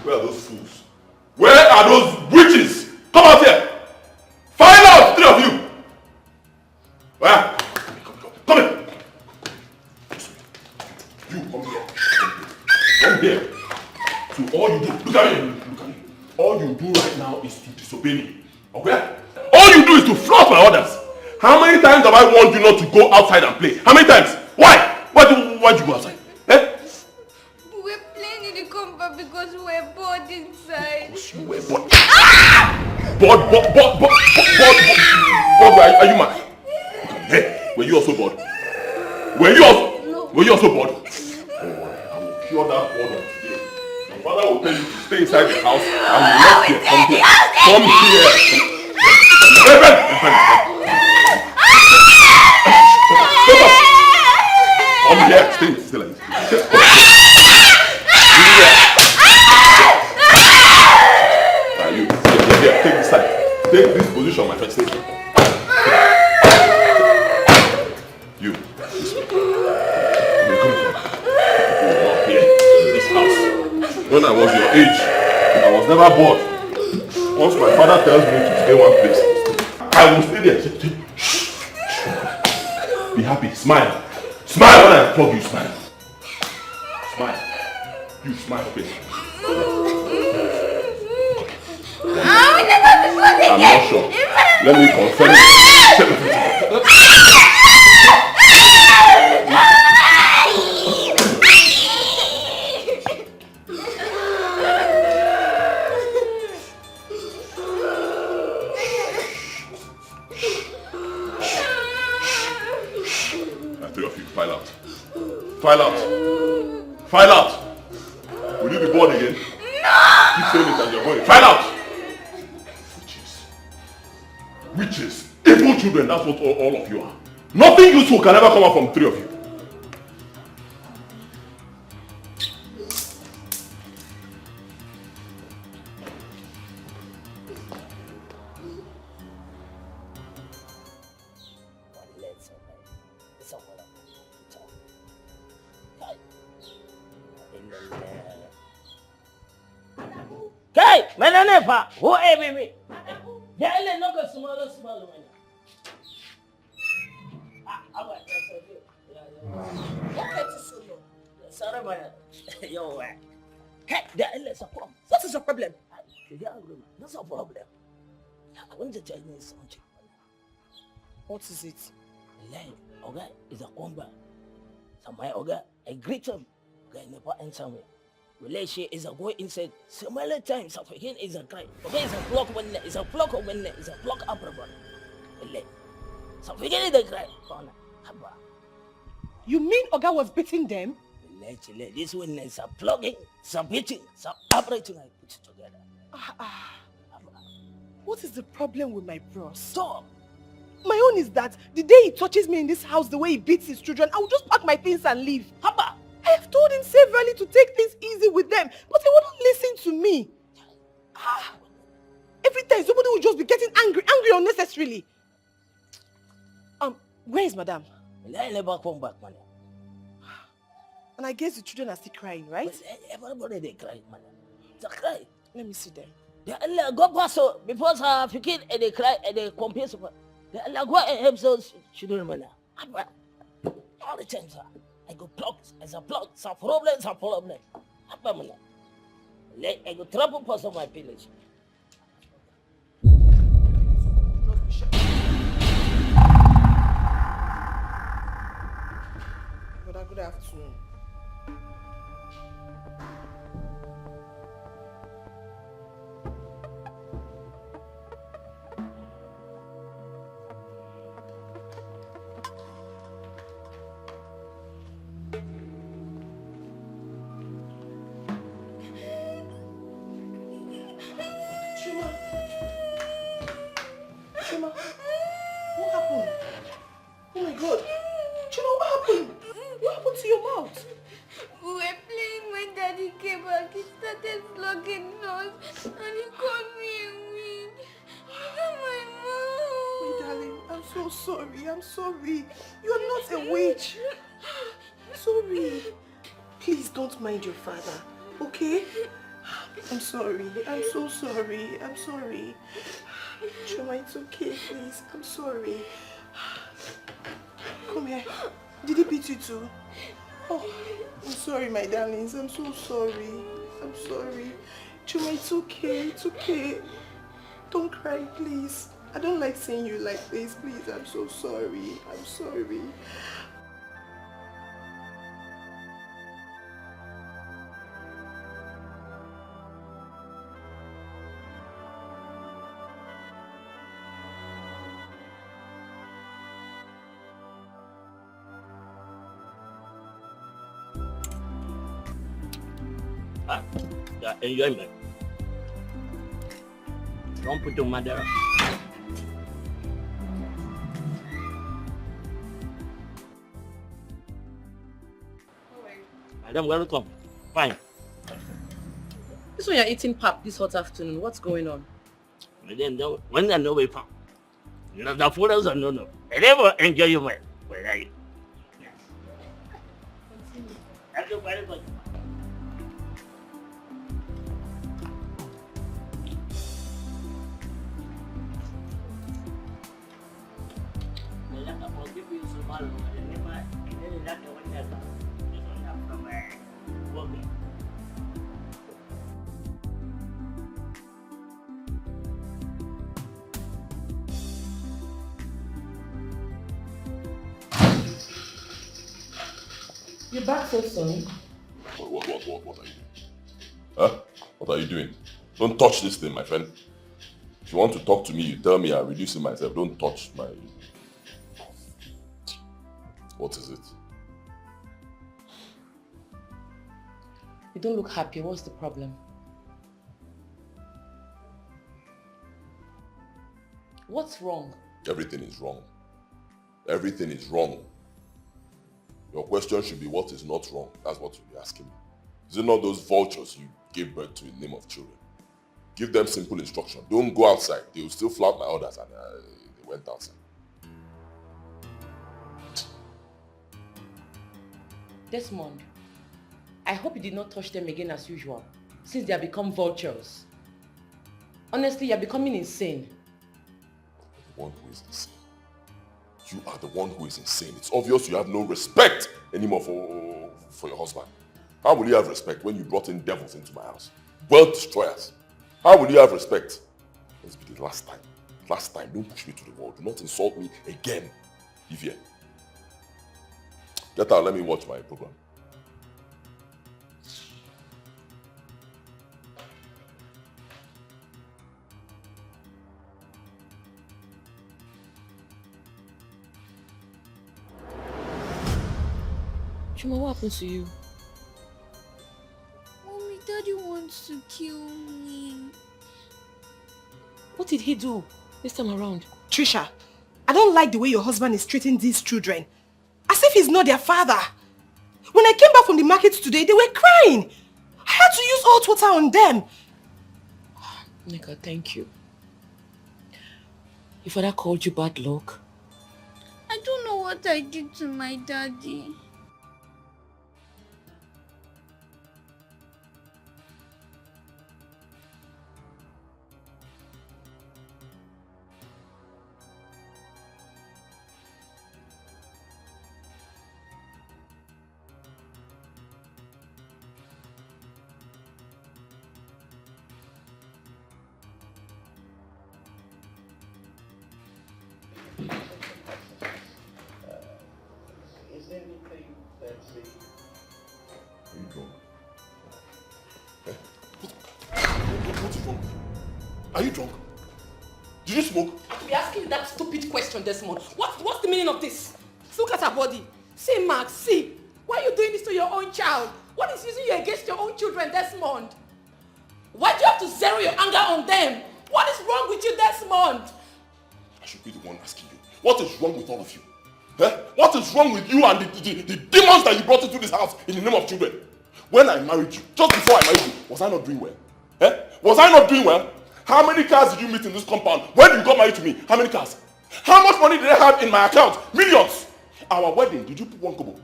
Where are those fools? Where are those witches? Come out here! Find out, three of you! Where? Come here! You, come here. Come here. So all you do, look at me. All you do right now is to disobey me. Okay? All you do is to flout my orders. How many times have I warned you not to go outside and play? How many times? Why? Why'd you go outside? Eh? We're playing in the compound because we're bored inside. Because you were bored. Bored, are you mad? Hey, were you also bored? Were you also bored? Oh, I will cure that boredom today. Your father will tell you to stay inside the house and will not here. Come here. Come here. Stay like this. You here. Take this side. Take this position, my friend. Stay here. You. This way. Where come from? You were not here in this house. When I was your age, I was never bored. Once my father tells me to stay one place, I will stay there. Shh. Be happy. Smile. Smile when I plug you. Smile. Smile. You smile, please. I'm not sure. Let me confirm it. Three of you, file out. File out. File out. Will you be bored again? No! Keep saying it and you're going. File out! Witches. Evil children, that's what all of you are. Nothing useful can ever come out from three of you. Hey, Mananepa, who are me? Dale no go small man. Sorry man. Yo. Hey, Dale is a problem. What is your problem? That's a problem. I want to tell you something. What is it? Oga is a combat. So my Oga, I greet him. Oga never answer me. Relation is a go inside. So many times of again is a cry. Okay, it's a block when it's a block when it's a block up. So again is a cry. You mean Oga was beating them? This one is a plugging, some beating, some operating. I put it together. What is the problem with my bros? Stop. My own is that the day he touches me in this house, the way he beats his children, I will just pack my things and leave. Haba. I have told him severally to take things easy with them, but he wouldn't listen to me. Every time somebody will just be getting angry unnecessarily. Where is Madam? I never come back, man. And I guess the children are still crying, right? Everybody they cry, man. It's a cry. Let me see them. They go past because forget and they cry and they compare. They go and help those children, man. All the time, sir. I go block, as a block, some problems. I go trouble person my village. Good afternoon. Chima, what happened? Oh my God. Chima, what happened? What happened to your mouth? We were playing when Daddy came back. He started flogging us and he called me a witch. Oh my mom. My darling, I'm so sorry. I'm sorry. You're not a witch. Sorry. Please don't mind your father, okay? I'm sorry. I'm so sorry. I'm sorry. Chuma, it's okay, please. I'm sorry. Come here. Did he beat you too? Oh, I'm sorry, my darlings. I'm so sorry. I'm sorry. Chuma, it's okay. It's okay. Don't cry, please. I don't like seeing you like this. Please, I'm so sorry. I'm sorry. Enjoyment. Don't put your mother. Madam, welcome. Fine. This one you're eating pap this hot afternoon. What's going on? Then when I know we found. The food is a no. I never enjoy your meal. Thank you very much. You're back so soon. What are you doing? Huh? What are you doing? Don't touch this thing, my friend. If you want to talk to me, you tell me. I'm reducing myself. Don't touch my... What is it? You don't look happy. What's the problem? What's wrong? Everything is wrong. Everything is wrong. Your question should be what is not wrong. That's what you'll be asking me. Is it not those vultures you gave birth to in the name of children? Give them simple instruction. Don't go outside. They will still flout my orders and they went outside. Desmond, I hope you did not touch them again as usual, since they have become vultures. Honestly, you're becoming insane. The one who is insane. You are the one who is insane. It's obvious you have no respect anymore for your husband. How will you have respect when you brought in devils into my house? World destroyers. How will you have respect? Let's be the last time. Last time, don't push me to the wall. Do not insult me again. Vivian. Get out, let me watch my program. Chuma, what happened to you? Mommy, Daddy wants to kill me. What did he do this time around? Trisha, I don't like the way your husband is treating these children. As if he's not their father. When I came back from the market today, they were crying. I had to use hot water on them. Nika, thank you. Your father called you bad luck. I don't know what I did to my daddy. Are you drunk? Did you smoke? I could be asking you that stupid question, Desmond. What's the meaning of this? Look at her body. See, Max, see. Why are you doing this to your own child? What is using you against your own children, Desmond? Why do you have to zero your anger on them? What is wrong with you, Desmond? I should be the one asking you. What is wrong with all of you? Eh? What is wrong with you and the demons that you brought into this house in the name of children? When I married you, just before I married you, was I not doing well? Eh? Was I not doing well? How many cars did you meet in this compound? When you got married to me, how many cars? How much money did I have in my account? Millions! Our wedding, did you put 1 kobo?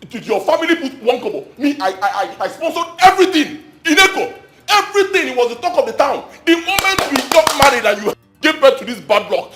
Did your family put 1 kobo? Me, I sponsored everything! Ineko! everything. It was the talk of the town. The moment we got married and you gave birth to this bad luck,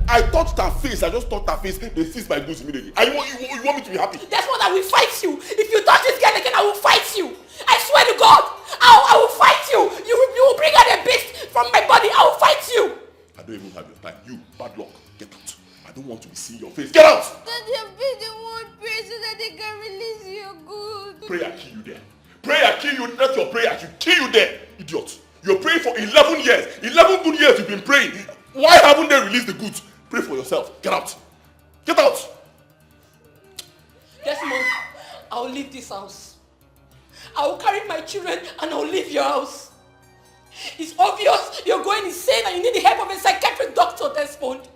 I touched her face. I just touched her face. They seized my goods immediately. And you want me to be happy? That's what I will fight you. If you touch this girl again, I will fight you. I swear to God, I will fight you. You will bring out a beast from my body. I will fight you. I don't even have your time. You, bad luck, get out. I don't want to be seeing your face. Get out! Daddy, I'm being the one pray so that they can release your goods. Prayer kill you there. Prayer kill you. Let your prayer should kill you there, idiot. You're praying for 11 years. 11 good years you've been praying. Why haven't they released the goods? Pray for yourself. Get out. Get out. Desmond, I will leave this house. I will carry my children and I will leave your house. It's obvious you're going insane and you need the help of a psychiatric doctor, Desmond.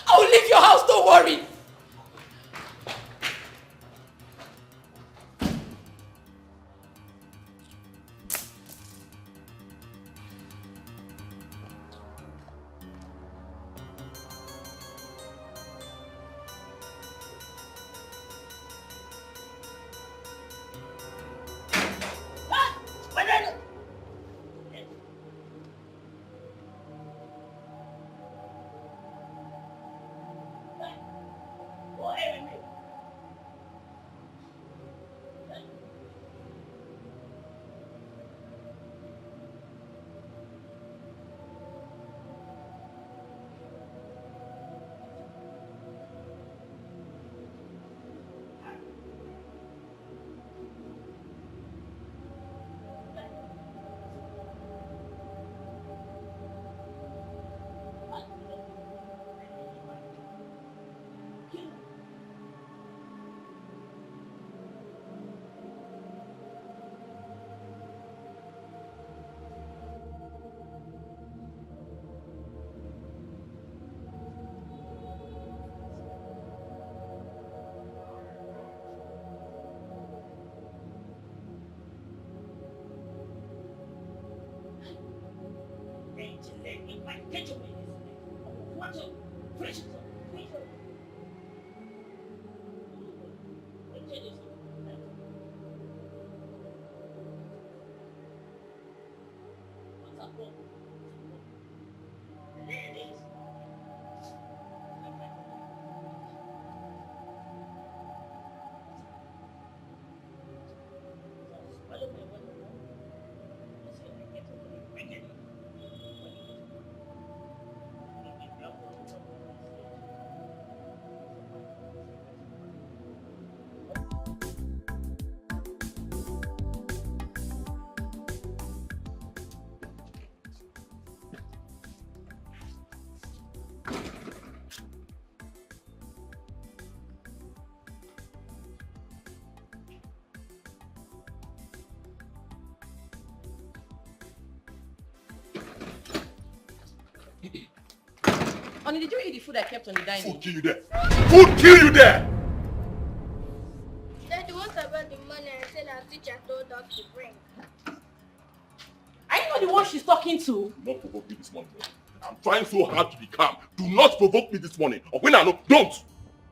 I will leave your house, don't worry. Oni, did you eat the food I kept on the dining? Food kill you there. Food kill you there. Daddy, what about the money I said our teacher told us to bring? Are you not the one she's talking to? Do not provoke me this morning. I'm trying so hard to be calm. Do not provoke me this morning. Or when I know, don't.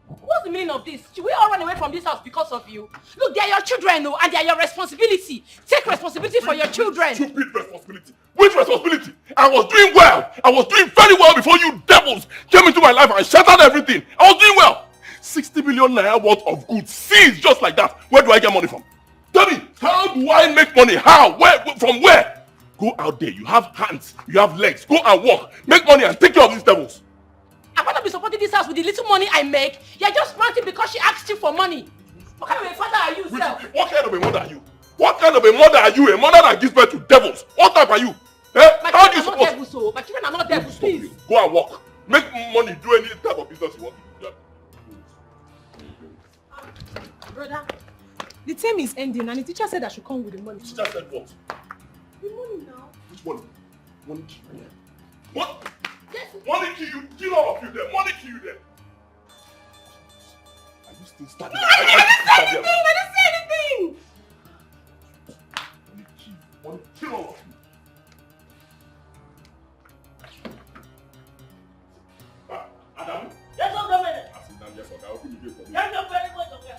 What's the meaning of this? Should we all run away from this house because of you? Look, they are your children, though, and they are your responsibility. Take responsibility for your children. Stupid responsibility. Which responsibility? I was doing well. I was doing very well before you devils came into my life and shattered everything. I was doing well. 60 million naira worth of goods seized just like that. Where do I get money from? Tell me, how do I make money? How? Where? From where? Go out there. You have hands. You have legs. Go and walk. Make money and take care of these devils. I'm going to be supporting this house with the little money I make. You're just ranting because she asked you for money. What kind of a father are you, sir? What kind of a mother are you? What kind of a mother are you? A mother that gives birth to devils. What type are you? My How do you children are not devils, so my children are not devils, please. Go and walk. Make money. Do any type of business you want to do. Brother, the term is ending and the teacher said I should come with the money. The teacher said what? The money now. Which money? Money kill you. What? Yes. Money kill you. Kill all of you there. Money kill you there. Are you still standing? I didn't say anything. I didn't say anything. Money kill you. Money kill all of you. Adam? Yes, sir, Governor. I sit down there for that. Open the gate for me. Thank you very much, Governor.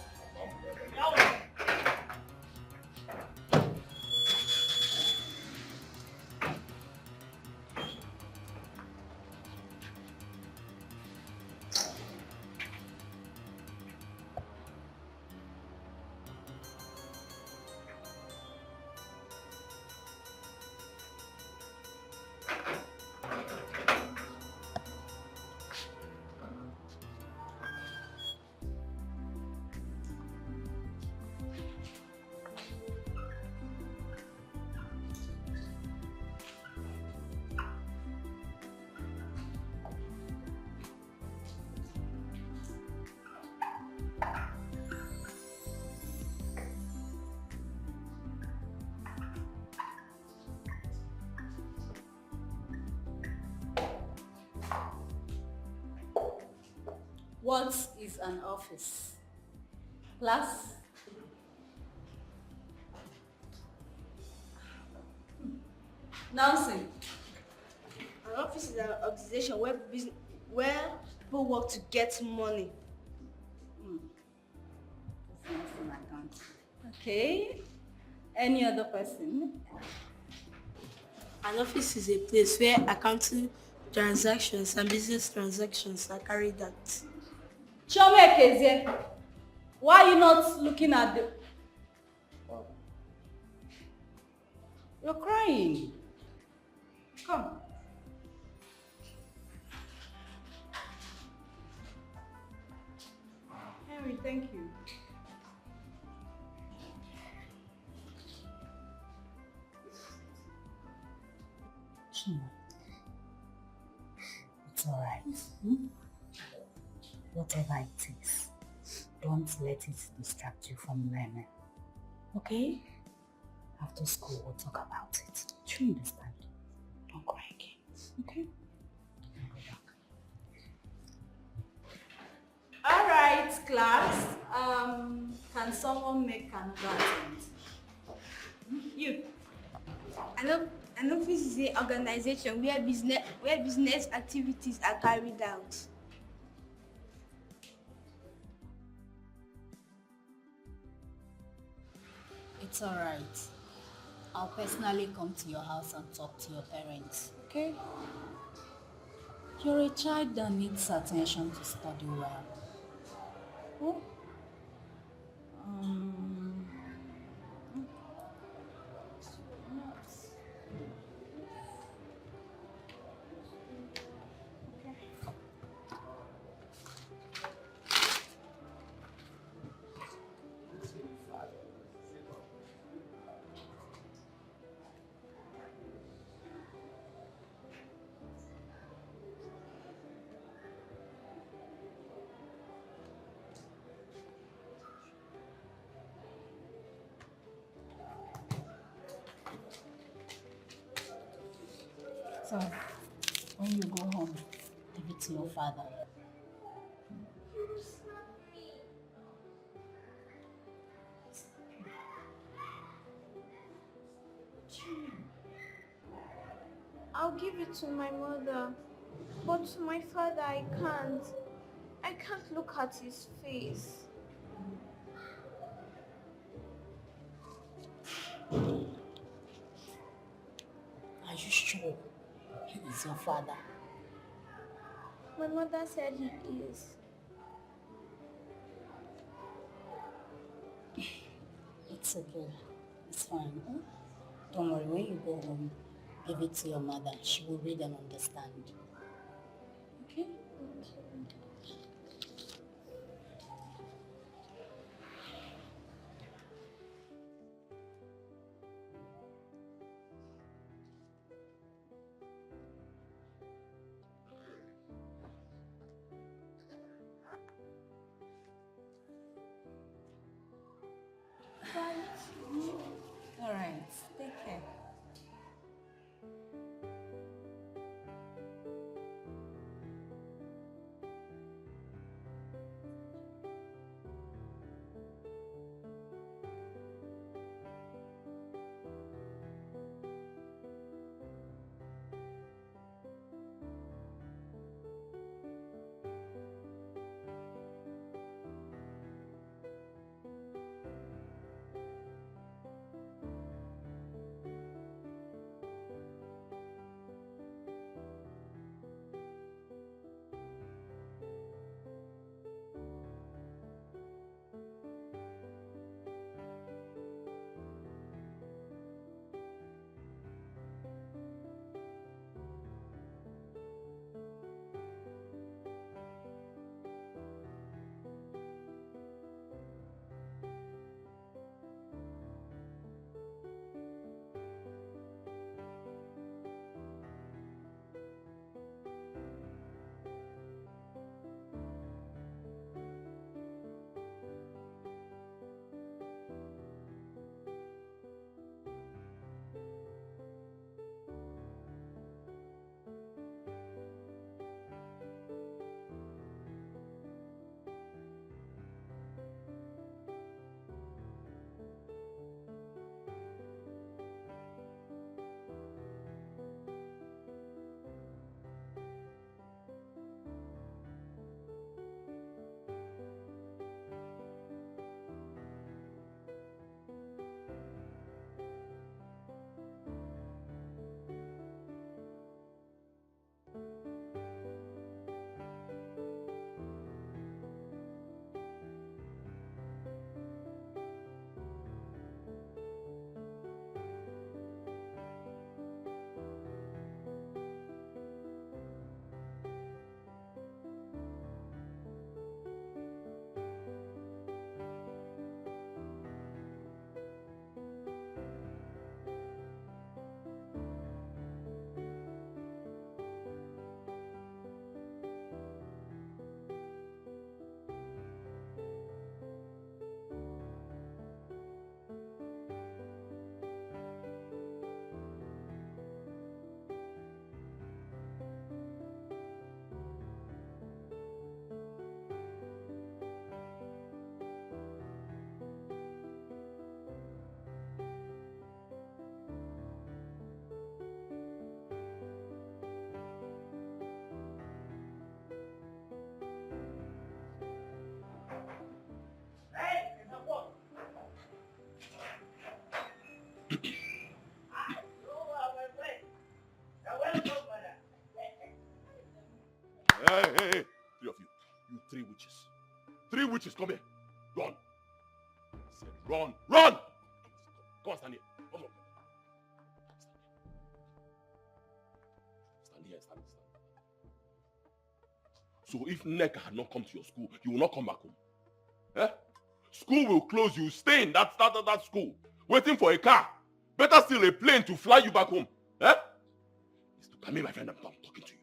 What is an office? Class? Nancy. An office is an organization where people work to get money. Business and accounting. Okay. Any other person? An office is a place where accounting transactions and business transactions are carried out. Chomekezie, why are you not looking at the... Oh. You're crying. Come. Henry, thank you. It's alright. Whatever it is, don't let it distract you from learning. Okay? After school, we'll talk about it. Do you understand? Don't cry again. Okay? All right, class. Can someone make another attempt? You. An office is an organization where business activities are carried out. It's all right. I'll personally come to your house and talk to your parents, okay? You're a child that needs attention to study well. Oh? So, when you go home, give it to your father. I'll give it to my mother, but to my father I can't. I can't look at his face. Are you sure he is your father? My mother said he is. It's okay. It's fine. Huh? Don't worry, when you go home, give it to your mother. She will read and understand. Okay? All right, take care. 3 witches, come here. Run. I said, run. Run! Come on, stand here. Come on. Stand here, stand. So if Nneka had not come to your school, you will not come back home. Eh? School will close, you stay in that school, waiting for a car. Better still a plane to fly you back home. Eh? Come here, my friend, I'm talking to you.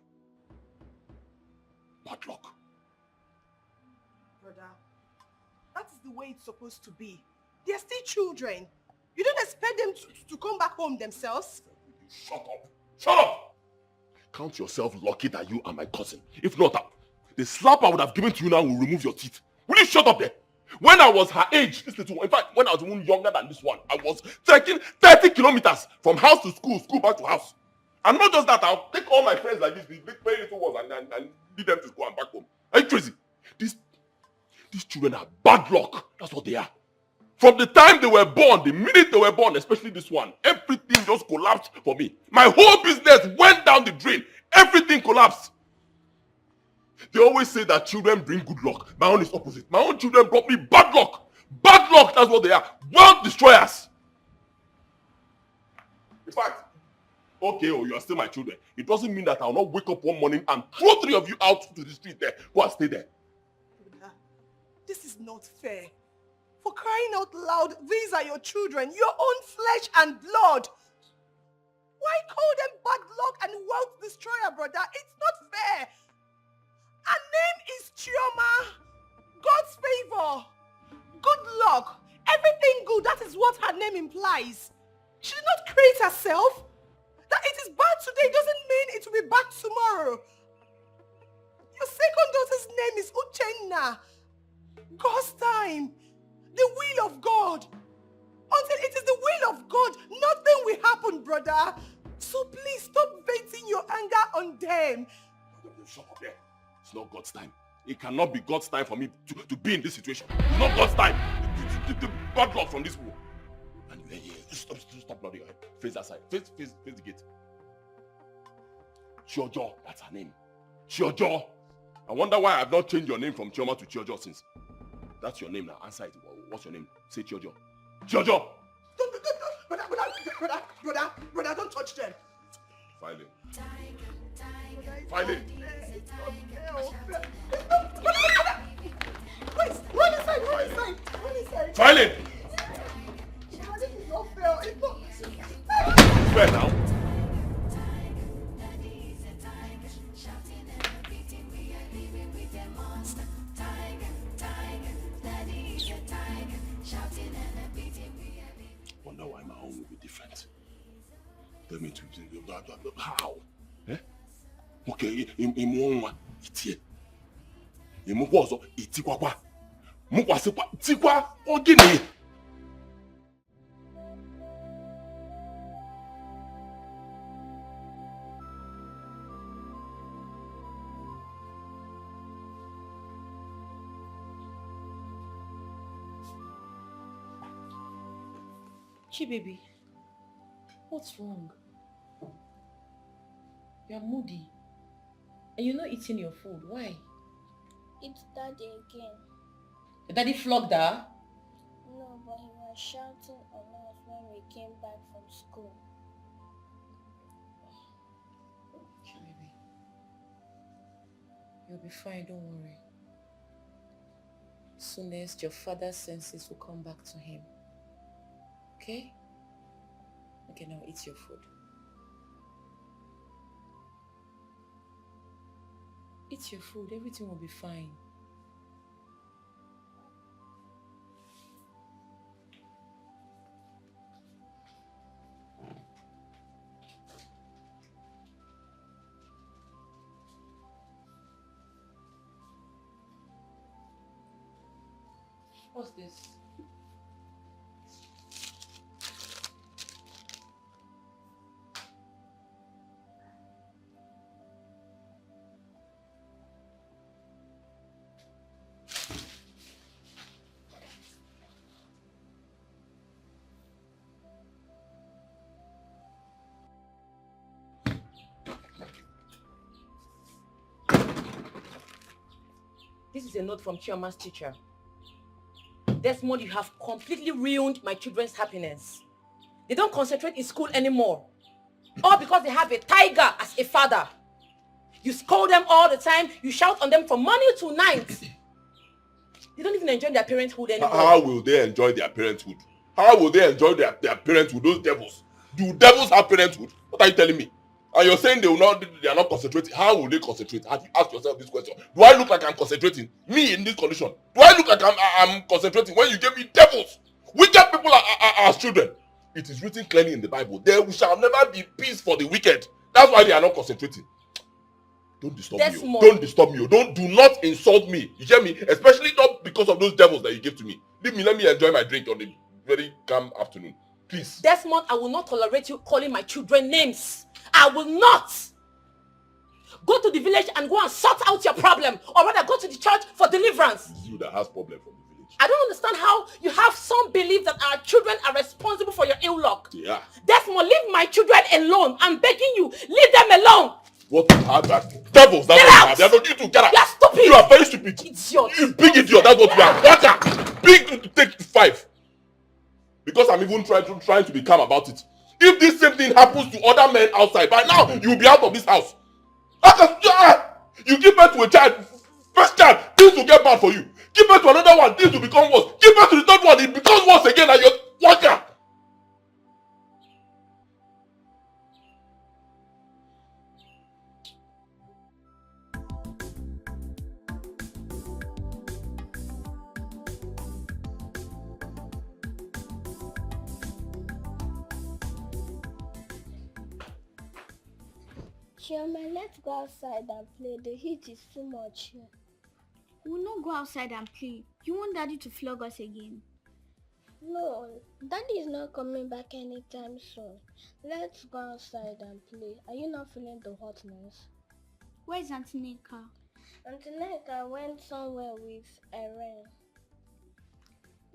Bad luck. Brother, that is the way it's supposed to be. They're still children. You don't expect them to come back home themselves? Shut up. Shut up! Count yourself lucky that you are my cousin. If not, the slap I would have given to you now will remove your teeth. Will you shut up there? When I was her age, this little one, in fact, when I was even younger than this one, I was trekking 30 kilometers from house to school, school back to house. And not just that, I'll take all my friends like this, the big very little ones, and lead them to school and back home. Are you crazy? These children are bad luck. That's what they are. From the time they were born, the minute they were born, especially this one, everything just collapsed for me. My whole business went down the drain. Everything collapsed. They always say that children bring good luck. My own is opposite. My own children brought me bad luck. Bad luck, that's what they are. World destroyers. In fact, okay, you are still my children. It doesn't mean that I will not wake up one morning and throw 3 of you out to the street there. Go and stay there. This is not fair. For crying out loud, these are your children, your own flesh and blood. Why call them bad luck and wealth destroyer, brother? It's not fair. Her name is Chioma. God's favor. Good luck. Everything good, that is what her name implies. She did not create herself. That it is bad today doesn't mean it will be bad tomorrow. Your second daughter's name is Uchenna. God's time. The will of God. Until it is the will of God, nothing will happen, brother. So please stop venting your anger on them. Shut up there. It's not God's time. It cannot be God's time for me to be in this situation. It's not God's time. The bad luck from this war. And stop nodding your head. Face that side. Face the gate. Chiojo, that's her name. Chiojo. I wonder why I've not changed your name from Chioma to Chiojo since. That's your name now. Answer it. What's your name? Say Chiojo. Chiojo! Brother, don't touch them. File it. File it. Please, run inside. File it. This is not fair. It's not Fair now. Wonder why my home will be different. Tell me to how? Eh? Okay, imuwa itie. Imukwa ozo itikwakwa. Mukwa sikwa tikwa ogini. Baby, what's wrong? You're moody. And you're not eating your food. Why? It's Daddy again. Your daddy flogged her? No, but he was shouting on us when we came back from school. Baby, you'll be fine, don't worry. Soonest your father's senses will come back to him. Okay? Okay, now eat your food. Eat your food, everything will be fine. What's this? is a note from Chiama's teacher. Desmond, you have completely ruined my children's happiness. They don't concentrate in school anymore. All because they have a tiger as a father. You scold them all the time. You shout on them from morning to night. They don't even enjoy their parenthood anymore. How will they enjoy their parenthood? How will they enjoy their parenthood, those devils? Do devils have parenthood? What are you telling me? And you're saying they are not concentrating. How will they concentrate? Have you asked yourself this question? Do I look like I'm concentrating? Me in this condition. Do I look like I'm concentrating when you gave me devils? Wicked people as children. It is written clearly in the Bible. There shall never be peace for the wicked. That's why they are not concentrating. Don't disturb me. Don't disturb me. Do not insult me. You hear me? Especially not because of those devils that you gave to me. Let me enjoy my drink on a very calm afternoon. Please. Desmond, I will not tolerate you calling my children names. I will not. Go to the village and go and sort out your problem. Or rather, go to the church for deliverance. It's you that has problem from the village. I don't understand how you have some belief that our children are responsible for your ill luck. Yeah. Desmond, leave my children alone. I'm begging you. Leave them alone. What you have that? Devils, that's what you have. They are not you to get out. You are stupid. You are very stupid. Idiot. You big idiot, that's what you are. Watch out. Big to take 5. Because I'm even trying to be calm about it. If this same thing happens to other men outside, by now you'll be out of this house. You give birth to a child, first child, things will get bad for you. Give birth to another one, things will become worse. Give birth to the third one, it becomes worse again, and you're watch out. Chioma, let's go outside and play. The heat is too much here. We'll not go outside and play. You want Daddy to flog us again? No, Daddy is not coming back anytime soon. Let's go outside and play. Are you not feeling the hotness? Where's Auntie Neka? Auntie Neka went somewhere with Erin.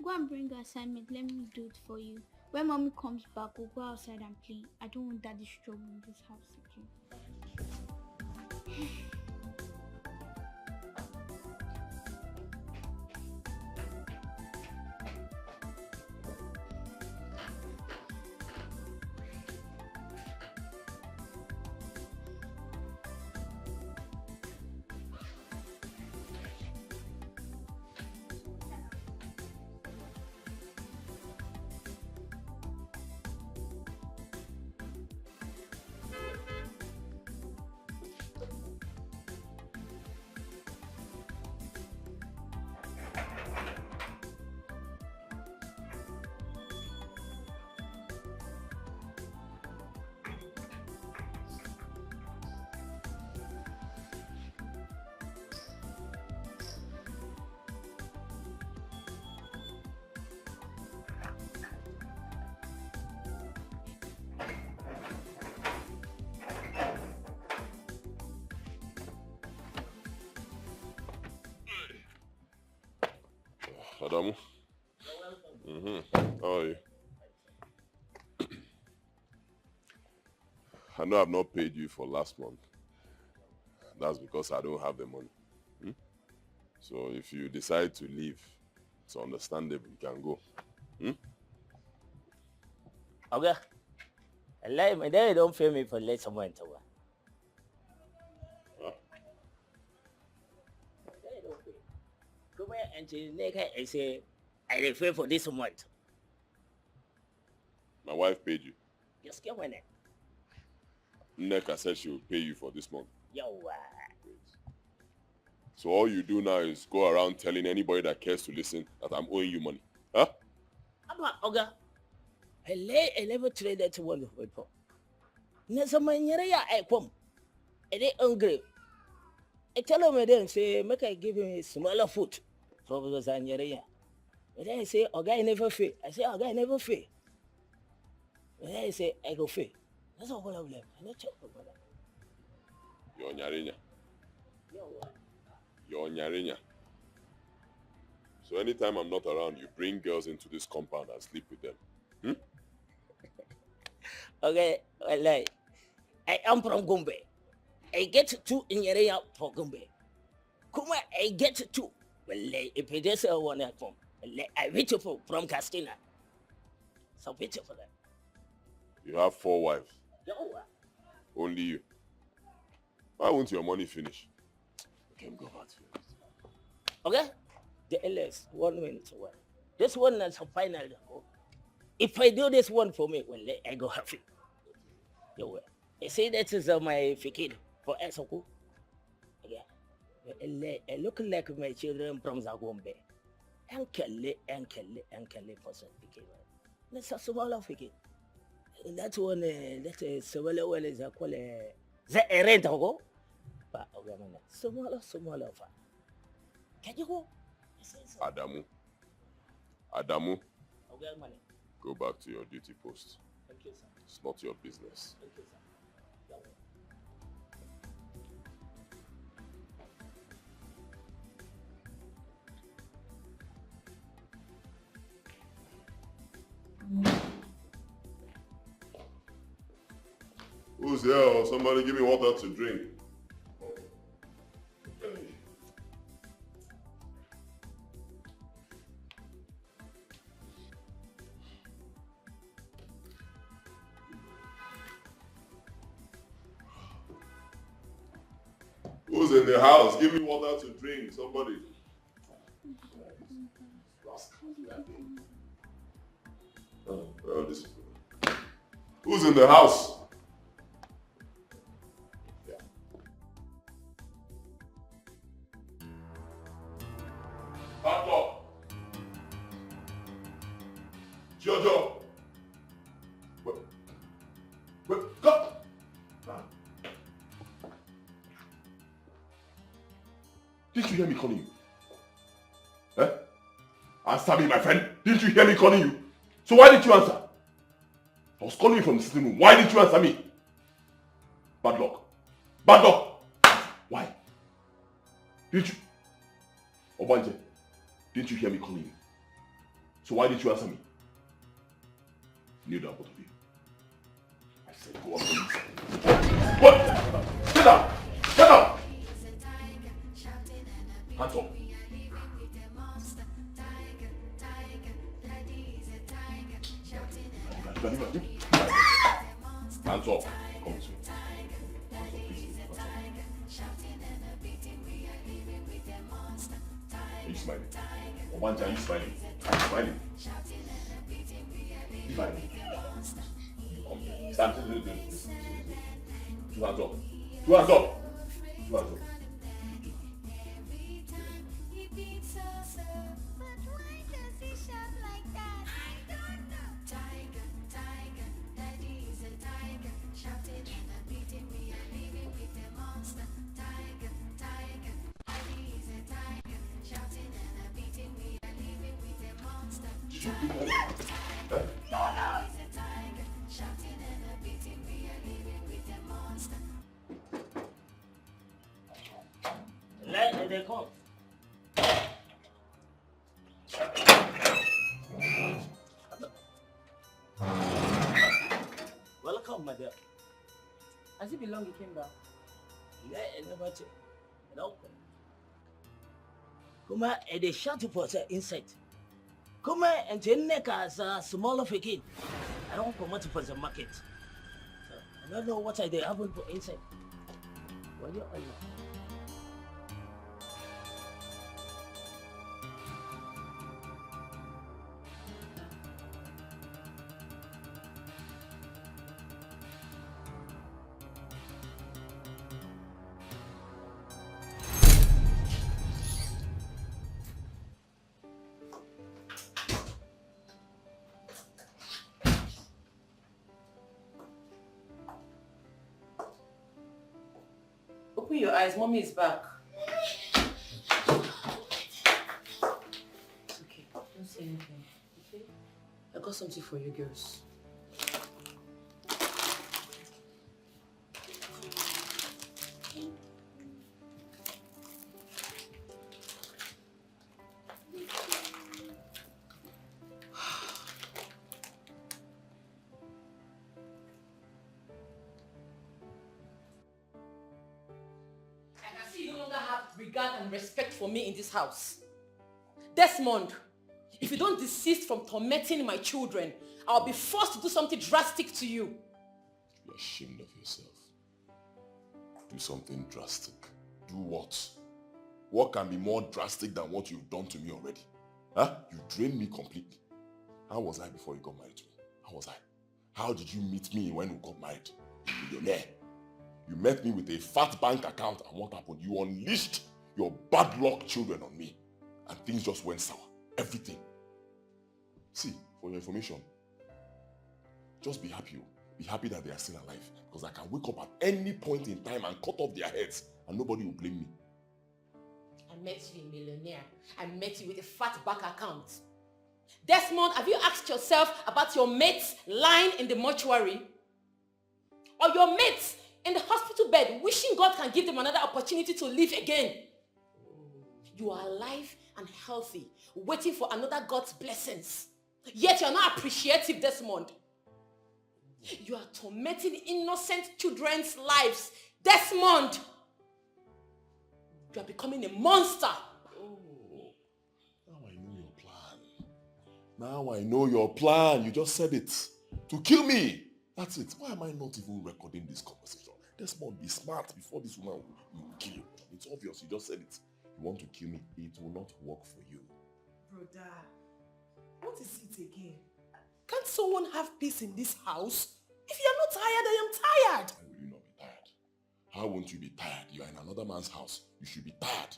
Go and bring your assignment. Let me do it for you. When Mommy comes back, we'll go outside and play. I don't want Daddy struggle in this house again. Adamu. How are you? I know I've not paid you for last month. That's because I don't have the money. So if you decide to leave, it's understandable. You can go. Okay. I like my daddy don't pay me for late someone to work. Come here and I say, I refer for this month. My wife paid you. Just get one. Neka said she will pay you for this month. Yo, So all you do now is go around telling anybody that cares to listen that I'm owing you money. Huh? Oga, I never traded to one of people. Nasamanyere ya I come. And they hungry. I tell him then say, make I give him a smaller food. So because I'm here. But then I say, Oga, I never fail. I say, Oga, I never fail. And then I say, I go fail. That's all I'm left. I not check about that. You're Nyarinya. You're Nyarinya. So anytime I'm not around, you bring girls into this compound and sleep with them. Okay, well, I am from Gombe. I get 2 in Nyarinya for Gombe. Kuma, I get 2 Well, if it is a one at home, I beautiful from Castina. So beautiful. You have 4 wives. Yo, Only you. Why won't your money finish? Okay, go back to you. okay? The LS, 1 minute away. This one is a final. If I do this one for me, well, I go happy. Yo, you see, that is my fikir for Esoko. Yeah. I look like my children from Zagombe. Ankele for some fikir. Let's have some other fikir. That one, that is similar well as I call it. The rent go. But smaller. Can you go? Adamu, Okay, money. go back to your duty post. Thank you, sir. It's not your business. Thank you, sir. Who's there? Or somebody give me water to drink. Who's in the house? Give me water to drink. Somebody. Oh, well, this is good. Who's in the house? Papa. Jojo. Wait, come. Didn't you hear me calling you? Eh? Answer me, my friend. Didn't you hear me calling you? So why didn't you answer? I was calling you from the sitting room. Why didn't you answer me? Bad luck. Bad luck. Why? Didn't you? Obanje, didn't you hear me calling you? So why didn't you answer me? Kneel down, both of you. I said go up and what? Sit down! Sit down! Hands up. Hands up. Come this way. Hands up, please. Hands up. Are you smiling? Obanja, are you smiling? Are you smiling? Smiling. Come. Stand. Two hands up. Two hands up. Two hands up. Let they come. Welcome, my dear. Has it been long you came back? Never check. No. Come on, and they shot for the inside. Come on, and the neck as a small of a kid. I don't come out for the market. So, I don't know what I did happen for inside. Well, you're all Open your eyes, mommy is back. It's okay, don't say anything, okay? I got something for you girls. Regard and respect for me in this house. Desmond, if you don't desist from tormenting my children, I'll be forced to do something drastic to you. You're ashamed of yourself. Do something drastic. Do what? What can be more drastic than what you've done to me already? Huh? You drained me completely. How was I before you got married to me? How was I? How did you meet me when we got married? A millionaire. You met me with a fat bank account, and what happened? You unleashed your bad luck children on me, and things just went sour. Everything. See, for your information, just be happy. Be happy that they are still alive, because I can wake up at any point in time and cut off their heads, and nobody will blame me. I met you a millionaire. I met you with a fat bank account. Desmond, have you asked yourself about your mates lying in the mortuary? Or your mates in the hospital bed wishing God can give them another opportunity to live again? You are alive and healthy, waiting for another God's blessings. Yet you are not appreciative, Desmond. You are tormenting innocent children's lives. Desmond! You are becoming a monster. Now I know your plan. Now I know your plan. You just said it. To kill me. That's it. Why am I not even recording this conversation? Desmond, be smart before this woman will kill you. It's obvious. You just said it. You want to kill me. It will not work for you. Brother, what is it again? Can't someone have peace in this house? If you're not tired, I am tired. Why will you not be tired? How won't you be tired? You are in another man's house. You should be tired.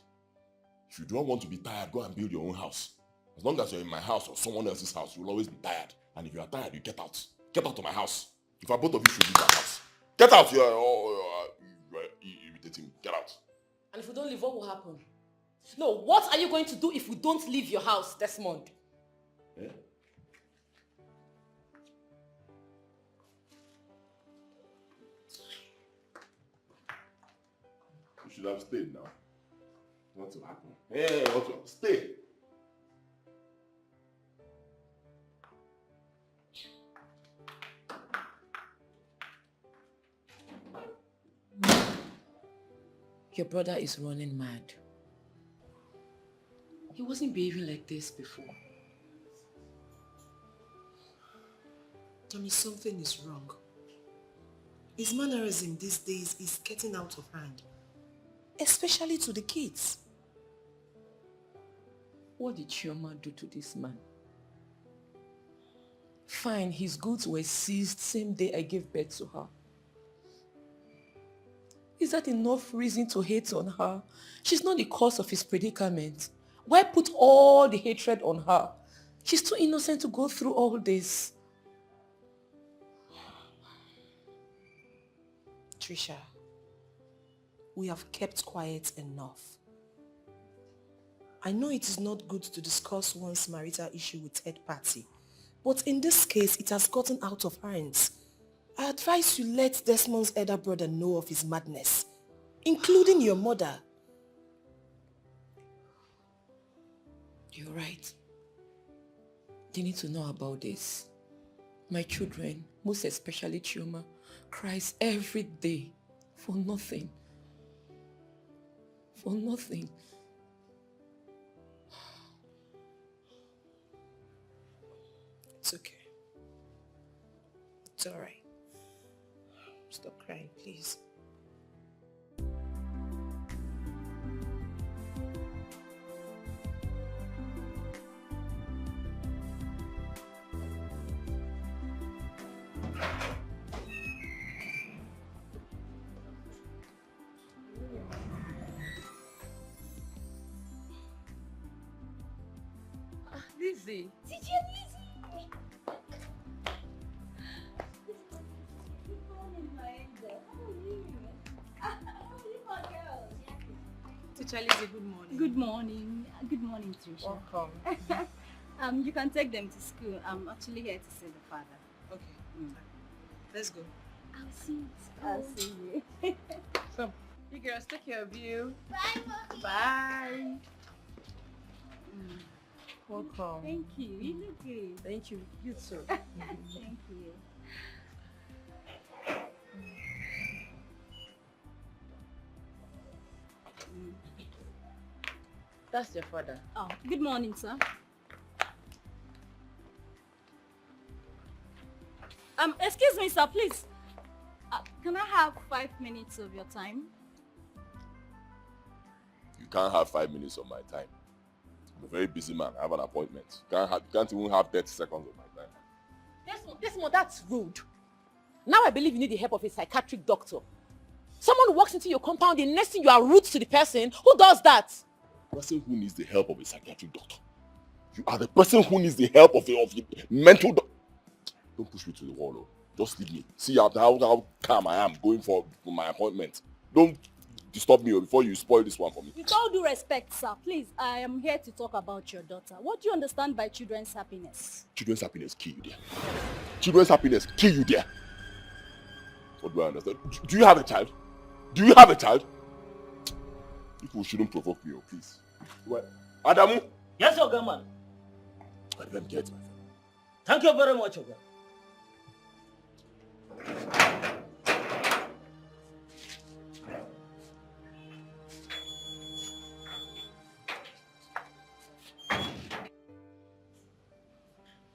If you don't want to be tired, go and build your own house. As long as you're in my house or someone else's house, you will always be tired. And if you are tired, you get out. Get out of my house. In fact, both of you should leave my house. Get out! You are irritating me. Get out. And if we don't leave, what will happen? No, what are you going to do if we don't leave your house, Desmond? Eh? You should have stayed now. What will happen? Hey, what will stay? Your brother is running mad. He wasn't behaving like this before. Tommy, something is wrong. His mannerism these days is getting out of hand. Especially to the kids. What did Chioma do to this man? Fine, his goods were seized same day I gave birth to her. Is that enough reason to hate on her? She's not the cause of his predicament. Why put all the hatred on her? She's too innocent to go through all this. Trisha, we have kept quiet enough. I know it is not good to discuss one's marital issue with third party, but in this case, it has gotten out of hands. I advise you let Desmond's elder brother know of his madness, including your mother. You're right. They need to know about this. My children, most especially Chioma, cries every day for nothing. For nothing. It's okay. It's alright. Stop crying, please. Lizzy. Teacher Lizzy, good morning. Good morning. Good morning, Trisha. Welcome. You can take them to school. I'm actually here to see the father. Okay. Let's go. I'll see you. I'll see you. So, you girls, take care of you. Bye, Mommy. Bye. Welcome. Thank you. You look good. Thank you. You too. Thank you. That's your father. Oh, good morning, sir. Excuse me, sir, please. Can I have 5 minutes of your time? You can't have 5 minutes of my time. I'm a very busy man. I have an appointment. You can't even have 30 seconds of my time. Desmond, that's rude. Now I believe you need the help of a psychiatric doctor. Someone walks into your compound, the next thing you are rude to the person. Who does that? The person who needs the help of a psychiatric doctor. You are the person who needs the help of a mental doctor. Don't push me to the wall, though. Just leave me. See how calm I am going for my appointment. Don't disturb me before you spoil this one for me. With all due respect, sir, please, I am here to talk about your daughter. What do you understand by children's happiness? Children's happiness kill you there. Children's happiness kill you there. What do I understand? Do you have a child? Do you have a child? People shouldn't provoke me, please. What? Adamu? Yes, Oga man. Let them get my friend. Thank you very much, Oga.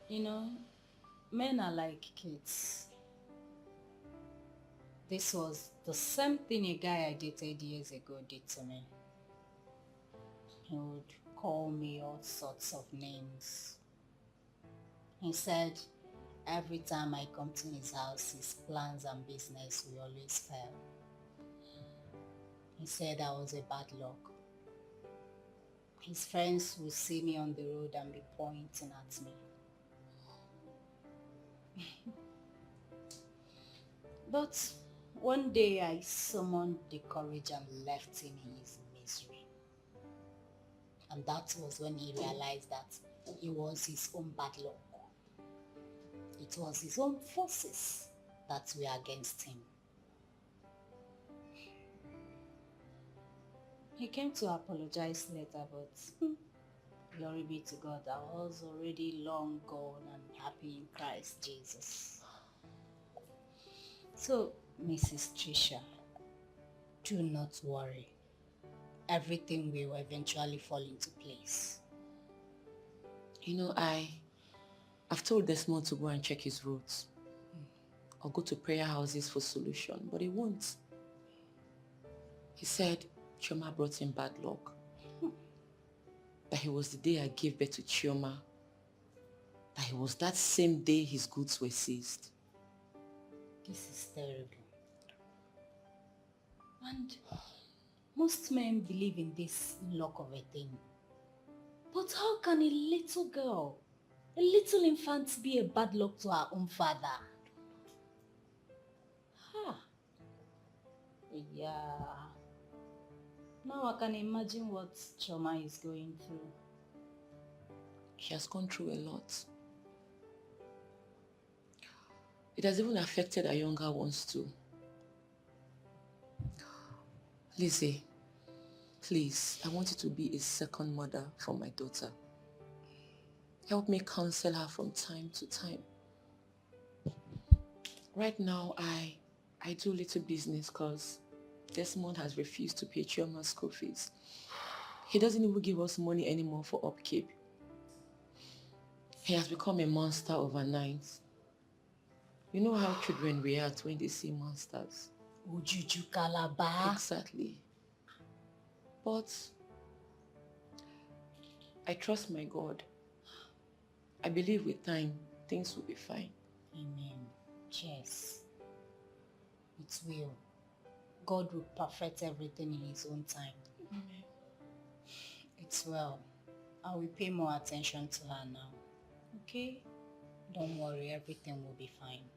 You know, men are like kids. This was the same thing a guy I dated years ago did to me. He would call me all sorts of names. He said every time I come to his house, his plans and business will always fail. He said I was a bad luck. His friends would see me on the road and be pointing at me. But one day I summoned the courage and left him in his misery. And that was when he realized that it was his own bad luck. It was his own forces that were against him. He came to apologize later, but glory be to God, I was already long gone and happy in Christ Jesus. So, Mrs. Trisha, do not worry. Everything will eventually fall into place. You know, I've told Desmond to go and check his roads. Or go to prayer houses for solution, but he won't. He said Chioma brought him bad luck. That it was the day I gave birth to Chioma. That it was that same day his goods were seized. This is terrible. And most men believe in this luck of a thing. But how can a little girl, a little infant, be a bad luck to her own father? Yeah. Now I can imagine what Chioma is going through. She has gone through a lot. It has even affected her younger ones too. Lizzy, please, I want you to be a second mother for my daughter. Help me counsel her from time to time. Right now, I do little business because Desmond has refused to pay Chioma's school fees. He doesn't even give us money anymore for upkeep. He has become a monster overnight. You know how children react when they see monsters. Ujuju Calabar. Exactly. But I trust my God. I believe with time, things will be fine. Amen. Yes. It will. God will perfect everything in his own time. Amen. It's well. I will pay more attention to her now. Okay? Don't worry, everything will be fine.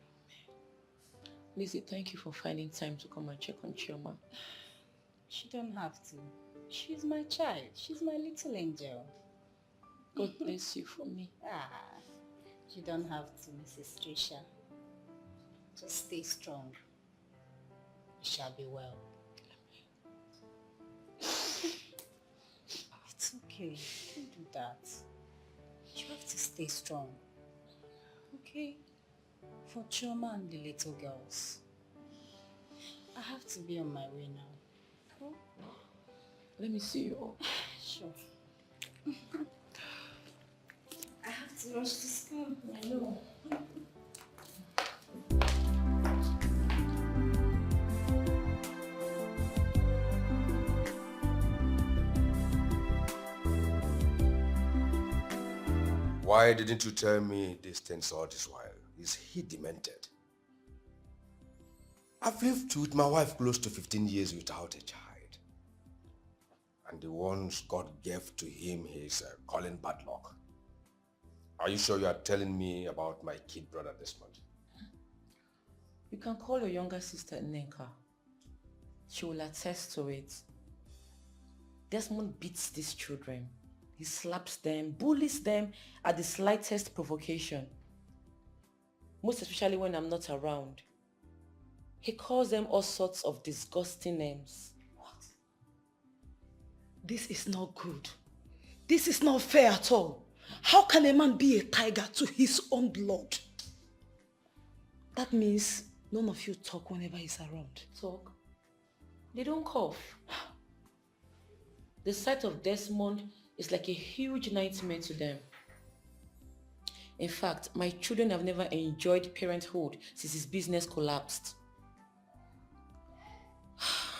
Lizzy, thank you for finding time to come and check on Chioma. She don't have to. She's my child. She's my little angel. God bless you for me. You don't have to, Mrs. Trisha. Just stay strong. You shall be well. It's okay. Don't do that. You have to stay strong. Okay? For Chioma and the little girls. I have to be on my way now. Let me see you all. Sure. I have to rush to school. I know. Why didn't you tell me these things all this while? Is he demented? I've lived with my wife close to 15 years without a child. And the ones God gave to him, he's calling bad luck. Are you sure you are telling me about my kid brother Desmond? You can call your younger sister Nneka. She will attest to it. Desmond beats these children. He slaps them, bullies them at the slightest provocation. Most especially when I'm not around. He calls them all sorts of disgusting names. What? This is not good. This is not fair at all. How can a man be a tiger to his own blood? That means none of you talk whenever he's around. Talk? They don't cough. The sight of Desmond is like a huge nightmare to them. In fact, my children have never enjoyed parenthood since his business collapsed.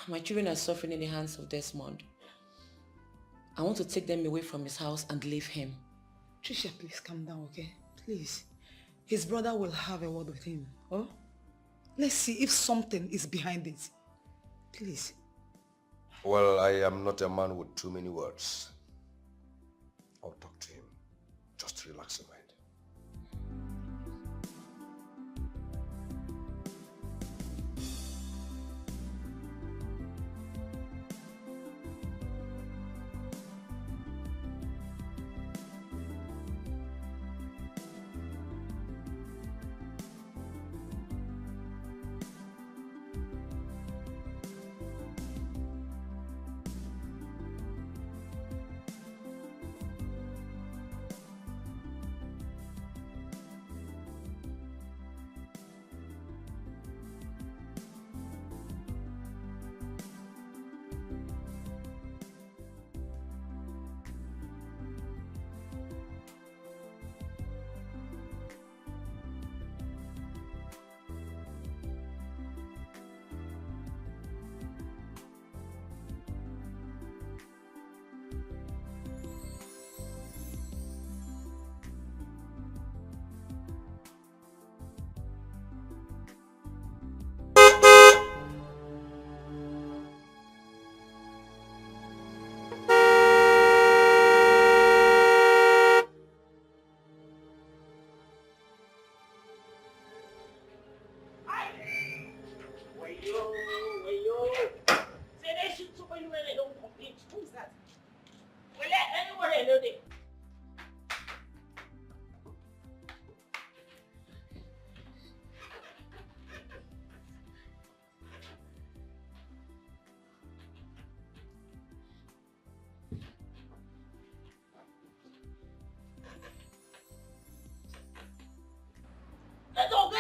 My children are suffering in the hands of Desmond. I want to take them away from his house and leave him. Trisha, please calm down, okay? Please. His brother will have a word with him. Oh? Let's see if something is behind it. Please. Well, I am not a man with too many words. I'll talk to him. Just relax your mind.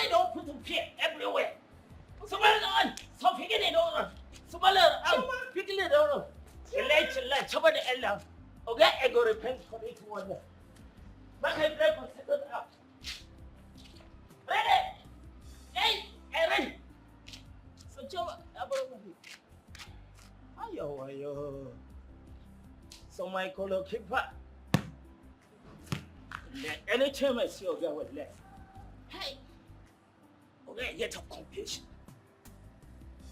Don't put fear everywhere. Somebody on, stop picking it on. Somebody on, picking it on. Let somebody else. Okay, I go repent for it one. But I pray for second out. Ready? Hey, ready. So Joe, ayo. So my color keeper. Anytime I see you go with left. Hey. Okay, get a confusion.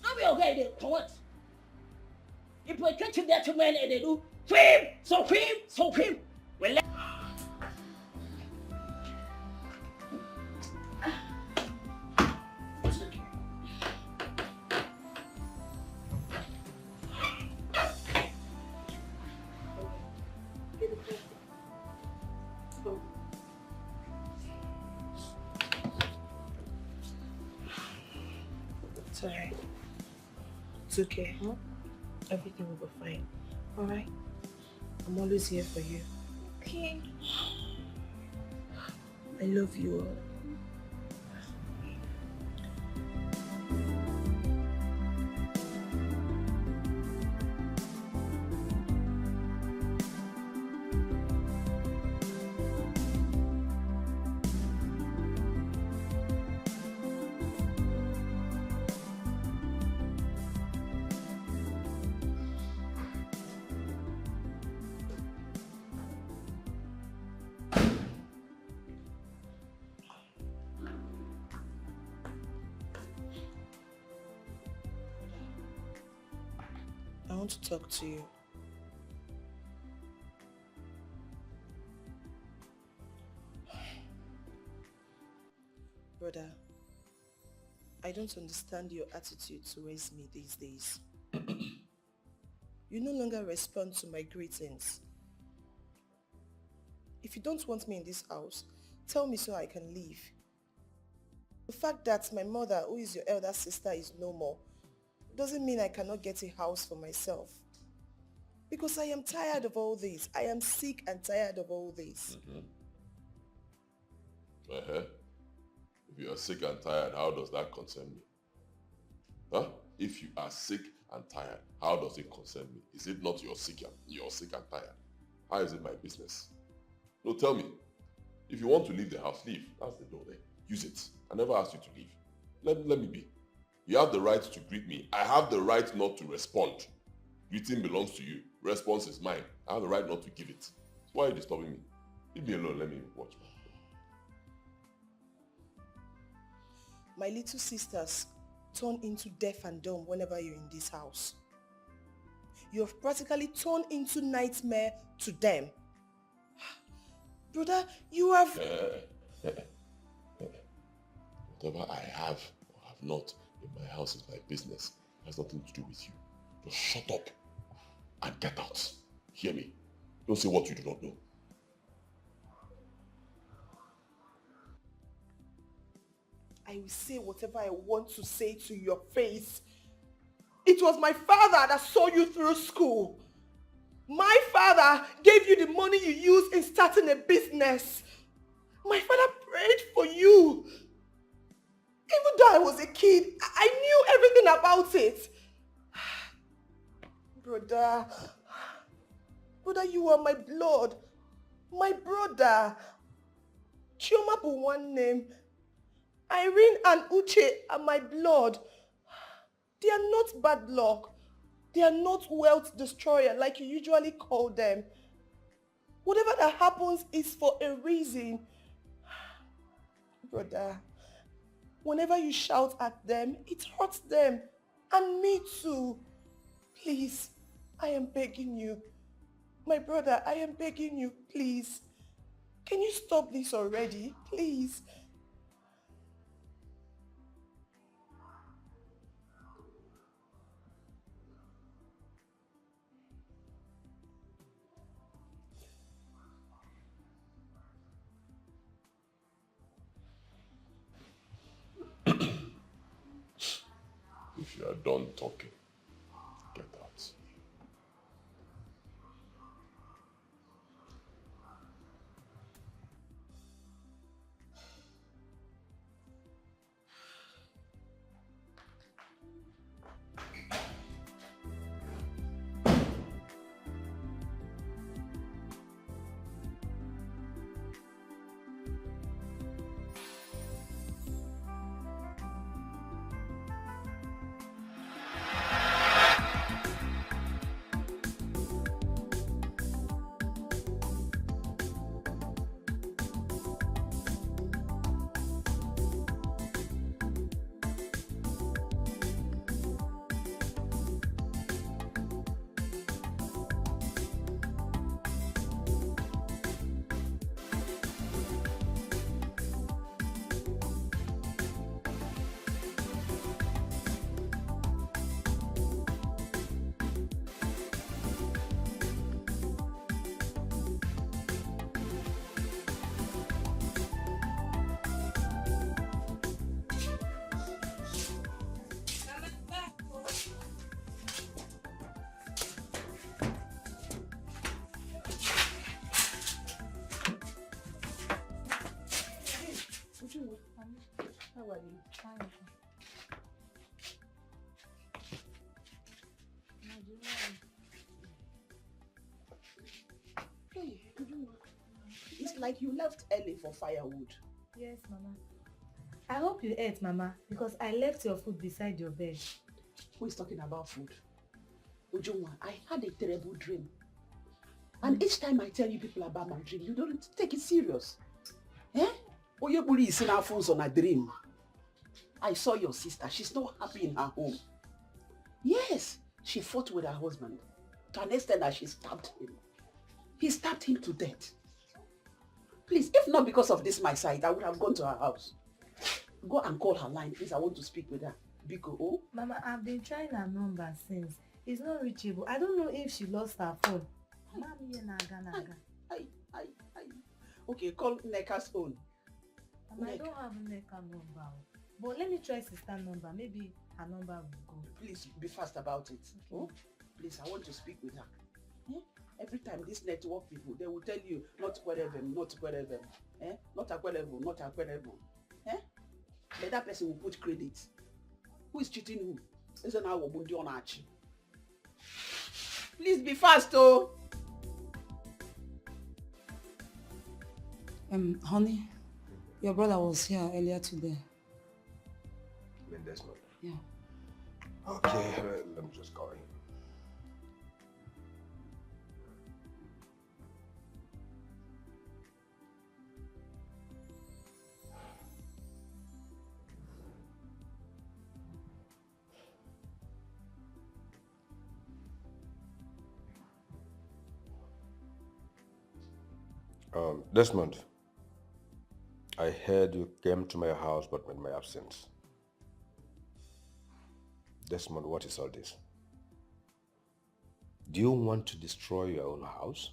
I'll be okay then, come on. If we catch that man and they do, film. Well, let It's alright. It's okay, huh? Everything will be fine. Alright? I'm always here for you. Okay. I love you all. want to talk to you. Brother, I don't understand your attitude towards me these days. You no longer respond to my greetings. If you don't want me in this house, tell me so I can leave. The fact that my mother, who is your elder sister, is no more, doesn't mean I cannot get a house for myself. Because I am tired of all this. I am sick and tired of all this. If you are sick and tired, how does that concern me? Huh? If you are sick and tired, how does it concern me? Is it not you're sick and tired? How is it my business? No, tell me. If you want to leave the house, leave. That's the door there. Use it. I never asked you to leave. Let me be. You have the right to greet me. I have the right not to respond. Greeting belongs to you. Response is mine. I have the right not to give it. So why are you disturbing me? Leave me alone. Let me watch. My little sisters turn into deaf and dumb whenever you're in this house. You have practically turned into nightmare to them. Brother, you have... Whatever I have or have not in my house is my business. It has nothing to do with you. Just shut up and get out. Hear me. Don't say what you do not know. I will say whatever I want to say to your face. It was my father that saw you through school. My father gave you the money you used in starting a business. My father prayed for you. Even though I was a kid, I knew everything about it. Brother, you are my blood. My brother. Chioma bụ one name. Irene and Uche are my blood. They are not bad luck. They are not wealth destroyer like you usually call them. Whatever that happens is for a reason. Brother, whenever you shout at them, it hurts them. And me too. Please, I am begging you. My brother, I am begging you, please. Can you stop this already? Please. If you are done talking, get out. How are you? Fine. Hey, it's like you left early for firewood. Yes, Mama. I hope you ate, Mama, because I left your food beside your bed. Who is talking about food? Ujunwa, I had a terrible dream. And each time I tell you people about my dream, you don't take it serious. Eh? Oyeburi is in our phones on a dream. I saw your sister. She's not happy in her home. Yes, She fought with her husband to an extent that she stabbed him. He stabbed him to death. Please, if not because of this my side, I would have gone to her house. Go and call her line, please. I want to speak with her. Biko, oh? Mama, I've been trying her number since. It's not reachable. I don't know if she lost her phone. Okay, call Neka's phone. Mama, I don't have Neka number. But let me try sister number. Maybe her number will go. Please be fast about it. Okay. Oh? Please, I want to speak with her. Eh? Every time these network people, they will tell you not whatever, not whatever. Eh? Not a whatever, not a whatever. Eh? But that person will put credit. Who is cheating who? Isn't our Bundi on Archie? Please be fast, oh. Honey, your brother was here earlier today. Desmond. Yeah. Okay, let me just call him. Desmond, I heard you came to my house but in my absence. Desmond, what is all this? Do you want to destroy your own house?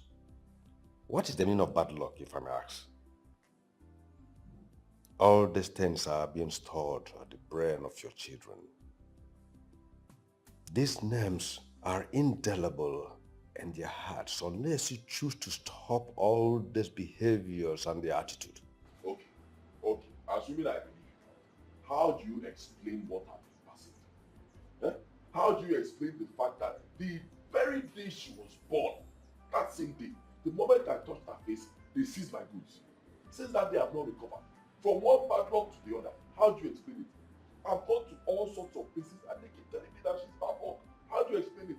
What is the meaning of bad luck, if I may ask? All these things are being stored at the brain of your children. These names are indelible in their hearts unless you choose to stop all these behaviors and their attitude. Okay. Assuming I believe you, how do you explain what happened passing? How do you explain the fact that the very day she was born, that same day, the moment I touched her face, they seized my goods? Since that day, I've not recovered. From one padlock to the other. How do you explain it? I've gone to all sorts of places and they keep telling me that she's back home. How do you explain it?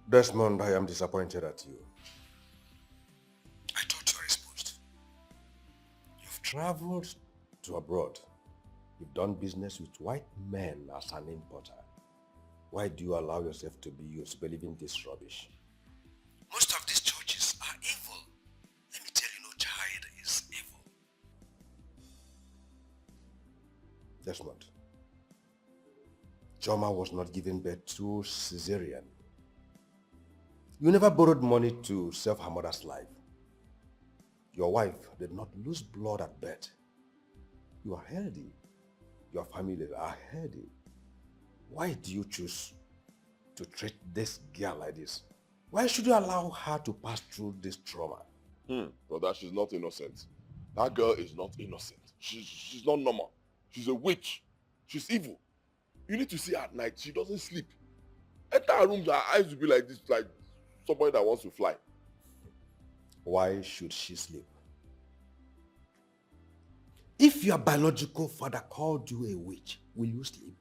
Desmond, I am disappointed at you. I thought you were exposed. You've traveled to abroad. You've done business with white men as an importer. Why do you allow yourself to be used believing this rubbish? Most of these churches are evil. Let me tell you, no child is evil. Desmond, Joma was not given birth to cesarean. You never borrowed money to save her mother's life. Your wife did not lose blood at birth. You are healthy. Your family are healthy. Why do you choose to treat this girl like this? Why should you allow her to pass through this trauma? Brother, she's not innocent. That girl is not innocent. She's not normal. She's a witch. She's evil. You need to see her at night. She doesn't sleep. Enter her room, her eyes will be like this, like somebody that wants to fly. Why should she sleep? If your biological father called you a witch, will you sleep?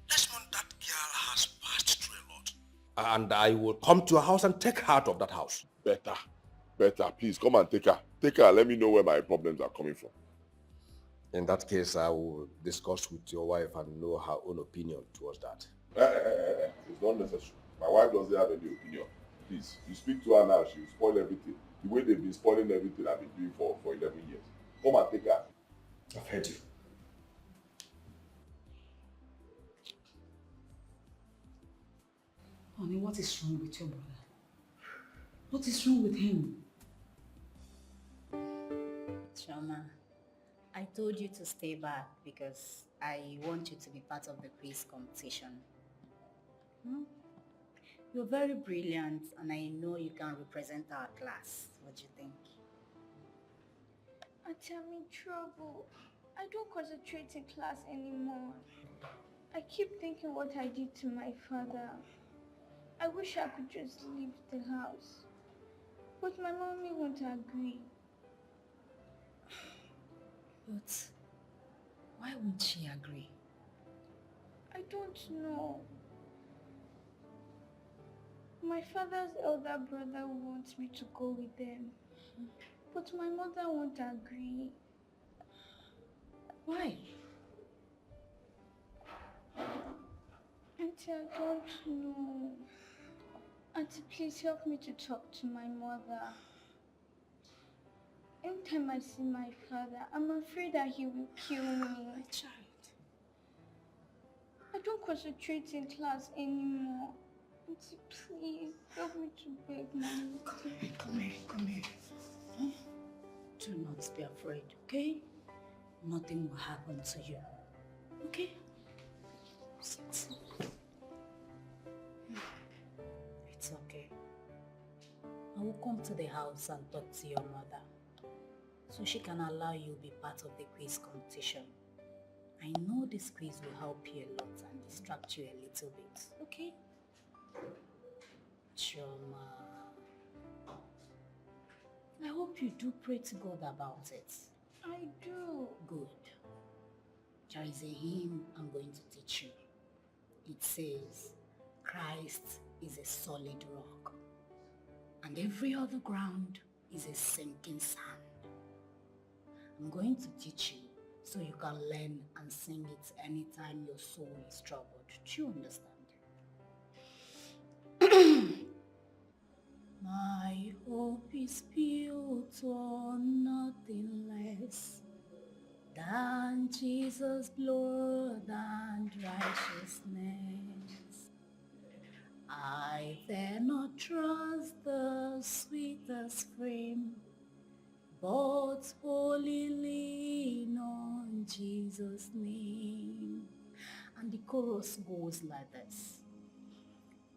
Desmond, that girl has passed through a lot. And I will come to her house and take her out of that house. Better. Please, come and take her. Take her, let me know where my problems are coming from. In that case, I will discuss with your wife and know her own opinion towards that. It's not necessary. My wife doesn't have any opinion. Please, you speak to her now, she will spoil everything. The way they've been spoiling everything I've been doing for 11 years. Come and take her. I've heard you. Honey, what is wrong with your brother? What is wrong with him? Chioma, I told you to stay back because I want you to be part of the quiz competition. You're very brilliant and I know you can represent our class. What do you think? Auntie, I'm in trouble. I don't concentrate in class anymore. I keep thinking what I did to my father. I wish I could just leave the house. But my mommy won't agree. But why won't she agree? I don't know. My father's elder brother wants me to go with them. But my mother won't agree. Why? Auntie, Auntie, I don't know. Auntie, please help me to talk to my mother. Every time I see my father, I'm afraid that he will kill me. My child. I don't concentrate in class anymore. Auntie, please help me to beg mommy. Come here. Do not be afraid, okay? Nothing will happen to you. Okay? Sit. It's okay. I will come to the house and talk to your mother, so she can allow you to be part of the quiz competition. I know this quiz will help you a lot and distract you a little bit, okay? Choma, I hope you do pray to God about it. I do. Good. There is a hymn I'm going to teach you. It says, Christ is a solid rock, and every other ground is a sinking sand. I'm going to teach you so you can learn and sing it anytime your soul is troubled. Do you understand? My hope is built on nothing less than Jesus' blood and righteousness. I dare not trust the sweetest frame, but wholly lean on Jesus' name. And the chorus goes like this.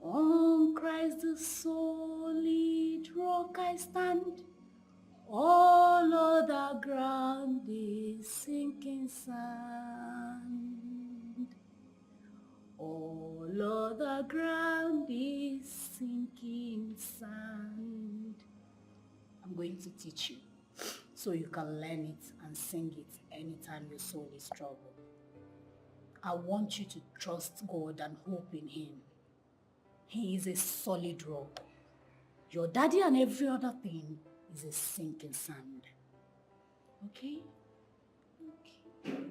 On Christ the solid rock I stand, all other ground is sinking sand. All other ground is sinking sand. I'm going to teach you so you can learn it and sing it anytime your soul is troubled. I want you to trust God and hope in Him. He is a solid rock. Your daddy and every other thing is a sinking sand. Okay? Okay.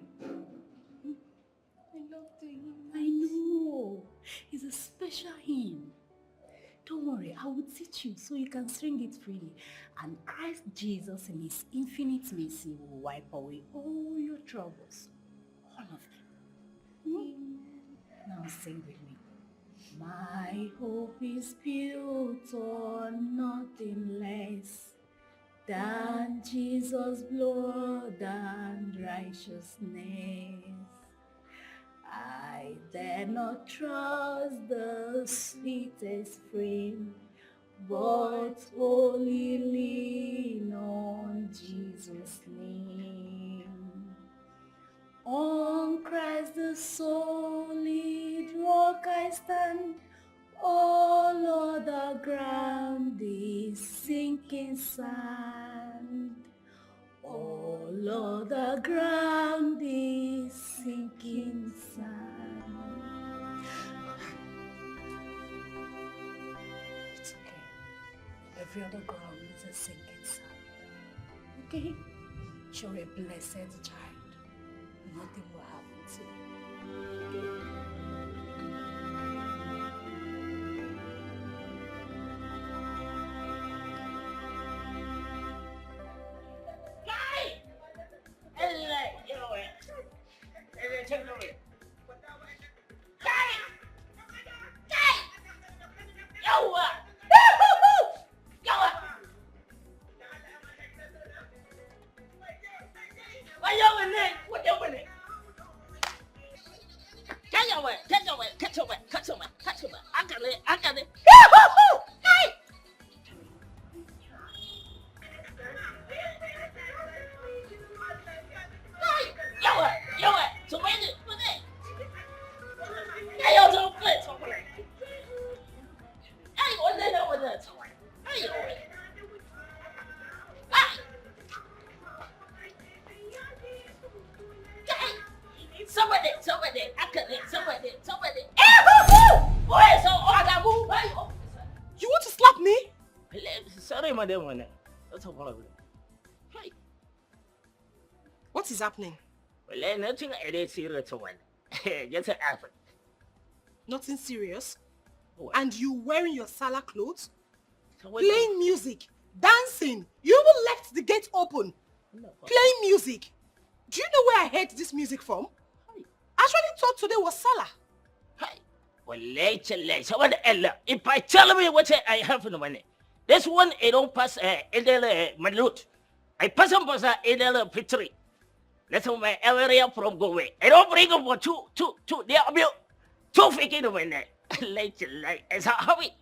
I love the hymn. I know. It's a special hymn. Don't worry, I will teach you so you can sing it freely. And Christ Jesus in His infinite mercy will wipe away all your troubles. All of them. Amen. Now sing with me. My hope is built on nothing less than Jesus' blood and righteousness. I dare not trust the sweetest frame, but wholly lean on Jesus' name. On Christ the solid rock I stand, all other ground is sinking sand. All other ground is sinking sand. It's okay. Every other ground is a sinking sand. Okay? You're a blessed child. Nothing will happen to you. You want to slap me? Sorry, madam. That's a problem. What is happening? Well, nothing I did see it one. Just an apple. Nothing serious? What? And you wearing your Salah clothes? So what Playing music, dancing. You even left the gate open. No, Playing music. Do you know where I heard this music from? I actually thought today was Salah. Hey, well, later. If I tell me what I have in the money, this one, I don't pass my loot. I pass on pass a picture. That's my area from go away. I don't bring up for two. They are two faking the money. Later, as a hobby.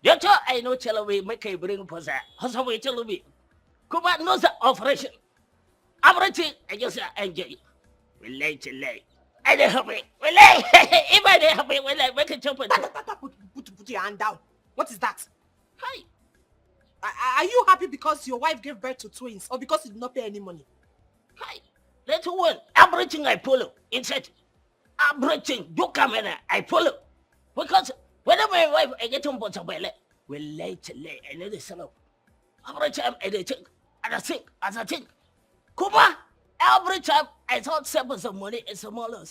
You tell I know tell me make a bring for that. How's we tell me? Come on, no operation. I'm ready. I just enjoy. Later. I don't have it. If I didn't have it, when I make a jump. Put your hand down. What is that? Hi. Are you happy because your wife gave birth to twins or because you did not pay any money? Hi. Let's one. Everything I follow. Inside. Everything. You come in. I follow. Because whenever my wife I get on board, well, later, I know the salon. Every time I think, as I think. Kuma, every time I thought seven some money is smaller.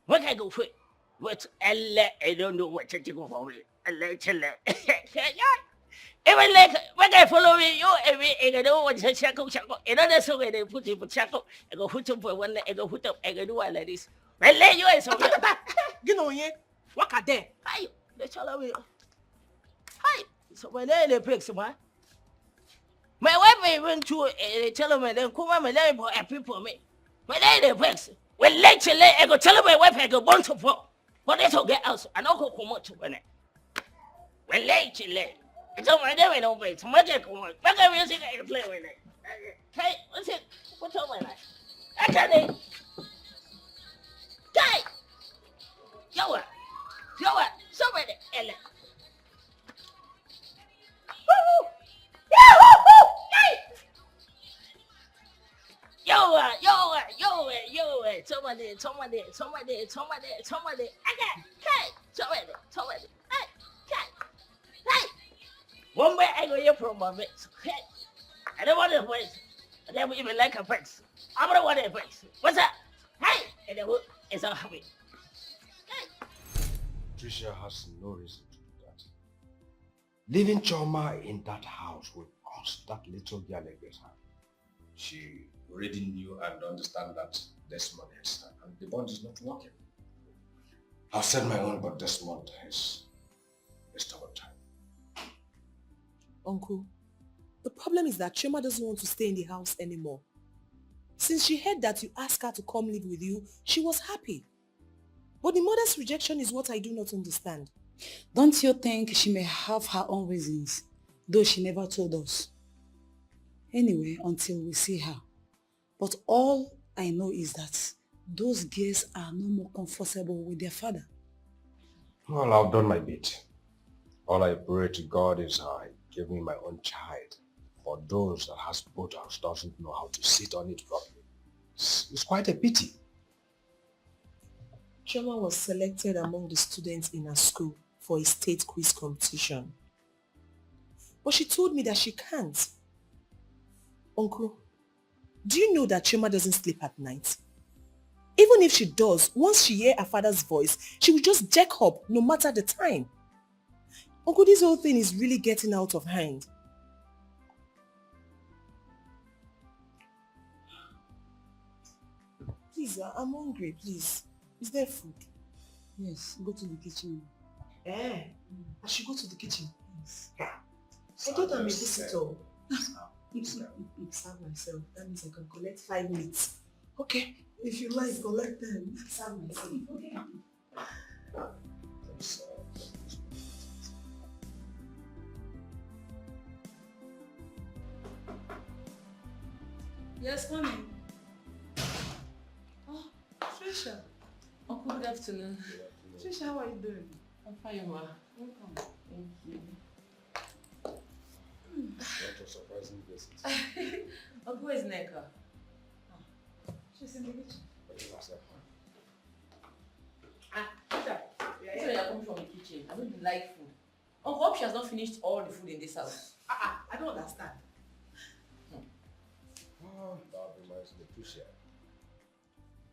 What can I go for? But I don't know what to go for me. Later. Even like when I follow you, I don't want to shackle. Another song they put in for shackle. I go put up for one leg, I go put up, I go do one like this. Well, let you so you know, yeah. What are they? Hi, let's all away. Hi, so my name is Pixie. My wife went to tell me then come my name for a people me. My name is Pixie. Well, later, I go tell my wife I go born to for. But it's okay else. I don't go come out to win it. Well, later. It's all my name and no place. Magic one. Back music I can play with it. Hey, what's it? What's all my life? I can't eat. Guy! Yo, somebody, Ella. Woo! Yo, somebody. I got, hey, somebody. Hey. One way I go here from my mates. Hey, I don't want to face. I never even like a face. I don't want to face. What's that? Hey, and it's a hobby. Tricia has no reason to do that. Leaving Choma in that house will cost that little girl a better. She already knew and understand that Desmond is her, and the bond is not working. I've said my own, but Desmond is a stubborn time. Uncle, the problem is that Choma doesn't want to stay in the house anymore. Since she heard that you asked her to come live with you, she was happy. But the mother's rejection is what I do not understand. Don't you think she may have her own reasons, though she never told us? Anyway, until we see her. But all I know is that those girls are no more comfortable with their father. Well, I've done my bit. All I pray to God is I give me my own child. For those that has both house doesn't know how to sit on it properly. It's quite a pity. Choma was selected among the students in her school for a state quiz competition. But she told me that she can't. Uncle, do you know that Choma doesn't sleep at night? Even if she does, once she hears her father's voice, she will just jack up no matter the time. Uncle, this whole thing is really getting out of hand. Please, I'm hungry, please. Is there food? Yes, go to the kitchen. I should go to the kitchen. Yes. I thought I'm a visitor. Serve myself. That means I can collect 5 minutes. Okay. If you like, collect them. Serve myself. Okay. Yes, come in. Oh, Trisha. Uncle, good afternoon. Trisha, how are you doing? I'm fine, ma. Welcome. Thank you. What a surprising visit. Uncle, where's Neka? She's in the kitchen. Trisha, you're coming from the kitchen. I don't like food. Uncle, hope she has not finished all the food in this house. I don't understand. Oh, that reminds me, Tricia.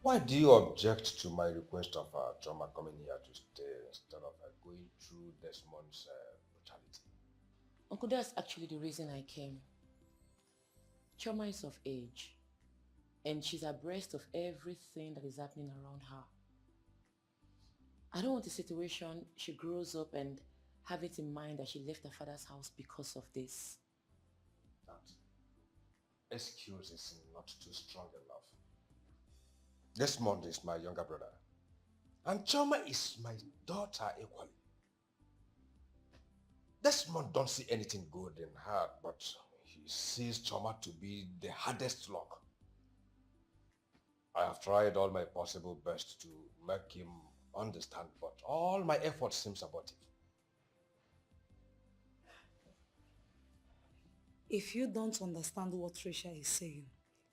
Why do you object to my request of Choma coming here to stay instead of going through Desmond's brutality? Uncle, that's actually the reason I came. Choma is of age, and she's abreast of everything that is happening around her. I don't want a situation she grows up and have it in mind that she left her father's house because of this. That excuse is not too strong enough. Desmond is my younger brother, and Choma is my daughter equally. Desmond don't see anything good in her, but he sees Choma to be the hardest lock. I have tried all my possible best to make him understand, but all my efforts seem abortive. If you don't understand what Trisha is saying,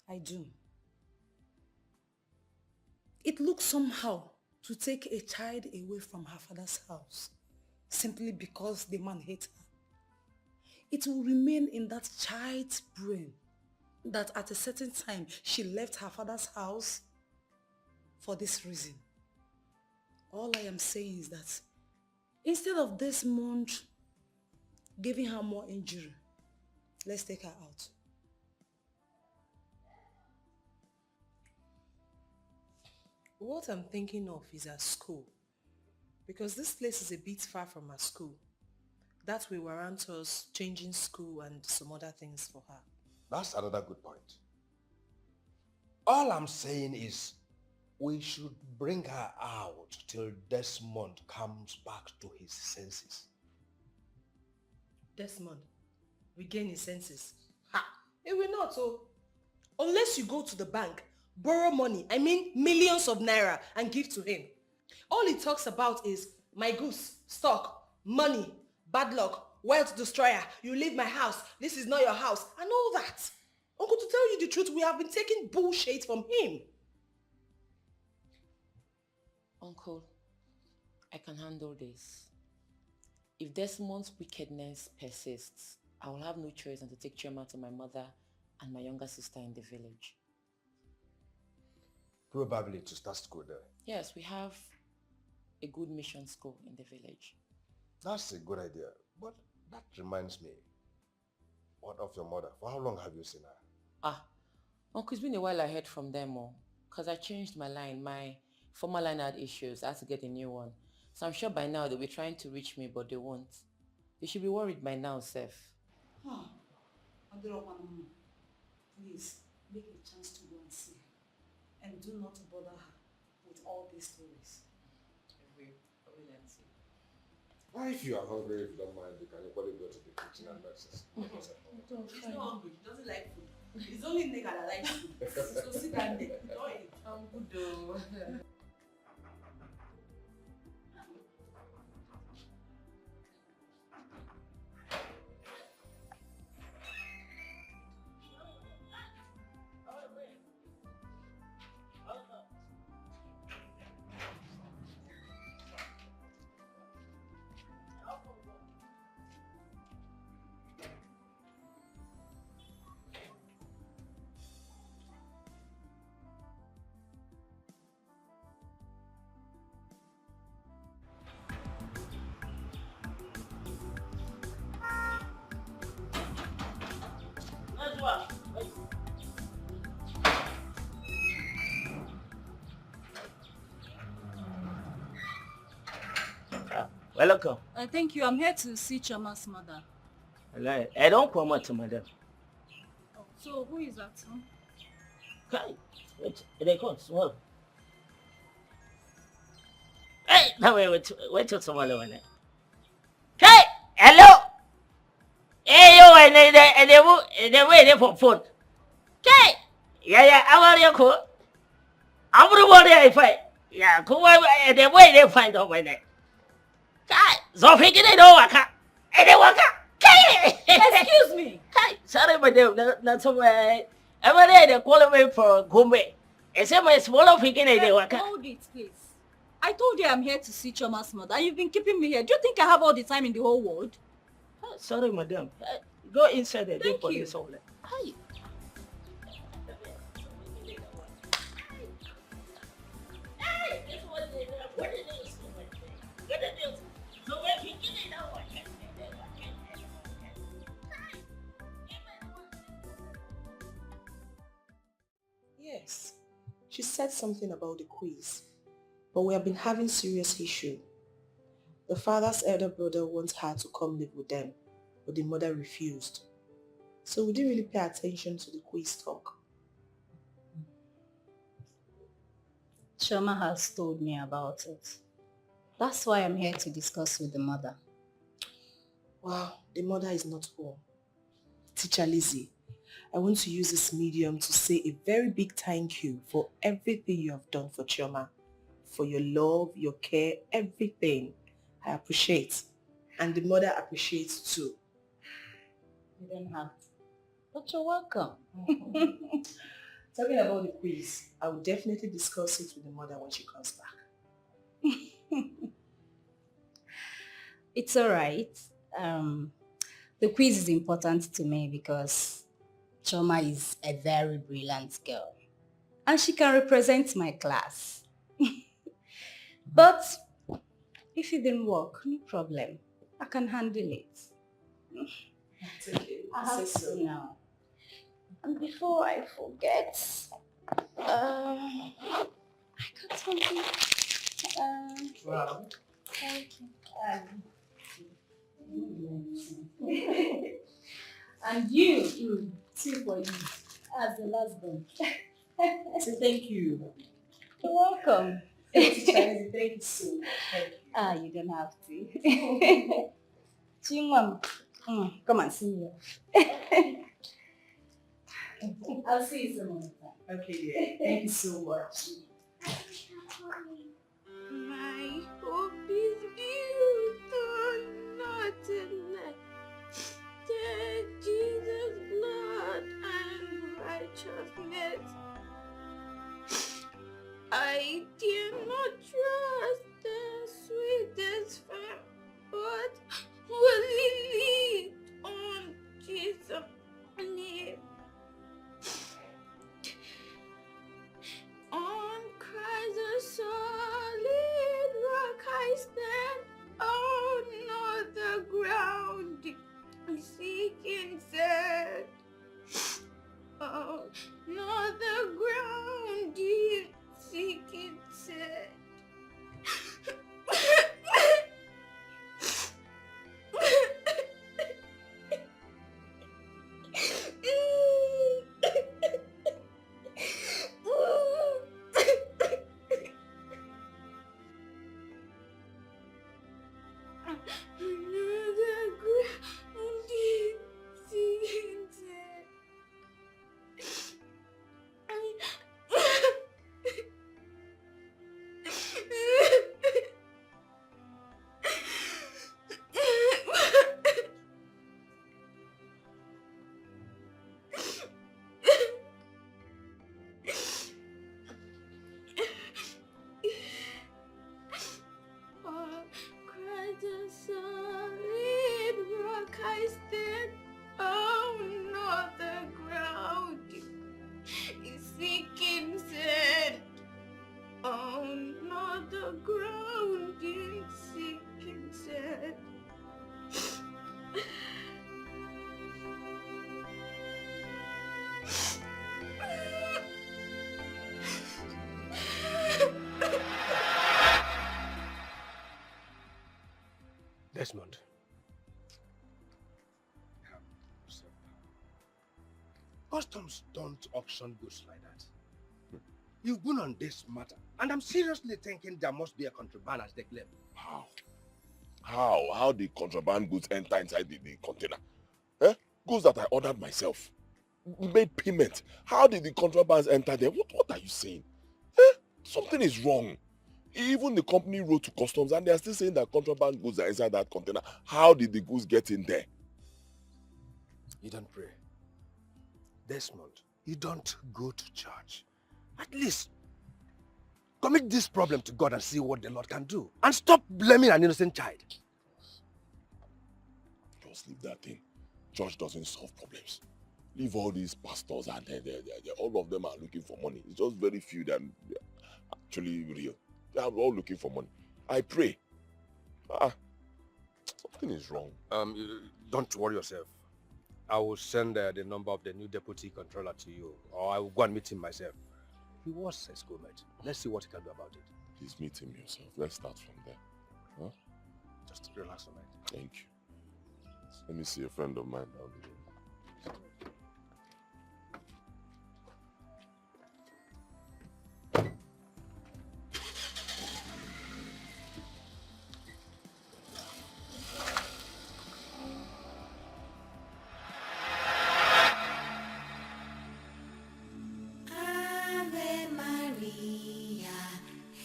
I do. It looks somehow to take a child away from her father's house simply because the man hates her. It will remain in that child's brain that at a certain time she left her father's house for this reason. All I am saying is that instead of Desmond giving her more injury, let's take her out. What I'm thinking of is her school. Because this place is a bit far from her school. That will warrant us changing school and some other things for her. That's another good point. All I'm saying is we should bring her out till Desmond comes back to his senses. Desmond, regain his senses. Ha! It will not, oh. Unless you go to the bank, borrow money, I mean millions of naira, and give to him. All he talks about is my goose, stock, money, bad luck, wealth destroyer, you leave my house, this is not your house, and all that. Uncle, to tell you the truth, we have been taking bullshit from him. Uncle, I can handle this. If Desmond's wickedness persists, I will have no choice than to take Choma to my mother and my younger sister in the village. Probably to start school there. Yes, we have a good mission school in the village. That's a good idea. But that reminds me. What of your mother? For how long have you seen her? Uncle, it's been a while I heard from them all. Because I changed my line. My former line had issues. I had to get a new one. So I'm sure by now they'll be trying to reach me, but they won't. They should be worried by now, Seth. Please, make a chance to go and see her. And do not bother her with all these stories. I will and see. If you are hungry, if you don't mind, you can equally go to the kitchen and access. She's not hungry. She doesn't like food. It's only nigga that likes food. So sit down there. Don't eat. I'm good though. Welcome. Thank you. I'm here to see Choma's mother. I don't come out to madam. Oh, so who is that? Okay. They come small. Hey, now wait till tomorrow. Okay, hello. Hey, you and they waiting for phone. Okay. Yeah, how are you, cool? Everybody I find. Yeah, cool. And they waiting find out my name. Kai, Zofiki they don't work out. And they work out. Kai! Excuse me. Kai, sorry, madam, not so way. Every day they call me for Gombe. I say my smaller figure they work out. Hold it, please. I told you I'm here to see Choma's mother. You've been keeping me here. Do you think I have all the time in the whole world? Sorry, madam. Go inside there. Thank you. Hi. Yes. She said something about the quiz, but we have been having serious issue. The father's elder brother wants her to come live with them, but the mother refused. So we didn't really pay attention to the quiz talk. Shoma has told me about it. That's why I'm here to discuss with the mother. Wow, the mother is not home. Teacher Lizzy, I want to use this medium to say a very big thank you for everything you have done for Chioma. For your love, your care, everything. I appreciate. And the mother appreciates too. You don't have to. But you're welcome. Talking about the quiz, I will definitely discuss it with the mother when she comes back. It's alright. The quiz is important to me because Choma is a very brilliant girl. And she can represent my class. But if it didn't work, no problem. I can handle it. It's okay. I have so to now. And before I forget, I got something. Wow. Thank you. And you, too for you, as the last one. So thank you. You're welcome. Thank you so much. Thank you. You don't have to. Chimam, come and see me. I'll see you some more time. Okay, yeah. Thank you so much. My hope is built on nothing less than Jesus' blood and righteousness. I dare not trust the sweetest friend, but wholly lean on Jesus' name. On Christ the solid rock I stand, on other ground seeking sand. On other ground seeking sand. Desmond. Customs don't auction goods like that. You've been on this matter, and I'm seriously thinking there must be a contraband as they claim. How? How did contraband goods enter inside the container? Eh? Goods that I ordered myself. Made payment. How did the contrabands enter there? What are you saying? Eh? Something is wrong. Even the company wrote to customs and they are still saying that contraband goods are inside that container. How did the goods get in there? You don't pray. Desmond, you don't go to church. At least, commit this problem to God and see what the Lord can do. And stop blaming an innocent child. Just leave that thing. Church doesn't solve problems. Leave all these pastors and all of them are looking for money. It's just very few that are actually real. They are all looking for money. I pray. Something is wrong. Don't worry yourself. I will send the number of the new deputy controller to you, or I will go and meet him myself. He was a schoolmate. Let's see what he can do about it. Please meet him yourself. Let's start from there. Huh? Just relax a minute. Thank you. Let me see a friend of mine down the road. Ave Maria,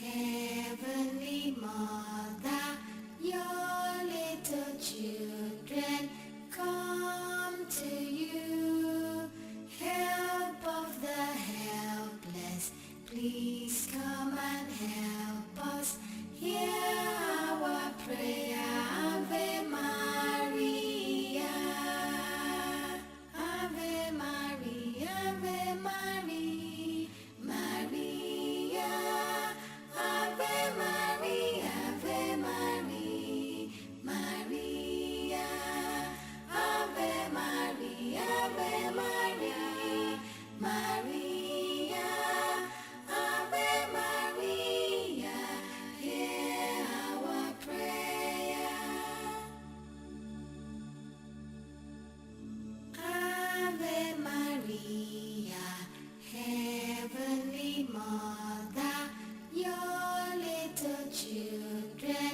Heavenly Mother, your little children come to you. Help of the helpless, please come and help us. Hear our prayer, Ave Maria. Ave Maria, Ave Maria, Maria. Ave Maria, Ave Maria, Maria. Ave Maria, Ave Maria, Maria. Ave Maria, hear our prayer. Ave Maria, Heavenly Mother, your little children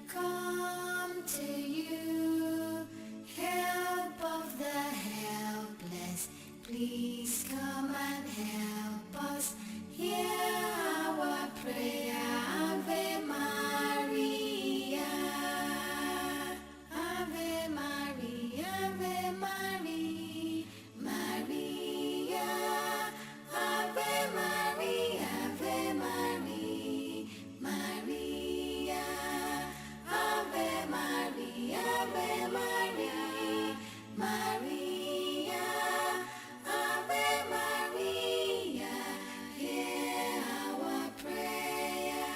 come to you. Help of the helpless, please come and help us. Hear our prayer, Ave Maria. Ave Maria, Ave Maria, Maria. Ave Maria, Ave Maria, Maria. Ave Maria, Ave Maria, Maria. Ave Maria, hear our prayer.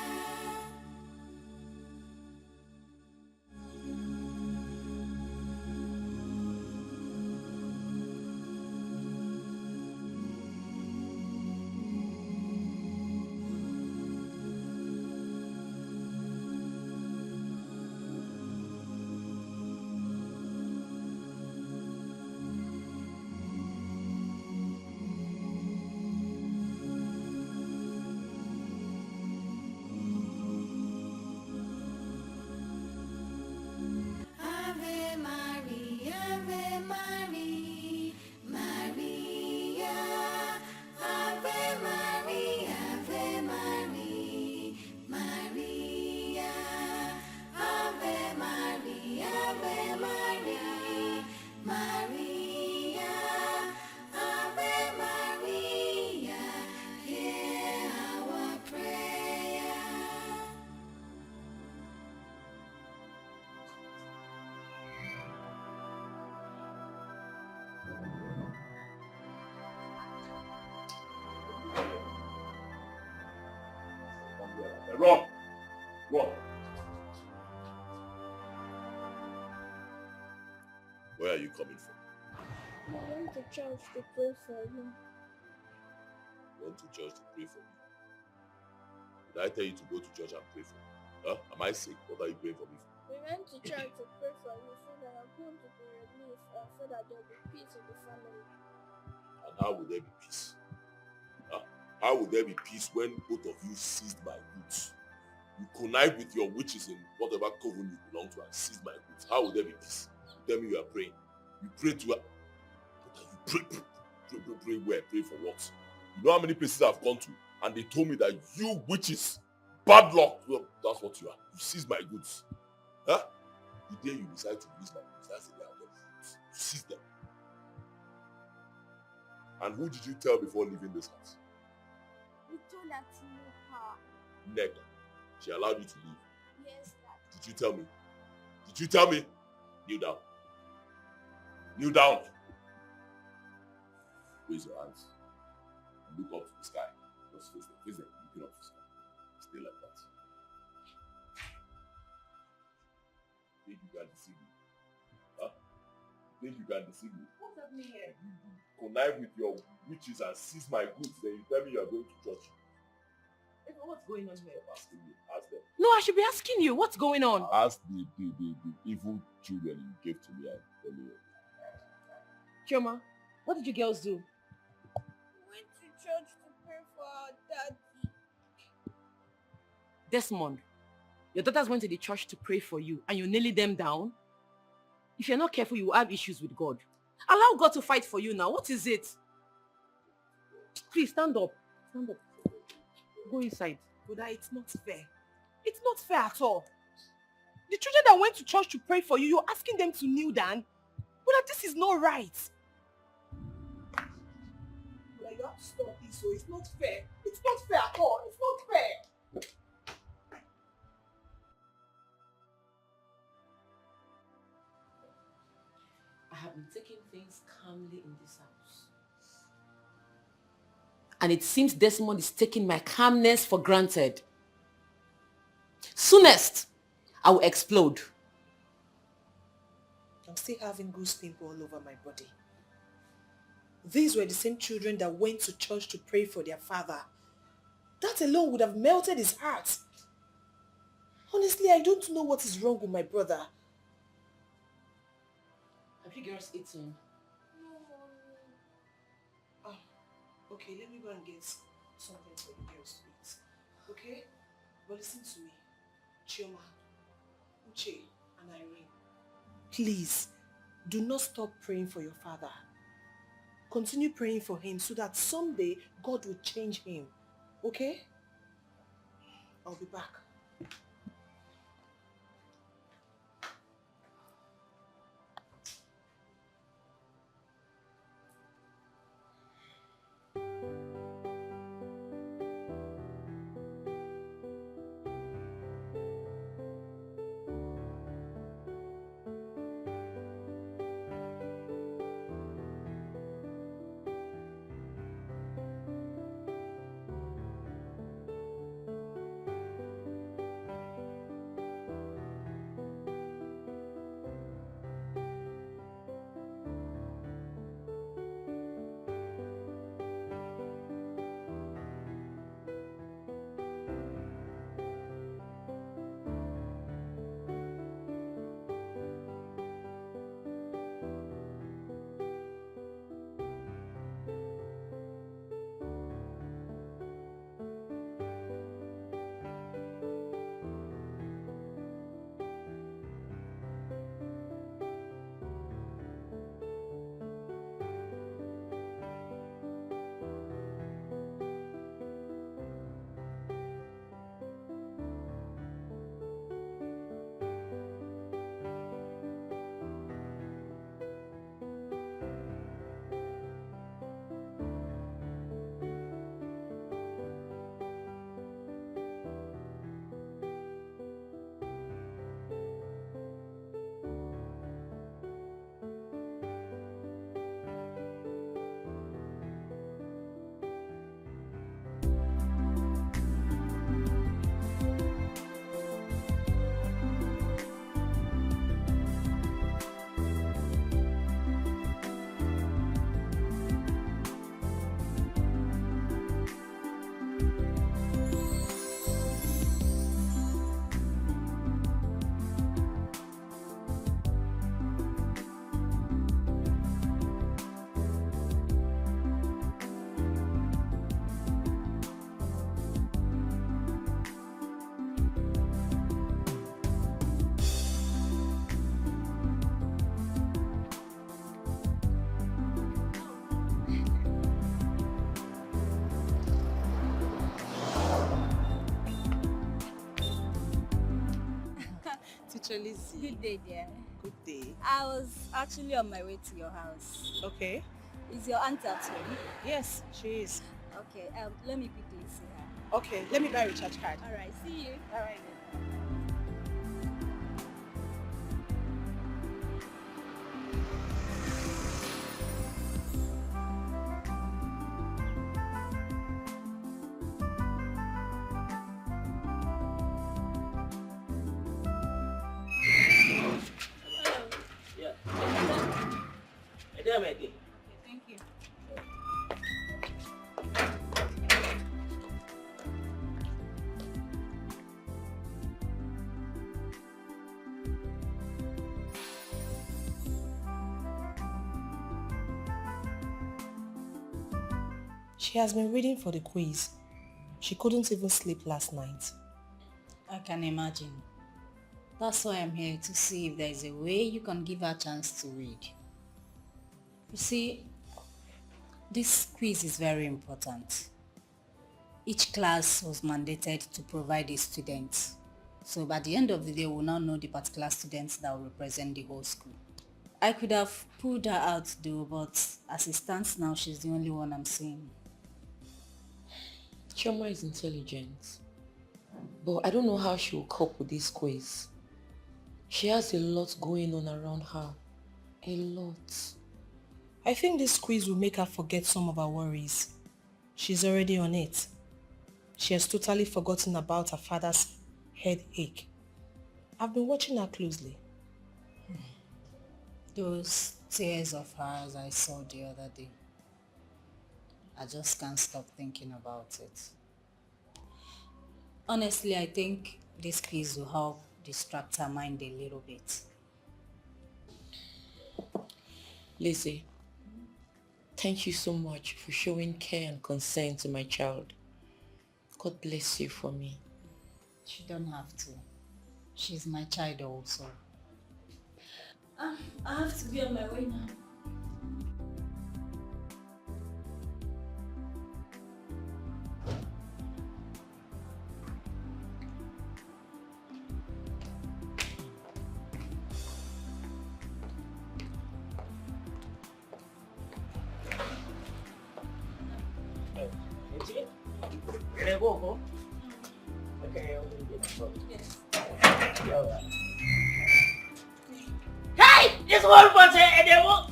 Ave Maria, Ave Maria, Maria. Ave Maria, Ave Maria, Maria. Ave Maria, Ave Maria, Maria. Ave Maria, hear our prayer. Run! Run! Where are you coming from? I went to church to pray for you. Went to church to pray for me. Did I tell you to go to church and pray for me? Huh? Am I sick? What are you praying for me for? We went to church to pray for you so that you're going to be released and so that there will be peace in the family. And how will there be peace? Huh? How will there be peace when both of you seized my goods? You connive with your witches in whatever coven you belong to and seized my goods. How will there be peace? You tell me you are praying. You pray to her. What are you pray where? Pray for what? You know how many places I've gone to and they told me that you witches, bad luck. Well, that's what you are. You seized my goods. Huh? The day you decide to release my goods, that's the day I'll get the goods. You seize them. And who did you tell before leaving this house? We told that to no power. Neg. She allowed you to leave. Yes, Dad. Did you tell me? Did you tell me? Kneel down. Kneel down. Raise your hands. And look up to the sky. Just face them. Face them. Looking up to the sky. Stay like that. Think you can deceive me? Huh? Think you can deceive me? What's happening here? You connive with your witches and seize my goods, then you tell me you are going to church. What's going on here? Asking you, ask them. No, I should be asking you. What's going on? Ask the evil children you gave to me. I tell you. Chioma, what did you girls do? We went to church to pray for our daddy. Desmond, your daughters went to the church to pray for you and you nailed them down? If you're not careful, you will have issues with God. Allow God to fight for you now. What is it? Please, stand up. Stand up. Go inside. Buddha, it's not fair. It's not fair at all. The children that went to church to pray for you, you're asking them to kneel down? Buddha, this is not right. Buddha, you have to stop this, so it's not fair. It's not fair at all. It's not fair. I have been taking things calmly in this house. And it seems Desmond is taking my calmness for granted. Soonest, I will explode. I'm still having goose pimple all over my body. These were the same children that went to church to pray for their father. That alone would have melted his heart. Honestly, I don't know what is wrong with my brother. Have you girls eaten? Okay, let me go and get something for you girls to eat. Okay? But listen to me. Chioma, Uche, and Irene. Please, do not stop praying for your father. Continue praying for him so that someday God will change him. Okay? I'll be back. Teacher Lizzy. Good day, dear. Good day. I was actually on my way to your house. Okay. Is your aunt at home? Yes, she is. Okay, let me quickly see her. Okay, let me buy a recharge card. Alright, see you. Alright. Thank you. She has been reading for the quiz. She couldn't even sleep last night. I can imagine. That's why I'm here, to see if there is a way you can give her a chance to read. You see, this quiz is very important. Each class was mandated to provide a student. So by the end of the day, we'll now know the particular students that will represent the whole school. I could have pulled her out though, but as it stands now, she's the only one I'm seeing. Chioma is intelligent, but I don't know how she will cope with this quiz. She has a lot going on around her. A lot. I think this quiz will make her forget some of her worries. She's already on it. She has totally forgotten about her father's headache. I've been watching her closely. Those tears of hers I saw the other day. I just can't stop thinking about it. Honestly, I think this quiz will help distract her mind a little bit. Lizzy, thank you so much for showing care and concern to my child. God bless you for me. She don't have to. She's my child also. I have to be on my way now. Hey! This one was a won't.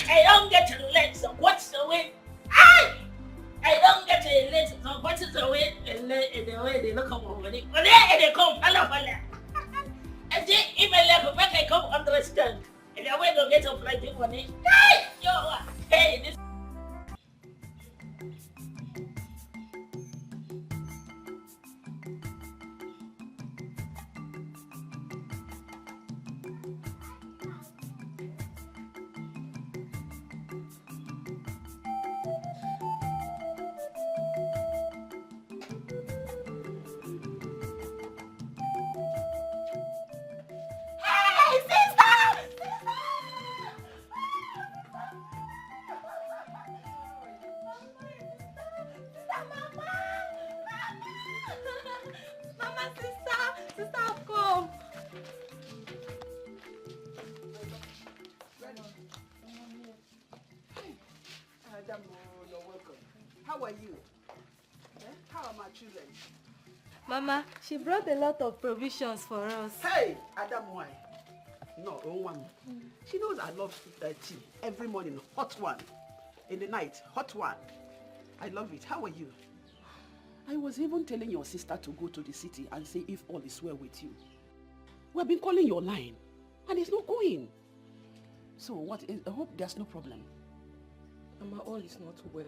I don't get to let so what's the way? I don't get to let so what's the way? And the way they look over it. But they come, hello. And they even like back I come understand. And the way they get up like this one. Hey! Hey! This. You're welcome. How are you? How are my children? Mama, she brought a lot of provisions for us. Hey, Adam, why? No, one. She knows I love tea every morning, hot one. In the night, hot one. I love it. How are you? I was even telling your sister to go to the city and see if all is well with you. We have been calling your line and it's not going. So what is, I hope there's no problem. Mama, all is not well.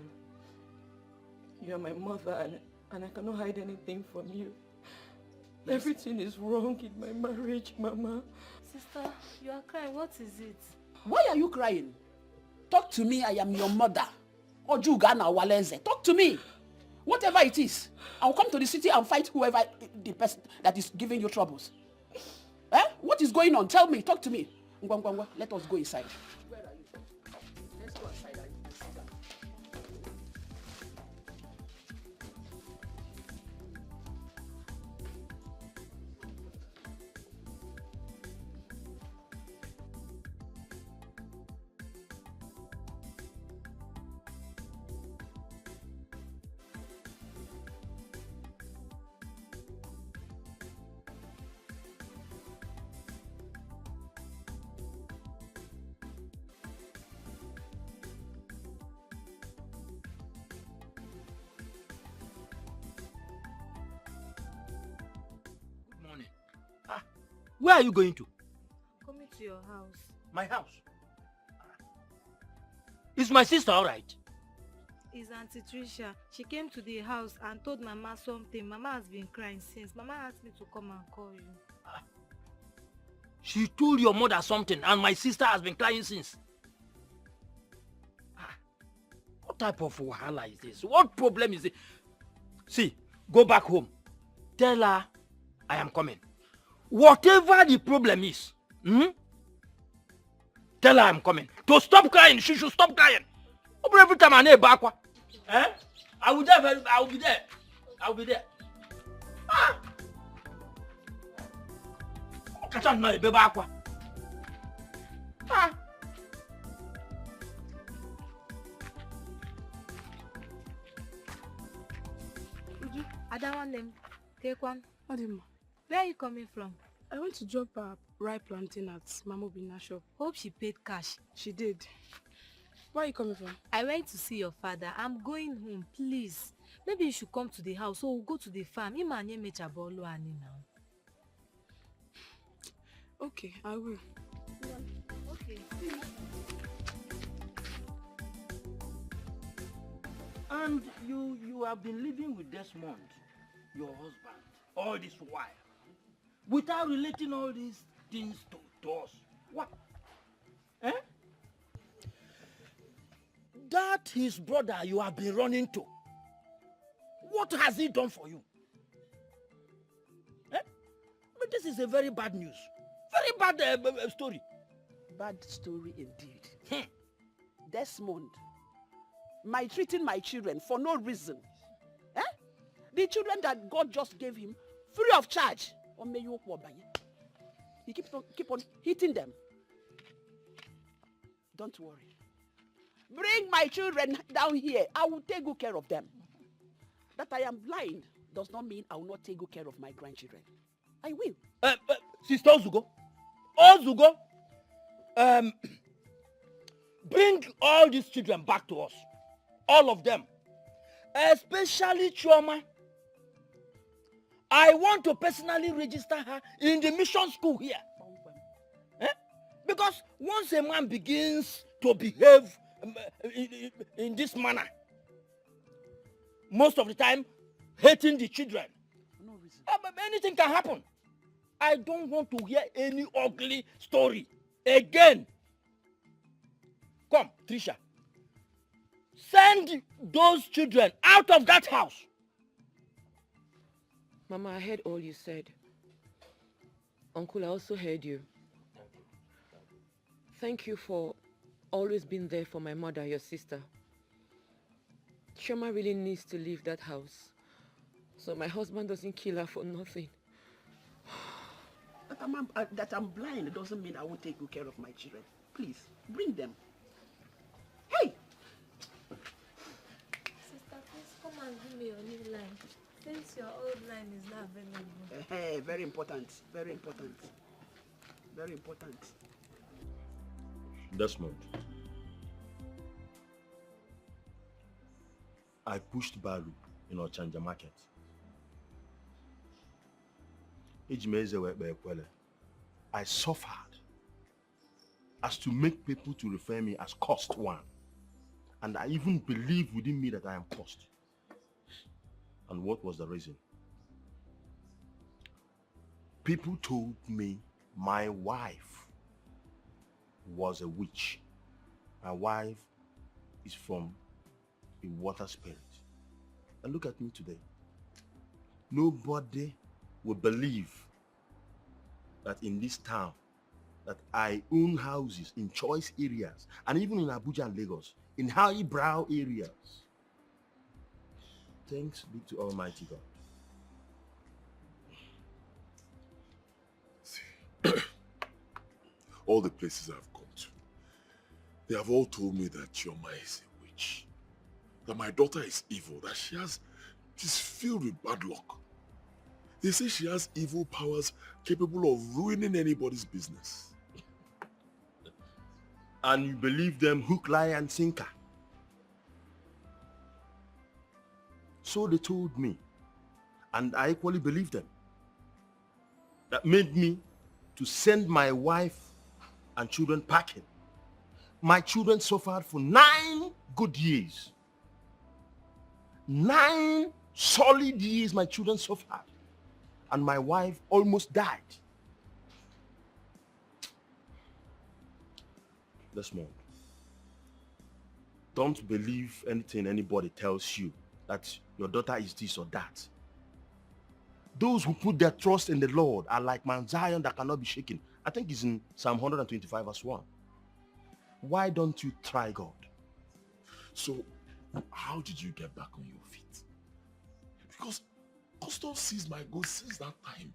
You are my mother and I cannot hide anything from you. Yes. Everything is wrong in my marriage, Mama. Sister, you are crying. What is it? Why are you crying? Talk to me, I am your mother. Ojugana Walenze. Talk to me. Whatever it is, I'll come to the city and fight whoever the person that is giving you troubles. What is going on? Tell me, talk to me. Let us go inside. Where are you? Let's go inside and sit down. Where are you going to? Coming to your house. My house? Is my sister alright? It's Auntie Trisha. She came to the house and told Mama something. Mama has been crying since. Mama asked me to come and call you. She told your mother something and my sister has been crying since. type of wahala is this? What problem is it? See, go back home. Tell her I am coming. Whatever the problem is, tell her I'm coming. To stop crying, she should stop crying. Every time I need back, I will there. I will be there. I will be there. Catch on my baby aqua. Uju, I don't want them. Take one. Adima, Where are you coming from? I went to drop a ripe plantain at Mama Obina's shop. Hope she paid cash. She did. Where are you coming from? I went to see your father. I'm going home, please. Maybe you should come to the house or we'll go to the farm. Imanye mechabolo ani now. Okay, I will. Okay. And you have been living with Desmond, your husband, all this while, without relating all these things to us. What? Eh? That his brother you have been running to. What has he done for you? Eh? But this is a very bad news. Very bad story. Bad story indeed. Desmond, maltreating my children for no reason. Eh? The children that God just gave him free of charge. He keep on hitting them. Don't worry. Bring my children down here. I will take good care of them. That I am blind does not mean I will not take good care of my grandchildren. I will. Sister Ozugo, bring all these children back to us. All of them. Especially Chioma. I want to personally register her in the mission school here. Because once a man begins to behave in this manner, most of the time hating the children, no reason. Anything can happen. I don't want to hear any ugly story again. Come, Trisha. Send those children out of that house. Mama, I heard all you said. Uncle, I also heard you. Thank you for always being there for my mother, your sister. Chioma really needs to leave that house, so my husband doesn't kill her for nothing. That I'm blind doesn't mean I won't take good care of my children. Please, bring them. Hey! Sister, please come and give me your new line. Since your old line is not available. Hey, very important. Very important. Very important. Desmond, I pushed Balu in Ochanja market. I suffered as to make people to refer me as cost one. And I even believe within me that I am cost. And what was the reason? People told me my wife was a witch. My wife is from a water spirit. And look at me today. Nobody will believe that in this town that I own houses in choice areas and even in Abuja and Lagos, in highbrow areas. Thanks be to Almighty God. All the places I've gone to, they have all told me that Chioma is a witch, that my daughter is evil, that she's filled with bad luck. They say she has evil powers capable of ruining anybody's business. And you believe them hook, line, and sinker. So they told me, and I equally believed them. That made me to send my wife and children packing. My children suffered for 9 good years. 9 solid years my children suffered. And my wife almost died. Desmond, Don't believe anything anybody tells you that your daughter is this or that. Those who put their trust in the Lord are like Mount Zion that cannot be shaken. I think it's in Psalm 125 verse 1. Why don't you try God? So, how did you get back on your feet? Because custom seized my goods since that time.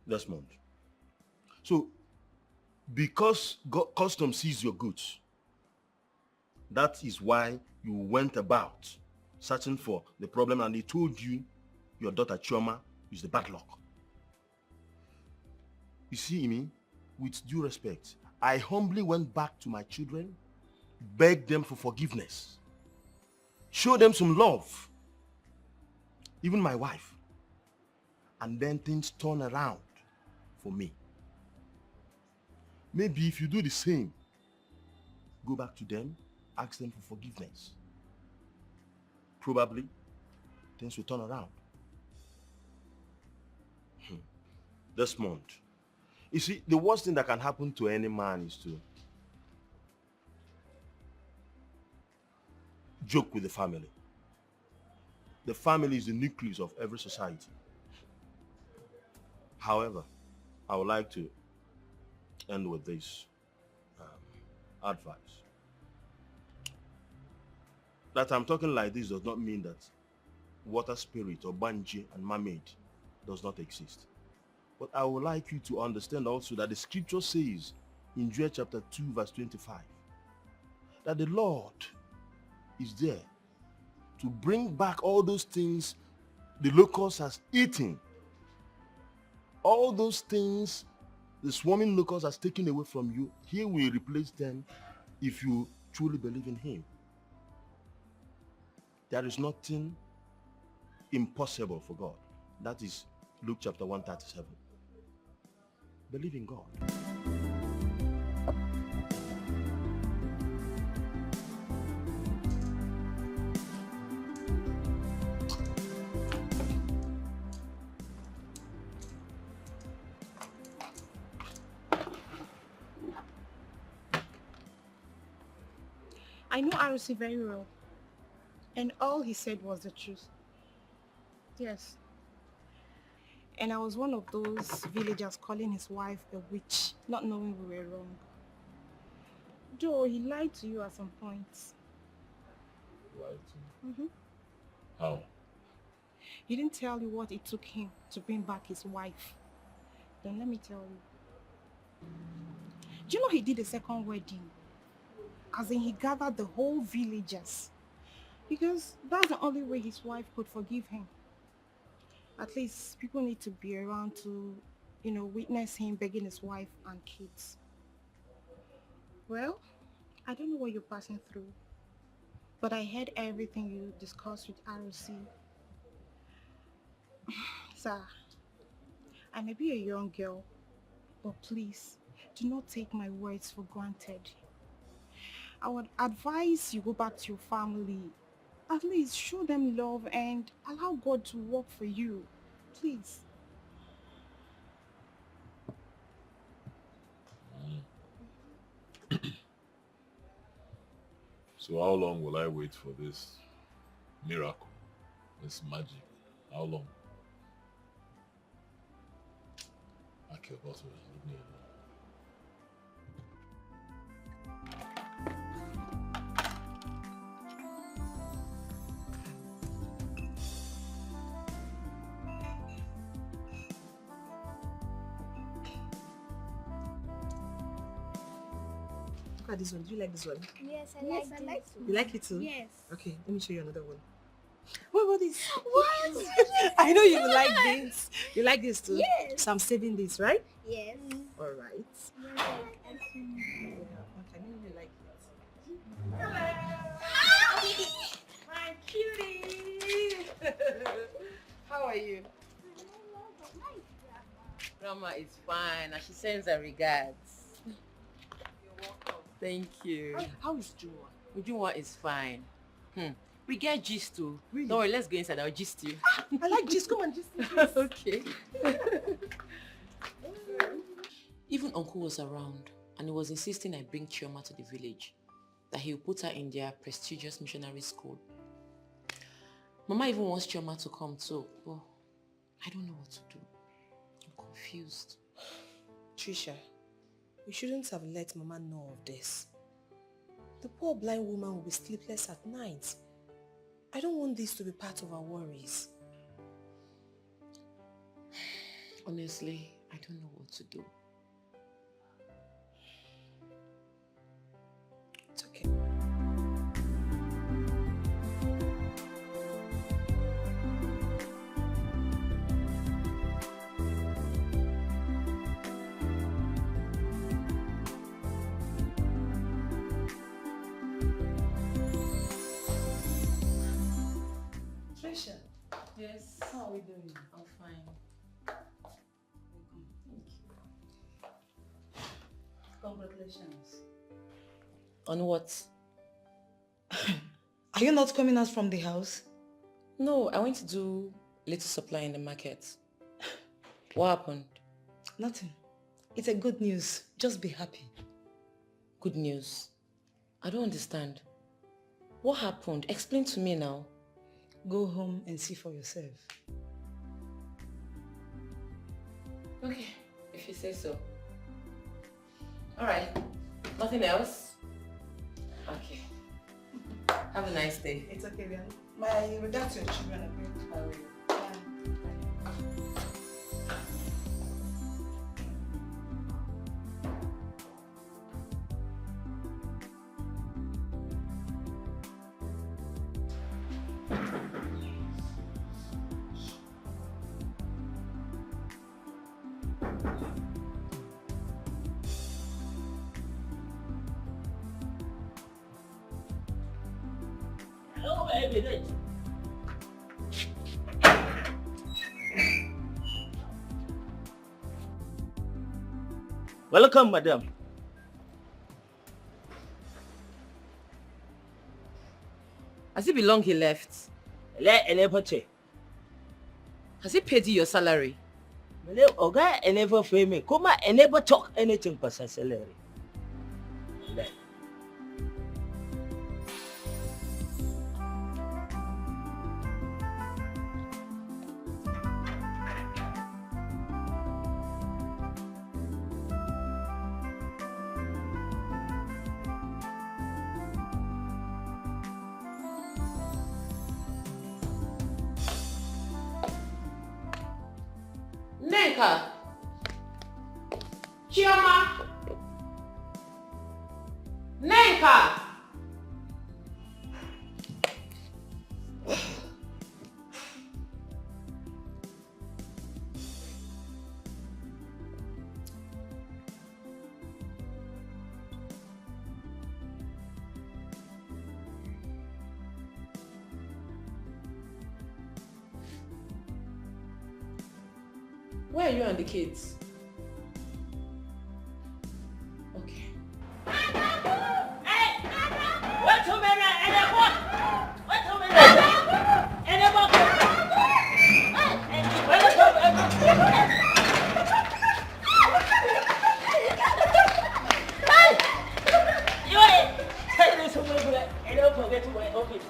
Desmond. So, because custom seized your goods, that is why you went about searching for the problem and they told you your daughter Chioma is the bad luck. You see, Imi, with due respect, I humbly went back to my children, begged them for forgiveness, showed them some love, even my wife, and then things turn around for me. Maybe if you do the same, go back to them, ask them for forgiveness. Probably things will turn around. Desmond, you see, the worst thing that can happen to any man is to joke with the family. The family is the nucleus of every society. However, I would like to end with this advice. That I'm talking like this does not mean that water spirit or banji and mermaid does not exist. But I would like you to understand also that the scripture says in Joel chapter 2 verse 25 that the Lord is there to bring back all those things the locust has eaten. All those things the swarming locust has taken away from you, he will replace them if you truly believe in him. There is nothing impossible for God. That is Luke chapter 137. Believe in God. I know RC very well. And all he said was the truth. Yes. And I was one of those villagers calling his wife a witch, not knowing we were wrong. Though he lied to you at some point. Lied to me? Mm-hmm. How? He didn't tell you what it took him to bring back his wife. Then let me tell you. Do you know he did a second wedding? As in he gathered the whole villagers. Because that's the only way his wife could forgive him. At least people need to be around to, witness him begging his wife and kids. Well, I don't know what you're passing through, but I heard everything you discussed with ROC. Sir, I may be a young girl, but please, do not take my words for granted. I would advise you go back to your family. At least show them love and allow God to work for you. Please. So how long will I wait for this miracle, this magic? How long? Pack your bottle and leave me alone. Look at this one. Do you like this one? Yes, I like it. You like it too? Yes. Okay, let me show you another one. What about this? What? I know you like this. You like this too? Yes. So I'm saving this, right? Yes. All right. Yes. Okay, I know you like it. My cutie. How are you? Grandma is fine and she sends her regards. You're welcome. Thank you. How is Juma? Juma is fine. We get gist too. Really? Don't worry, let's go inside. I'll gist you. I like gist. Come on, gist. Okay. Even uncle was around. and he was insisting I bring Chioma to the village, that he will put her in their prestigious missionary school. Mama even wants Chioma to come too, but I don't know what to do. I'm confused. Trisha, you shouldn't have let Mama know of this. The poor blind woman will be sleepless at night. I don't want this to be part of our worries. Honestly, I don't know what to do. It's okay. Trisha, Yes. how are we doing? I'm fine. Congratulations. On what? Are you not coming out from the house? No, I went to do little supply in the market. What happened? Nothing. It's a good news. Just be happy. Good news? I don't understand. What happened? Explain to me now. Go home and see for yourself. Okay, if you say so. Alright. Nothing else? Okay. Have a nice day. It's okay, then. My regards to your children, okay? I will. Hello, baby. Welcome, madam. Has it been long he left? Has he paid you your salary? Oga, I never pay me. Come on, I never talk anything for salary. Nneka! Chioma! Nneka! Where are you and the kids? Okay. Wait a minute, anyone? Wait a minute. Anyone? Tell me something, and don't forget to my office.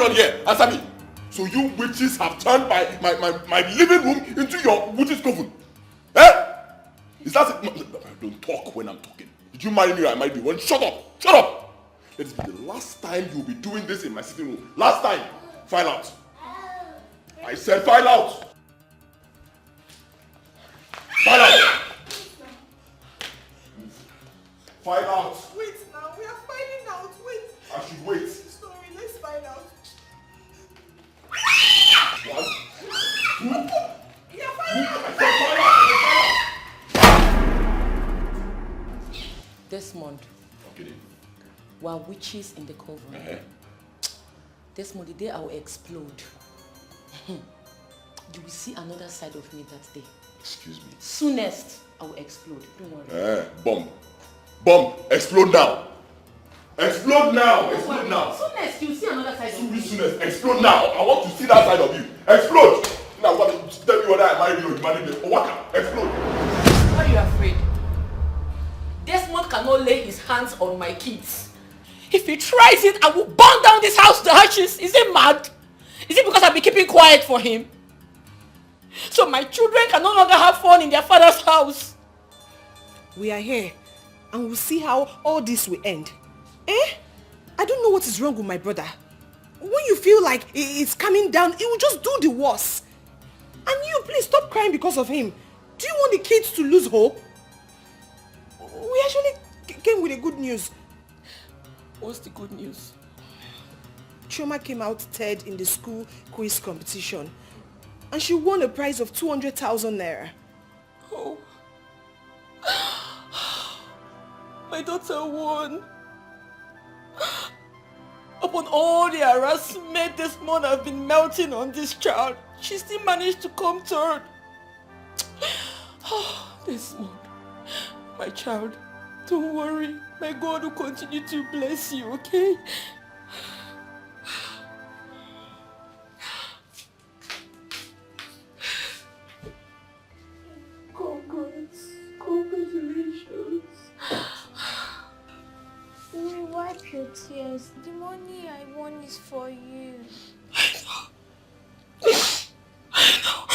going on here? Answer me. So you witches have turned my living room into your witch's coven? Eh? Is that it? No, don't talk when I'm talking. Did you marry me or I married you? Well, shut up! Shut up! Let it be the last time you'll be doing this in my sitting room. Last time. File out. I said file out. File out. File out. Wait now, we are finding out. Wait. I should wait. Sorry, let's find out. One, two. We are finding out. I said file out. Desmond. Okay. We are witches in the coven. Desmond, the day I will explode, you will see another side of me that day. Excuse me. Soonest, I will explode. Don't worry. Bomb. Bomb. Explode now. Explode now. Explode now. Soonest, you see another side of me. Soonest. Explode now. I want to see that side of you. Explode. Now, what? Tell me whether I married you or you married me. Waka. Explode. Why are you afraid? Desmond cannot lay his hands on my kids. If he tries it, I will burn down this house to ashes. Is he mad? Is it because I've been keeping quiet for him? So my children can no longer have fun in their father's house. We are here and we'll see how all this will end. I don't know what is wrong with my brother. When you feel like it's coming down, he will just do the worst. And you, please stop crying because of him. Do you want the kids to lose hope? We actually came with the good news. What's the good news? Chioma came out third in the school quiz competition. And she won a prize of 200,000 naira. Oh. My daughter won. Upon all the harassment this month have been melting on this child, she still managed to come third. Desmond, my child, don't worry. My God will continue to bless you, okay? Congratulations. You wipe your tears. The money I won is for you. I know.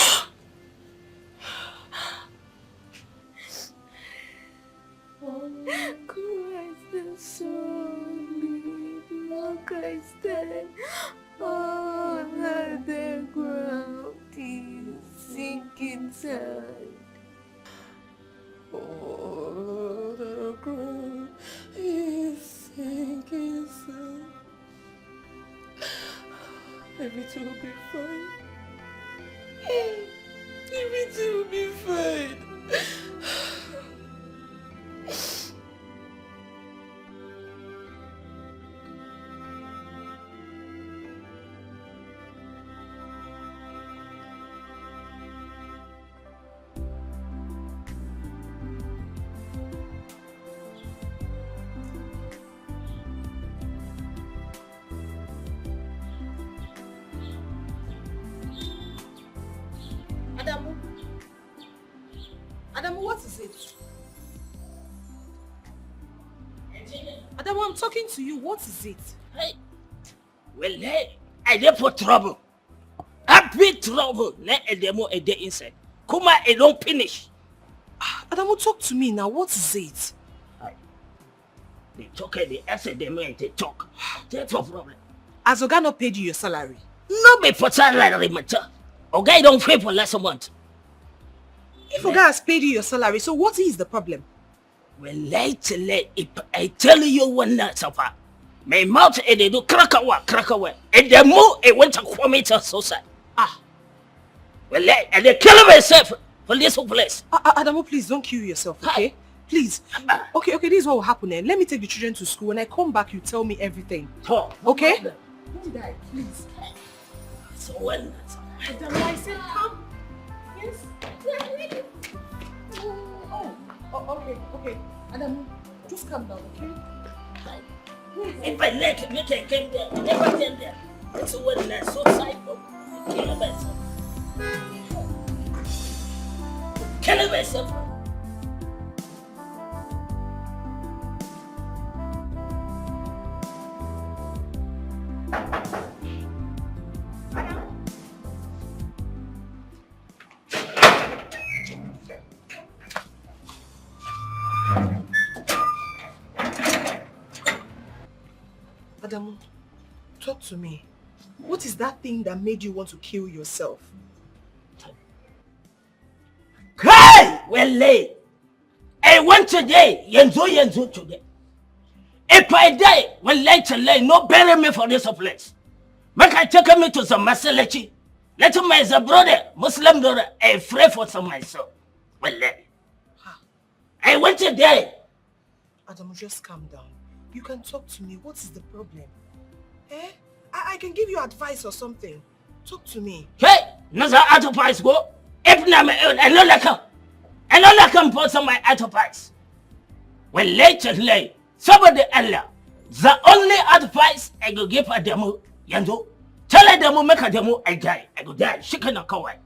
On the ground is sinking sand. Oh, the ground is sinking sand. Everything will be fine. Everything will be fine. Adamu, what is it? Adamu, I'm talking to you. What is it? Hey. Well, hey, I dey for trouble. I big trouble. Let Edemo a day inside. Kuma, it don't finish. Adamu, talk to me now. What is it? They talk, they answer them and they talk. That's no problem. Has Oga not paid you your salary? No be for salary matter. Oga don't pay for last month. If Oga has paid you your salary, so what is the problem? Well, lately, if I tell you one night, Sapa, my mouth and they do crackawa, and the more I went to commit suicide. Well, and they kill myself for this whole place. Adamu, please don't kill yourself, okay? Please. Okay, this is what will happen then. Let me take the children to school. When I come back, you tell me everything. Okay? Don't die, please. So well, Adamu, I said come. Yes. Okay. Adamu, just calm down, okay? If I let me take him there, I never came there. It's a one that's so psycho. Kill myself. Kill myself. Adamu, talk to me. What is that thing that made you want to kill yourself? Hey! Well, late. I went today. Yenzo today. If I die, well, later, no bury me for this place. Make I take me to some masalachi. Let him as a brother, Muslim brother, I pray for some myself. Well, I went today. Adamu, just calm down. You can talk to me. What is the problem? Eh? I can give you advice or something. Talk to me. Hey, Naza advice go. If na me, I no like him for some my advice. Well, later, somebody Allah. The only advice I go give a demo, Yanzo. Tell a demo, make a demo, I die. I go die. She cannot go away.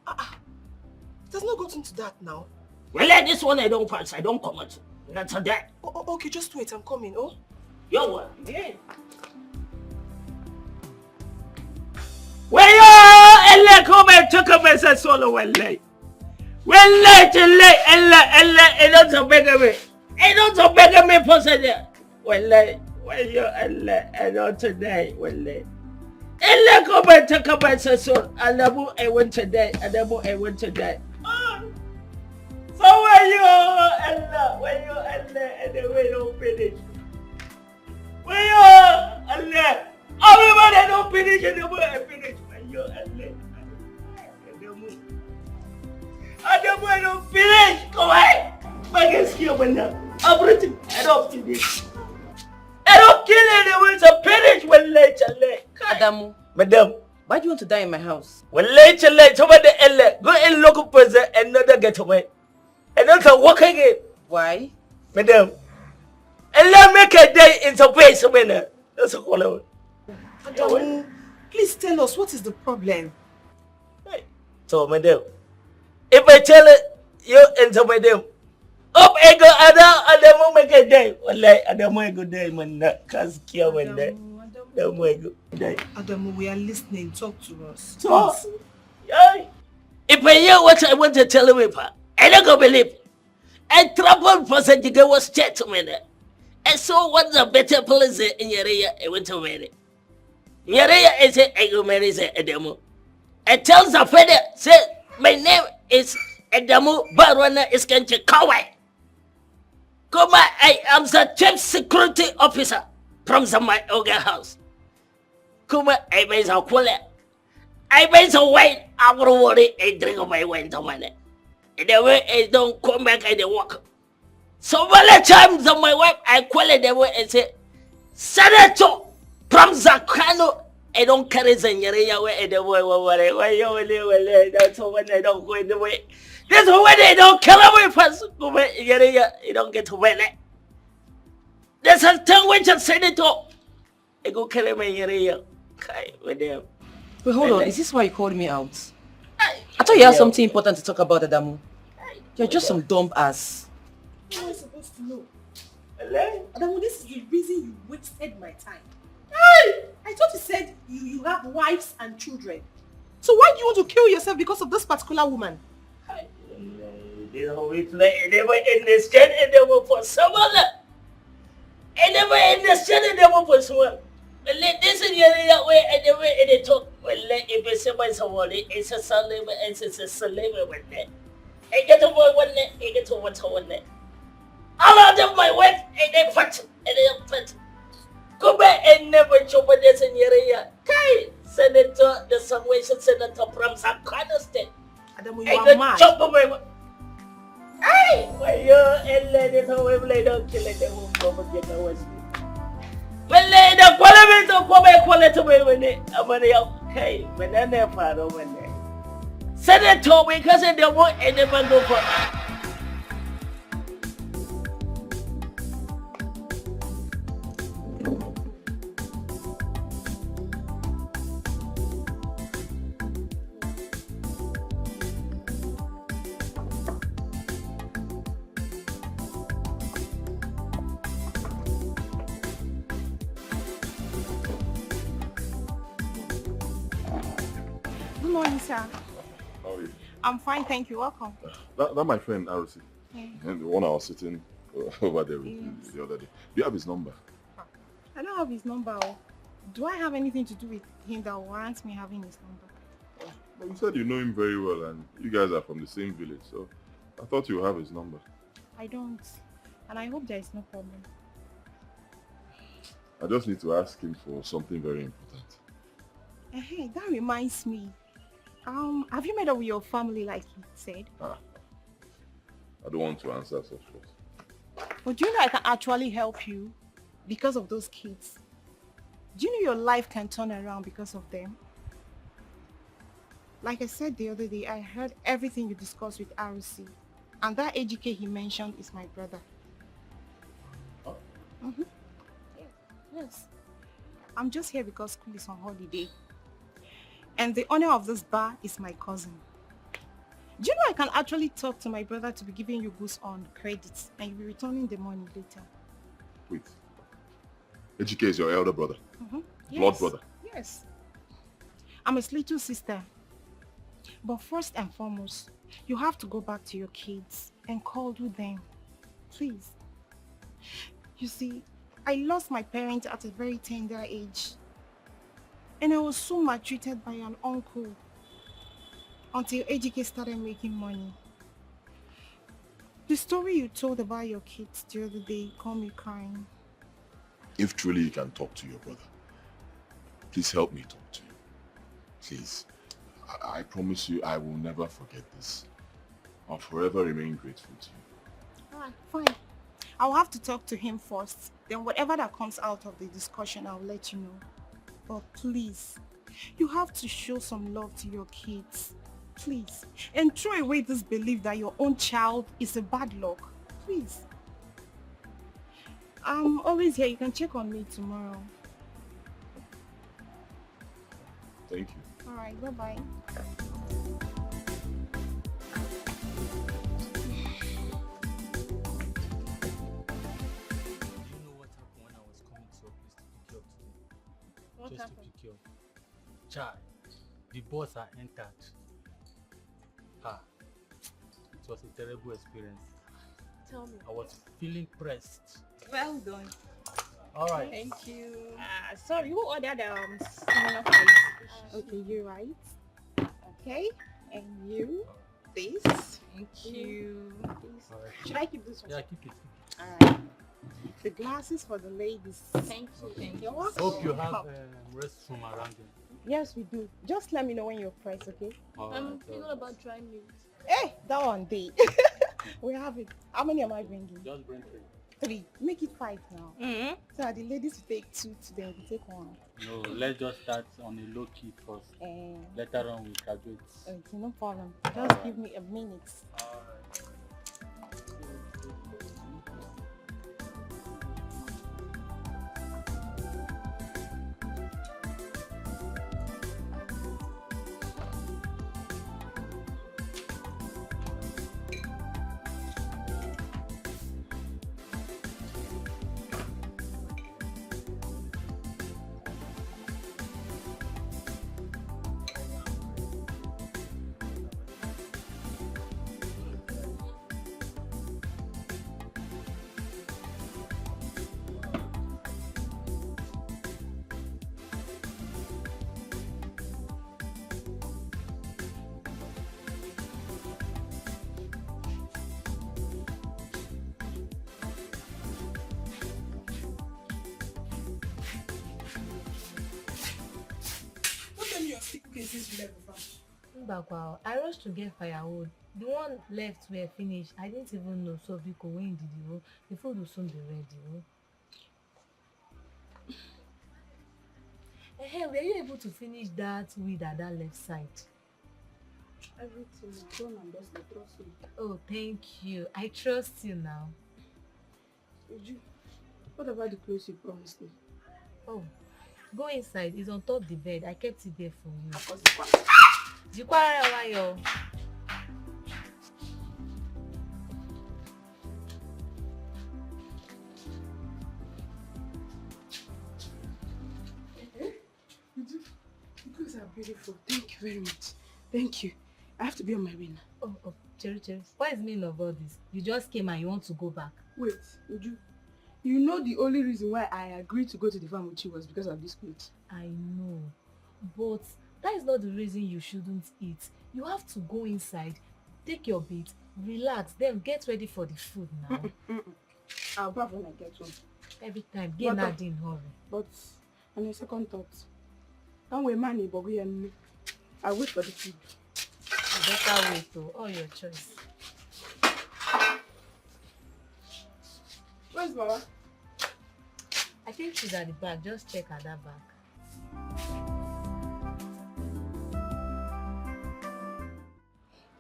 It has not gotten to that now. Well, like this one I don't pass. I don't comment. That's a that. Okay, just wait. I'm coming. Oh. Yo, what? Yeah. Well, ella come and took a message solo well late. Well, late, ella, don't beg me. I don't beg me for say. Well, I don't today. Well, ella come and took a message solo. Adamu, I went today. Adamu, I went today. So when you ella, and the way don't finish. When you ella. Everybody don't finish and the way I finish. When you ella. Adamu, don't finish. Go away. My guess here when everything I don't finish. I don't kill anyone to finish when later. Adamu. Madam. Why do you want to die in my house? When later, somebody ella. Go and look for another getaway. And not walk again. Why? Madam. Ella make a day in the face of me. That's a call. Adamu, please tell us what is the problem. So, madam, if I tell you into madam, up I go Adamu make a day. Wallahi, Adamu go day, man. Cause care when day. Adamu go day. Adamu, we are listening. Talk to us. So, if I hear what I want to tell you, I don't go believe. I traveled for such a was chat to me. I saw what's a better place in your area. I went to marry. In your area, I said, I go marry Adamu. I tell the father, say, my name is Adamu Barwana Iskanche Kawai. Come, I am the chief security officer from my Oga house. Come, I made a quality. I made a wine. I will worry. I drink my wine to money. And the way I don't come back and walk. So many times on my wife, I call it the way and say, Senator from Zakano, I don't carry Zanyaria way and the way, that's when I don't go in the way. That's when they don't kill away first. Go away, you don't get to win it. There's a thing which a senator. I go carry my area. Okay, with them. Wait, hold on. Is this why you called me out? I thought you had something important to talk about, Adamu. You're just some dumb ass. How am I supposed to know? Adamu, this is the reason you wasted my time. I thought you said you have wives and children. So why do you want to kill yourself because of this particular woman? They always play. I never understand it for someone. I never understand it for someone. This is the area where I never in talk. Well, if it's somebody, it's a salary, it's a salary with that. I get to one day, I get to one day. All of them, my wife, and they fat, and they fat. Come back and never chop this in your area. Kai, Senator, the Salvation Senator from some kind of state. Adamu, you are mad. Chop my. Hey, well, you're and let it away, they don't kill it, they won't come and get away. Well, the quality to come back quality when they are money okay, when I never follow when they. Senator, because they won't and never go for. Good morning, sir. How are you? I'm fine, thank you. Welcome. That my friend, Arusi. Yeah. And the one I was sitting over there with the other day. Do you have his number? I don't have his number. Do I have anything to do with him that warrants me having his number? But you said you know him very well and you guys are from the same village, so I thought you have his number. I don't. And I hope there is no problem. I just need to ask him for something very important. Hey, that reminds me. Have you met up with your family like he said? I don't want to answer such questions. But do you know I can actually help you because of those kids? Do you know your life can turn around because of them? Like I said the other day, I heard everything you discussed with RC. And that AGK he mentioned is my brother. Oh. Mm-hmm. Yes. I'm just here because school is on holiday. And the owner of this bar is my cousin. Do you know I can actually talk to my brother to be giving you goods on credits and you'll be returning the money later? Wait. AGK is your elder brother? Mm-hmm. Blood Yes. brother? Yes. I'm his little sister. But first and foremost, you have to go back to your kids and cuddle them. Please. You see, I lost my parents at a very tender age. And I was so maltreated by an uncle until AGK started making money. The story you told about your kids the other day got me crying. If truly you can talk to your brother, please help me talk to him. Please. I promise you I will never forget this. I'll forever remain grateful to you. Alright, fine. I'll have to talk to him first. Then whatever that comes out of the discussion, I'll let you know. But please, you have to show some love to your kids. Please. And throw away this belief that your own child is a bad luck. Please. I'm always here. You can check on me tomorrow. Thank you. Alright, bye-bye. What just happened? To pick you up. Child, the boss had entered. It was a terrible experience. Tell me. I was feeling pressed. Well done. Alright. Thank you. Sorry, who ordered similar fries? Okay, you right. Okay, and you this. Thank you. This. Alright. Should I keep this one? Yeah, keep it. Alright. The glasses for the ladies. Thank you. Okay. Thank you. Welcome. Hope you have restroom around them. Yes, we do. Just let me know when you're priced, okay? I'm thinking about trying meat. Hey, that one day. We have it. How many am I bringing? Just bring 3. 3. Make it 5 now. Mm-hmm. So that the ladies will take 2 today. We take 1. No, let's just start on a low key first. Later on we graduate. Okay, no problem. Just give me a minute. Wow, I rushed to get firewood. The one left were finished. I didn't even know. So because when did you? The food will soon be ready. Hey, were you able to finish that weed at that left side? Everything is done and just the trust me. Oh, thank you. I trust you now. What about the clothes you promised me? Oh, go inside. It's on top the bed. I kept it there for you. The clothes are beautiful. Thank you very much. Thank you. I have to be on my way now. Oh, Cherry. What is the meaning of all this? You just came and you want to go back. Wait, Uju. You know the only reason why I agreed to go to the farm with you was because of this plate. I know, but that is not the reason you shouldn't eat. You have to go inside, take your bait, relax, then get ready for the food now. I'll bath when I get home. Every time, get not in hurry. But on a second thought, don't wait money, but I'll wait for the food. You better wait though, all your choice. Where's Mama? I think she's at the back, just check at that back.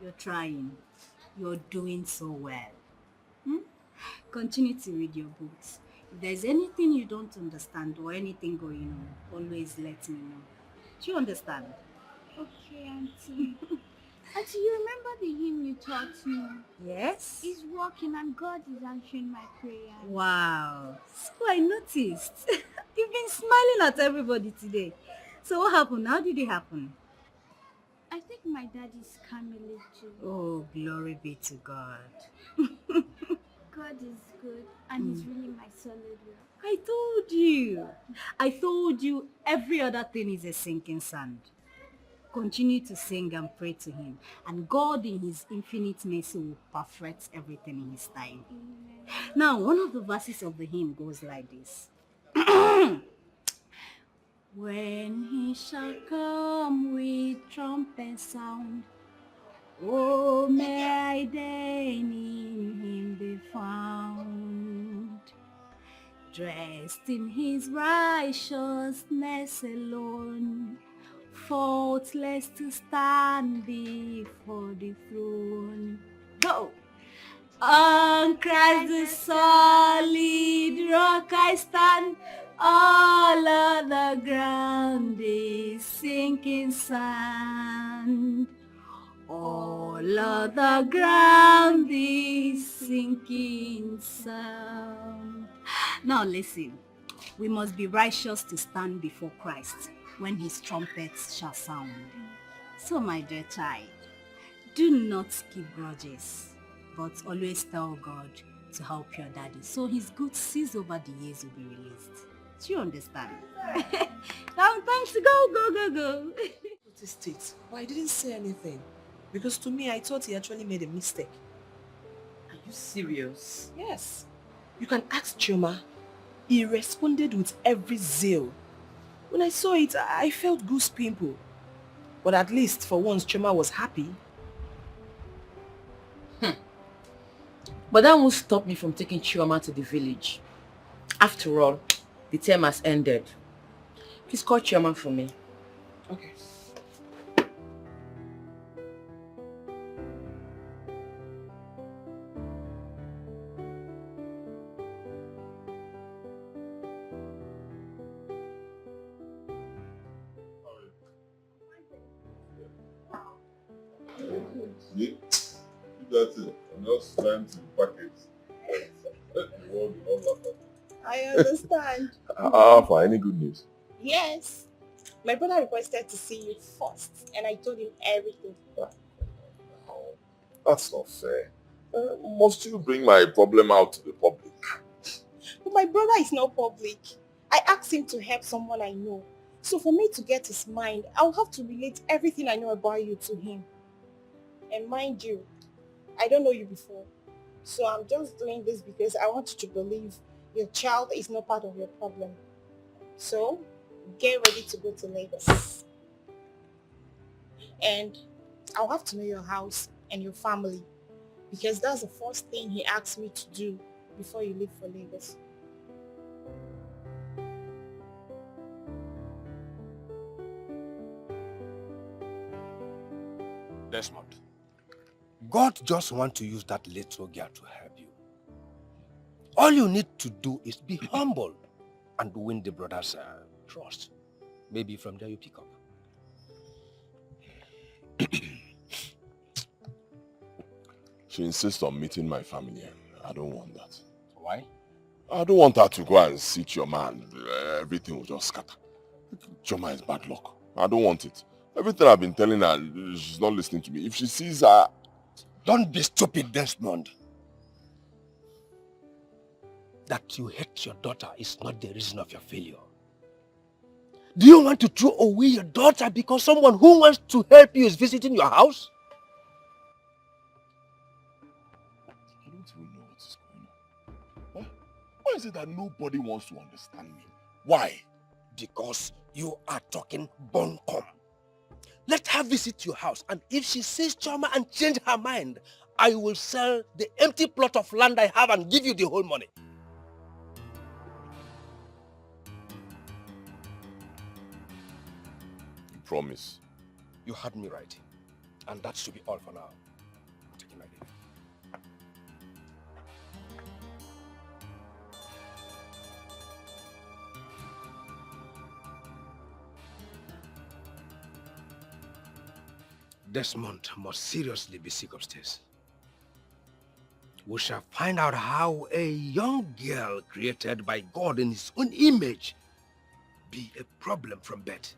You're trying. You're doing so well. Continue to read your books. If there's anything you don't understand or anything going on, always let me know. Do you understand? Okay, Auntie. Auntie, you remember the hymn you taught me? Yes. It's working and God is answering my prayer. Wow. So I noticed. You've been smiling at everybody today. So what happened? How did it happen? I think my dad is coming too. Oh, glory be to God. God is good and he's really my solid rock. I told you every other thing is a sinking sand. Continue to sing and pray to him, and God in his infinite mercy will perfect everything in his time. Amen. Now, one of the verses of the hymn goes like this. When he shall come with trumpet sound, oh, may I then in him be found, dressed in his righteousness alone, faultless to stand before the throne. Go! On Christ the solid rock I stand, all other ground is sinking sand. All other ground is sinking sand. Now listen, we must be righteous to stand before Christ when his trumpets shall sound. So my dear child, do not keep grudges, but always tell God to help your daddy so his good seeds over the years will be released. Do you understand? Now time to go. Noticed it, but I didn't say anything. Because to me, I thought he actually made a mistake. Are you serious? Yes. You can ask Chioma. He responded with every zeal. When I saw it, I felt goose pimple. But at least for once, Chioma was happy. But that won't stop me from taking Chioma to the village. After all, the term has ended. Please call Chioma for me. Okay. That's it. I'm just trying to pack it. I understand. For any good news? Yes. My brother requested to see you first, and I told him everything. That's not fair. Must you bring my problem out to the public? But my brother is not public. I asked him to help someone I know. So for me to get his mind, I'll have to relate everything I know about you to him. And mind you, I don't know you before. So I'm just doing this because I want you to believe your child is not part of your problem. So get ready to go to Lagos. And I'll have to know your house and your family because that's the first thing he asked me to do before you leave for Lagos. Desmond, God just wants to use that little girl to help you. All you need to do is be humble and win the brother's trust. Maybe from there you pick up. She insists on meeting my family. I don't want that. Why? I don't want her to go and see Chioma and everything will just scatter. Chioma is bad luck. I don't want it. Everything I've been telling her, she's not listening to me. If she sees her... Don't be stupid, Desmond. that you hate your daughter is not the reason of your failure. Do you want to throw away your daughter because someone who wants to help you is visiting your house? I don't even know what is going on. Huh? Why is it that nobody wants to understand me? Why? Because you are talking bonkom. Let her visit your house, and if she sees Choma and change her mind, I will sell the empty plot of land I have and give you the whole money. You promise? You heard me right. And that should be all for now. I'm taking my leave. Desmond must seriously be sick upstairs. We shall find out how a young girl created by God in his own image be a problem from birth.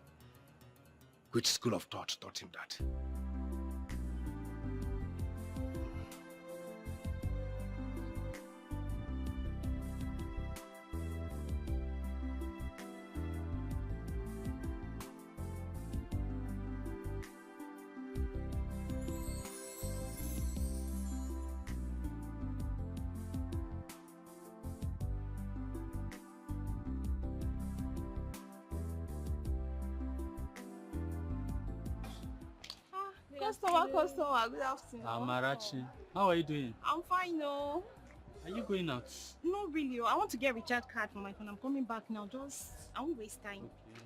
Which school of thought taught him that? Customer, good afternoon. Amarachi, how are you doing? I'm fine, no. Are you going out? Not really. I want to get recharge card for my phone. I'm coming back now. I won't waste time. Okay.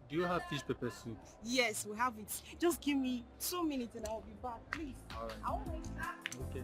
Do you have fish pepper soup? Yes, we have it. Just give me 2 minutes and I'll be back, please. All right. I won't waste time. Okay.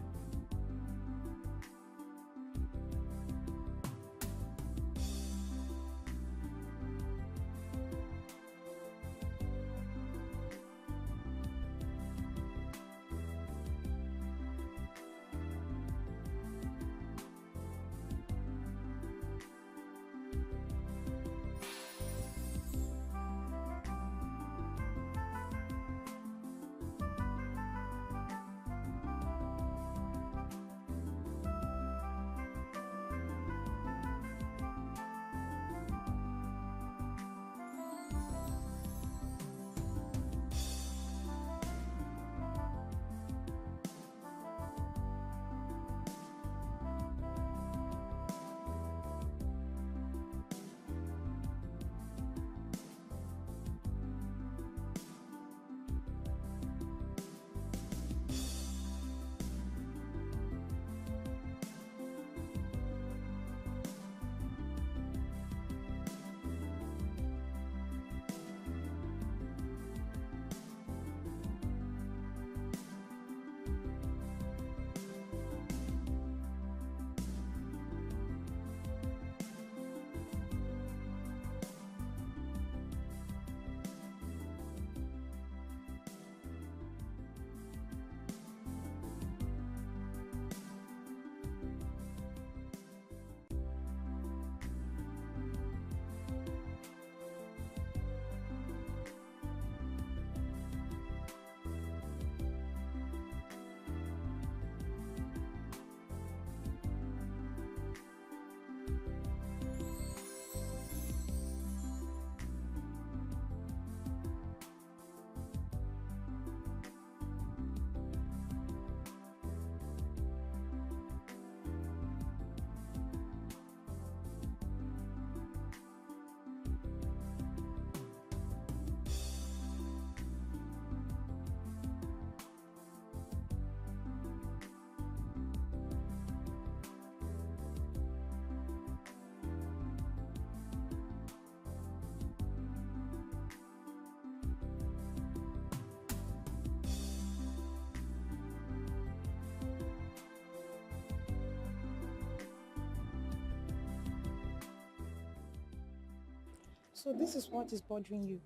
So this is what is bothering you.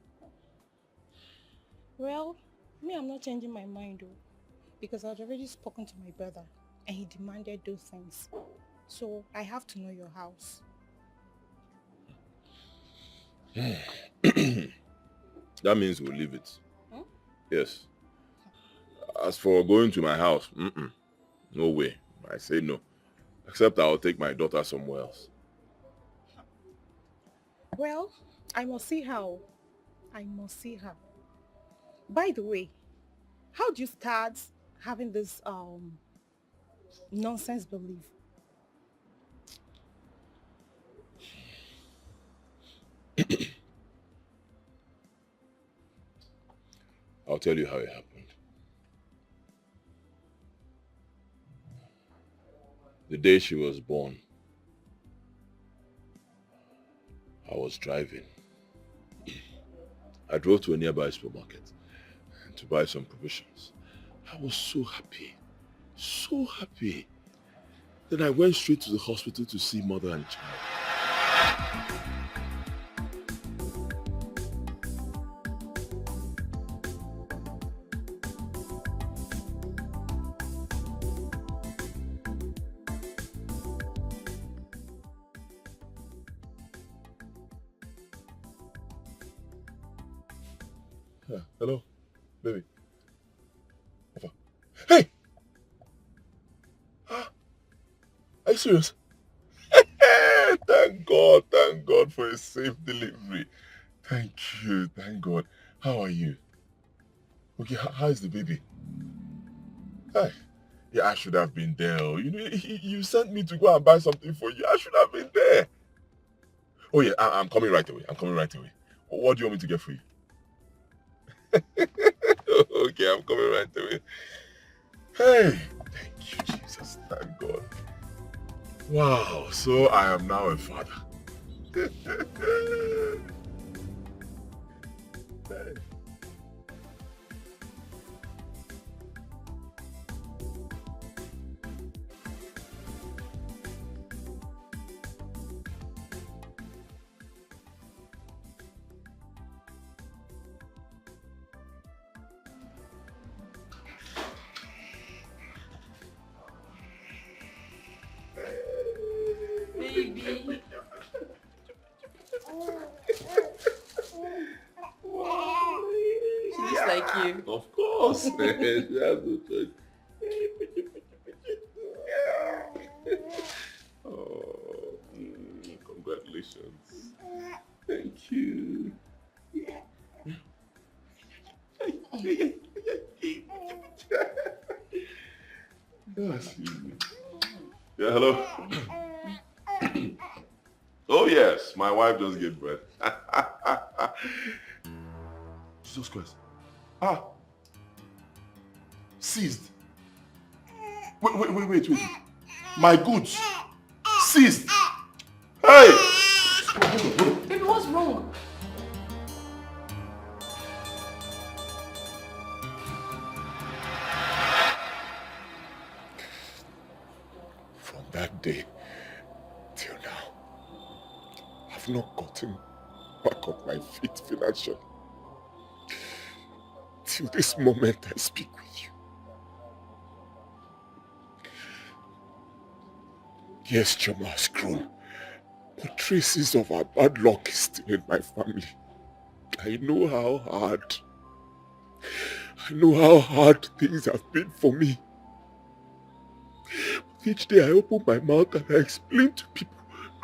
Well, me, I'm not changing my mind though. Because I'd already spoken to my brother and he demanded those things. So I have to know your house. That means we'll leave it. Hmm? Yes. As for going to my house, no way. I say no. Except I'll take my daughter somewhere else. Well, I must see her. I must see her. By the way, how do you start having this nonsense belief? I'll tell you how it happened. The day she was born, I was driving. I drove to a nearby supermarket to buy some provisions. I was so happy. So happy. Then I went straight to the hospital to see mother and child. Hello, baby. Hey! Are you serious? Thank God for a safe delivery. Thank you, thank God. How are you? Okay, how is the baby? Hey, yeah, I should have been there. You know, you sent me to go and buy something for you. I should have been there. Oh yeah, I'm coming right away. I'm coming right away. What do you want me to get for you? Okay, I'm coming right away. Hey, thank you, Jesus. Thank God. Wow, so I am now a father. Hey. Baby. She looks like you. Of course. She has no choice. Oh, congratulations. Thank you. Yeah, hello. Oh yes, my wife just gave birth. Jesus Christ. Seized. Wait. My goods. Seized. Hey! Baby, what's wrong? From that day till now, I've not gotten back on my feet financially. Till this moment I speak with you. Yes, Choma has grown, but traces of our bad luck is still in my family. I know how hard things have been for me. But each day I open my mouth and I explain to people,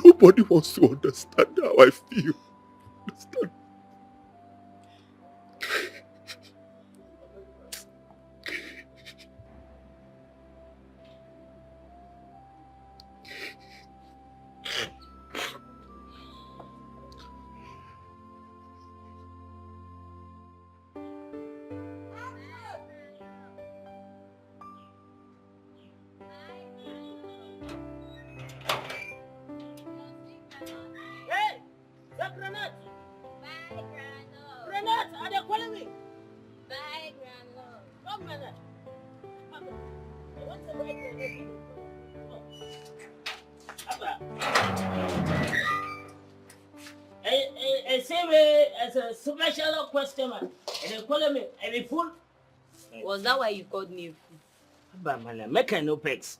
nobody wants to understand how I feel. Understand? Hey! That granite! Bye, Grandma. Granite! Are they calling me? Bye, Grandma. Come, granite. What's the right granite? I say me as a special customer. And they call me a fool. Was that why you called me a fool? But man, make no pegs.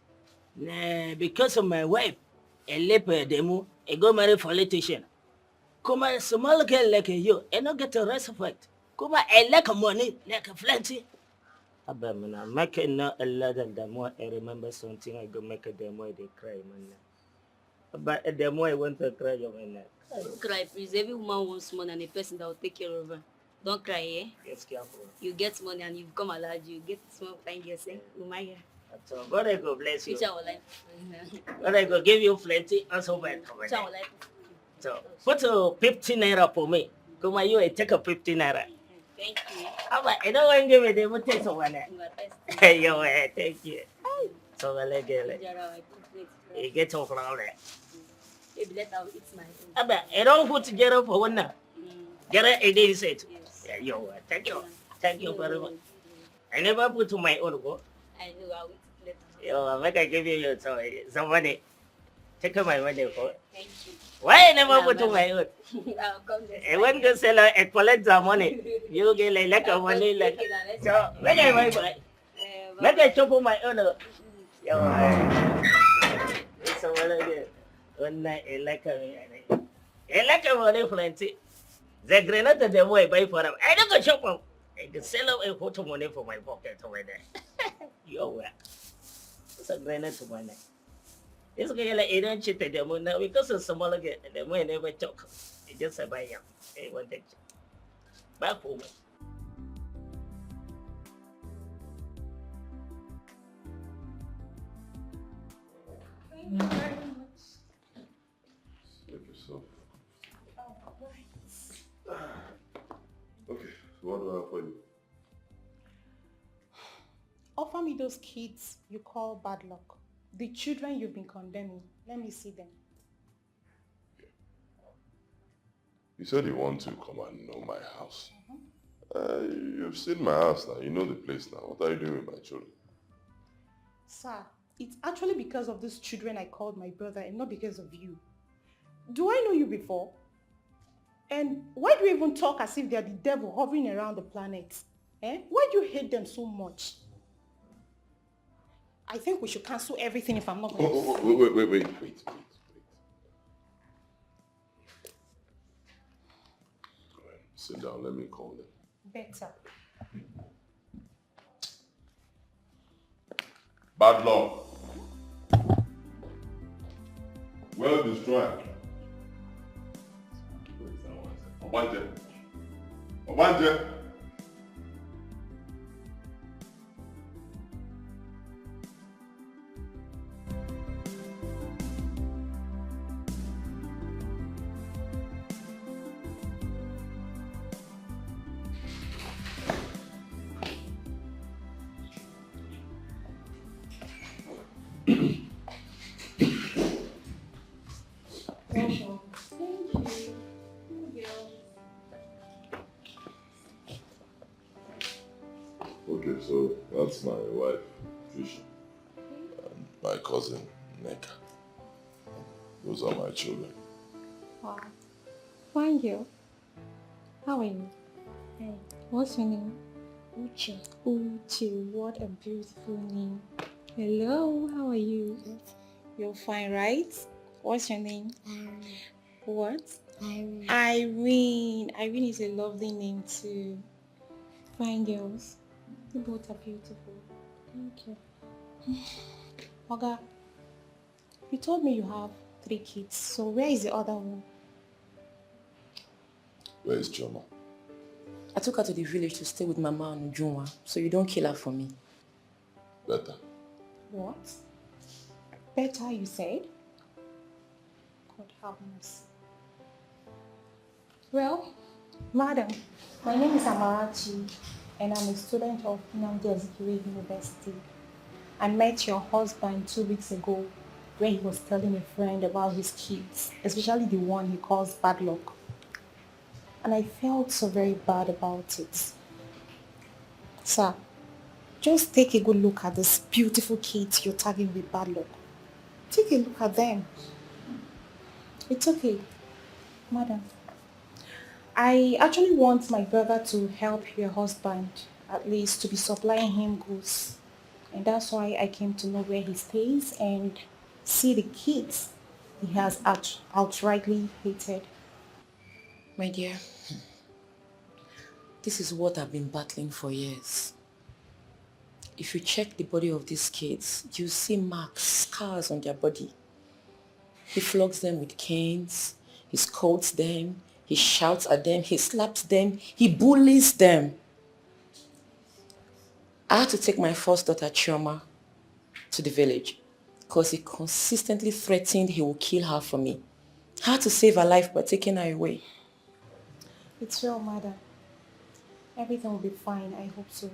Nah, because of my wife, a leper demo, I go marry politician. Come a small girl like you, and not get the rest of it. Come I like money, like a plenty. But man, I'm making not a lot of them more. I remember something I go make a demo, they cry, man. But the more I want to cry, you man. Don't cry, please. Every woman wants money and a person that will take care of her. Don't cry, eh? Yes, careful. You get money and you become allowed. You get small fine girls, eh? Umaya. So God I go bless you. Which I will like. God I go give you plenty also by Which I will like. So put a 15 naira for me. Come on, you take a 15 naira. Thank you. I don't want to give it, they will take someone. Hey, yo, thank you. So I like it. You get off all that. Maybe let out it's my own. I don't put together for one now. Get it, it is it. Yeah, yo, thank you. Thank you very much. I never put to my own go. I know I will let Yo, I make I give you some money. Take my money for it. Thank you. Why I never put to my own? I'll come next I want to sell and collect the money. You get like a money like so. When I buy, make I chop on my own. Yo, it's a one again. One night, I like a money plenty. The grenade that the boy buy for them. I don't go shop them. I can sell up a photo money for my pocket over there. Yo, it's a grenade to my neck. This guy like I don't cheat the moon now because of some other guy. The moon never talk. It just a buy him. Hey, one thing. Back home. Thank you very much. Make yourself. Okay, so what do I have for you? Offer me those kids you call bad luck. The children you've been condemning. Let me see them. You said you want to come and know my house. You've seen my house now. You know the place now. What are you doing with my children? Sir, it's actually because of those children I called my brother and not because of you. Do I know you before? And why do you even talk as if they're the devil hovering around the planet? Eh? Why do you hate them so much? I think we should cancel everything if I'm not going to... Wait. Go ahead. Sit down. Let me call them. Better. Bad luck. Well destroyed. Obanje. Okay, so that's my wife, Trisha, and my cousin, Neka. Those are my children. Wow. Thank you. How are you? Hey. What's your name? Uche. Uche, what a beautiful name. Hello, how are you? Good. You're fine, right? What's your name? Irene. What? Irene. Irene. Irene is a lovely name too. Fine girls. You both are beautiful. Thank you. Oga, you told me you have 3 kids, so where is the other one? Where is Choma? I took her to the village to stay with Mama and Ujunwa, so you don't kill her for me. Better. What? Better, you said? God have mercy. Well, madam, my name is Amarachi, and I'm a student of Nnamdi University. I met your husband 2 weeks ago when he was telling a friend about his kids, especially the one he calls bad luck. And I felt so very bad about it. Sir, just take a good look at these beautiful kids you're tagging with bad luck. Take a look at them. It's okay, madam. I actually want my brother to help your husband, at least to be supplying him goods. And that's why I came to know where he stays and see the kids he has outrightly hated. My dear, this is what I've been battling for years. If you check the body of these kids, you see marks, scars on their body. He flogs them with canes, he scolds them, he shouts at them, he slaps them, he bullies them. I had to take my first daughter, Chioma, to the village because he consistently threatened he will kill her for me. I had to save her life by taking her away. It's well, madam. Everything will be fine, I hope so.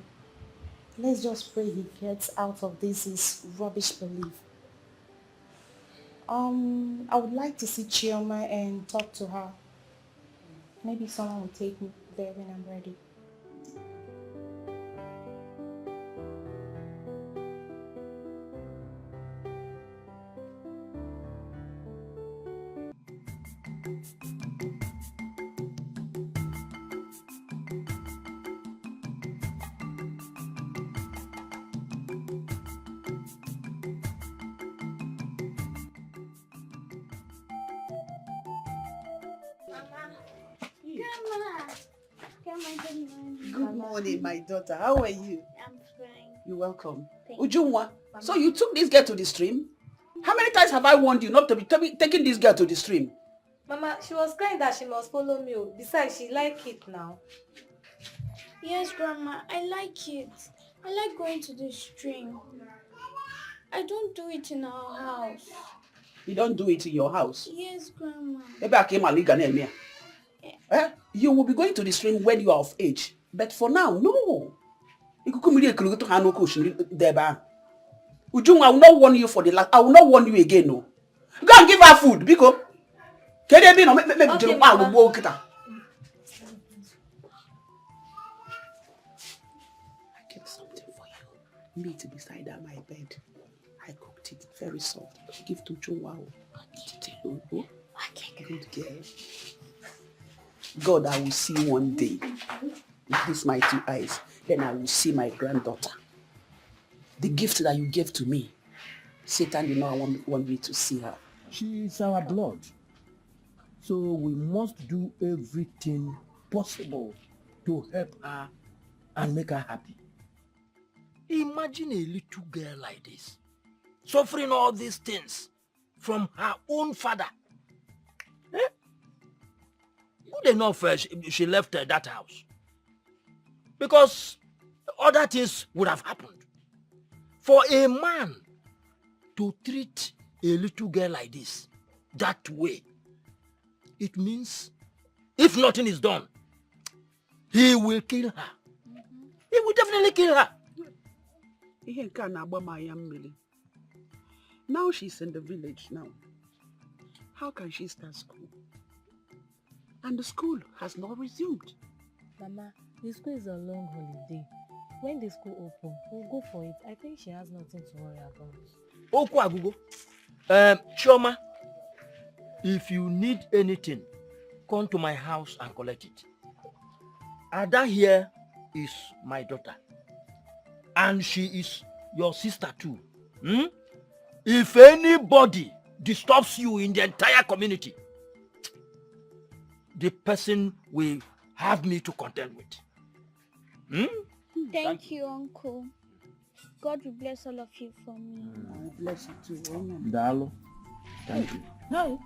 Let's just pray he gets out of this his rubbish belief. I would like to see Chioma and talk to her. Maybe someone will take me there when I'm ready. Good morning, my daughter. How are you? I'm fine. You're welcome. Thank Ujunwa, so you took this girl to the stream? How many times have I warned you not to be taking this girl to the stream? Mama, she was crying that she must follow me. Besides, she like it now. Yes, Grandma, I like it. I like going to the stream. I don't do it in our house. You don't do it in your house? Yes, Grandma. Maybe I came and you will be going to the stream when you are of age. But for now, no. Ujunwa, I will not warn you for the last. I will not warn you again, no. Go and give her food, because. Okay, Mama. I get something for you. Meat beside my bed. I cooked it very soft. Give to Ujunwa. Eat it alone. Okay. Good girl. God, I will see one day with these my two eyes. Then I will see my granddaughter. The gift that you gave to me, Satan did not want me to see her. She is our blood. So we must do everything possible to help her and make her happy. Imagine a little girl like this, suffering all these things from her own father. Good enough she left that house. Because other things would have happened. For a man to treat a little girl like this, that way, it means if nothing is done, he will kill her. He will definitely kill her. Now she's in the village now. How can she start school? And the school has not resumed. Mama, the school is on long holiday. When the school opens, we'll go for it. I think she has nothing to worry about. Chioma, if you need anything, come to my house and collect it. Ada here is my daughter. And she is your sister too. If anybody disturbs you in the entire community, the person will have me to contend with. Thank you, Uncle. God will bless all of you for me. Bless you too. Amen. Dalo. Thank you. No.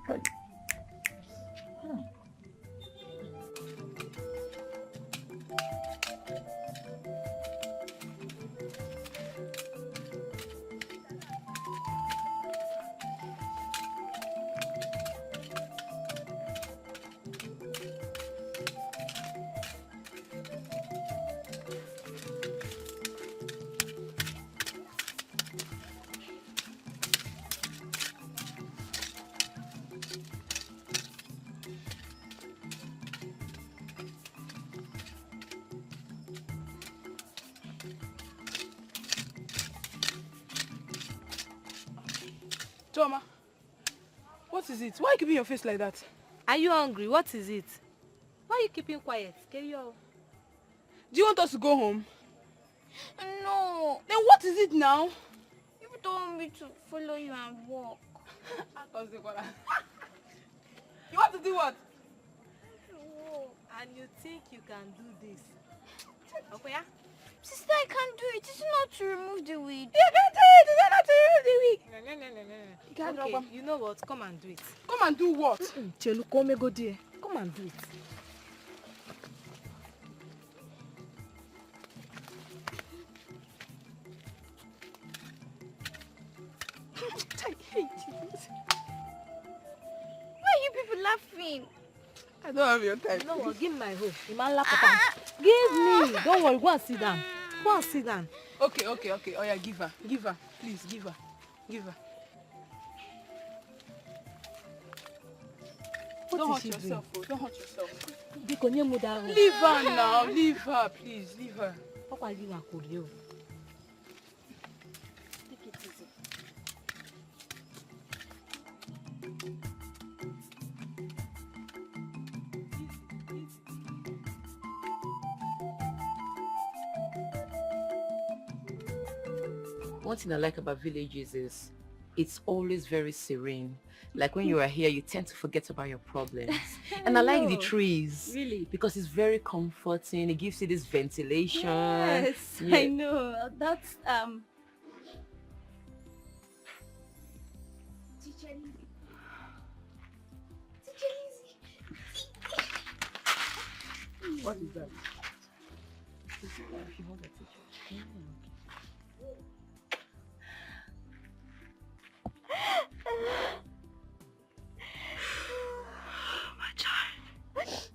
Toma, what is it? Why are you keeping your face like that? Are you hungry? What is it? Why are you keeping quiet? Carry on. Do you want us to go home? No. Then what is it now? You don't want me to follow you and walk. You want to do what? And you think you can do this? Okay, yeah? Sister, I can't do it. It's not to remove the weed. You can't do it. It's not to remove the wig. No. You Okay, you know what? Come and do it. Come and do what? Chelu, come go there. Come and do it. I hate it. Why are you people laughing? I don't have your time. No, give me my hope. The man laugh at him. Give me. Don't worry. Go and sit down. Go and sit down. Okay. Oh yeah, give her. Give her. Please, give her. Give her. Don't hurt yourself. Don't hurt yourself. Leave her now. Leave her, please. Leave her. Papa, leave her. Take it easy. One thing I like about villages is it's always very serene. Like when you are here, you tend to forget about your problems. And I like the trees. Really? Because it's very comforting. It gives you this ventilation. Yes, Yeah. I know. That's Teacher Lizzy. What is that? my child.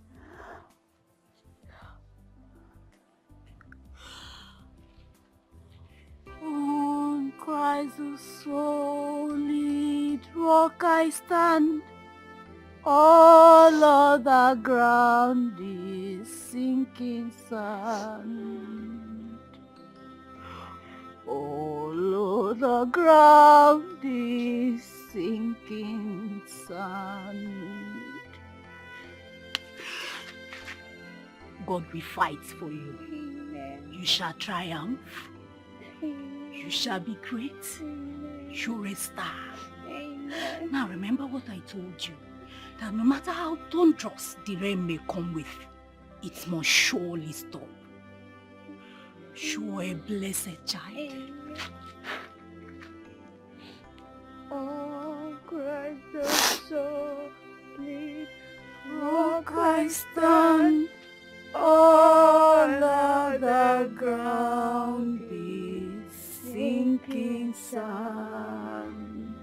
On Christ's solid rock I stand. All other ground is sinking sand. All other ground is sinking sand. God will fight for you. Amen. You shall triumph. You shall be great. You're a star. Amen. Now remember what I told you. That no matter how thunderous the rain may come with, it must surely stop. You're a blessed child. Amen. Oh, Christ the solid rock I stand. All other ground is sinking sand.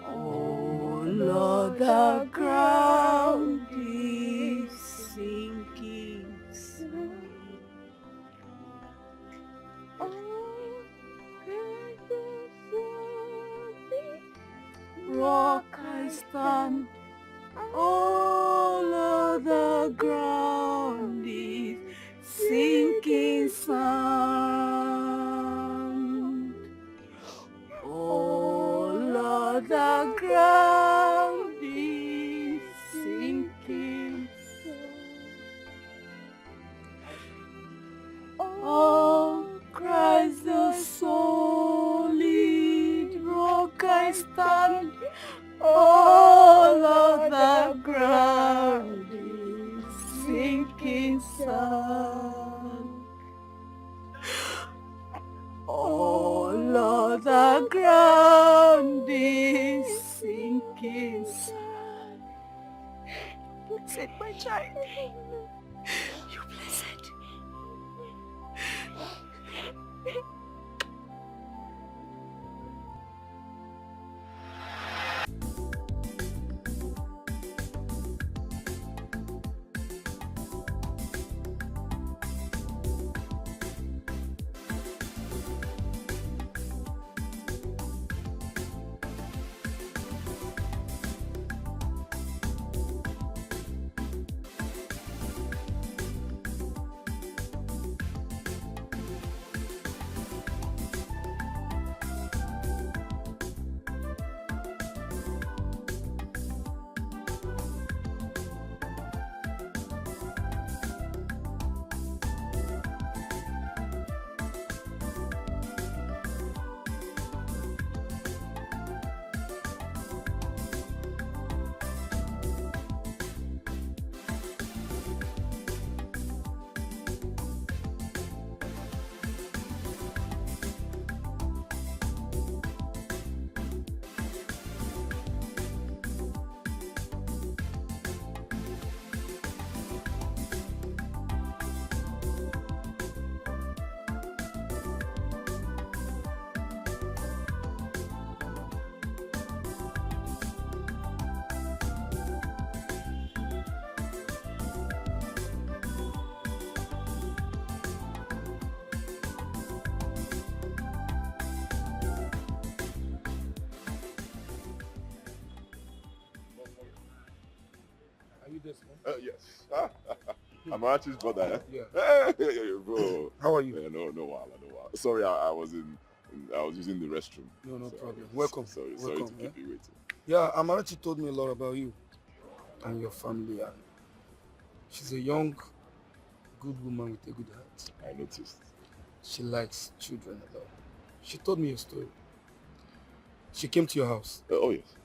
All other ground is sinking sand. Rock I stand. All other ground is sinking sand. All other ground is sinking sand. Oh, Christ the solid rock I stand. All other ground is sinking sand. All other ground is sinking sand. Blessed, my child. You blessed. Desmond? Yes. Amarachi's brother, eh? Yeah. Hey, bro. How are you? Yeah, no, no. Sorry, I was I was using the restroom. No Sorry. problem. Welcome. Sorry Welcome, to keep you waiting. Yeah, Amarachi told me a lot about you and your family, and she's a young, good woman with a good heart. I noticed. She likes children a lot. She told me your story. She came to your house. Oh, yes.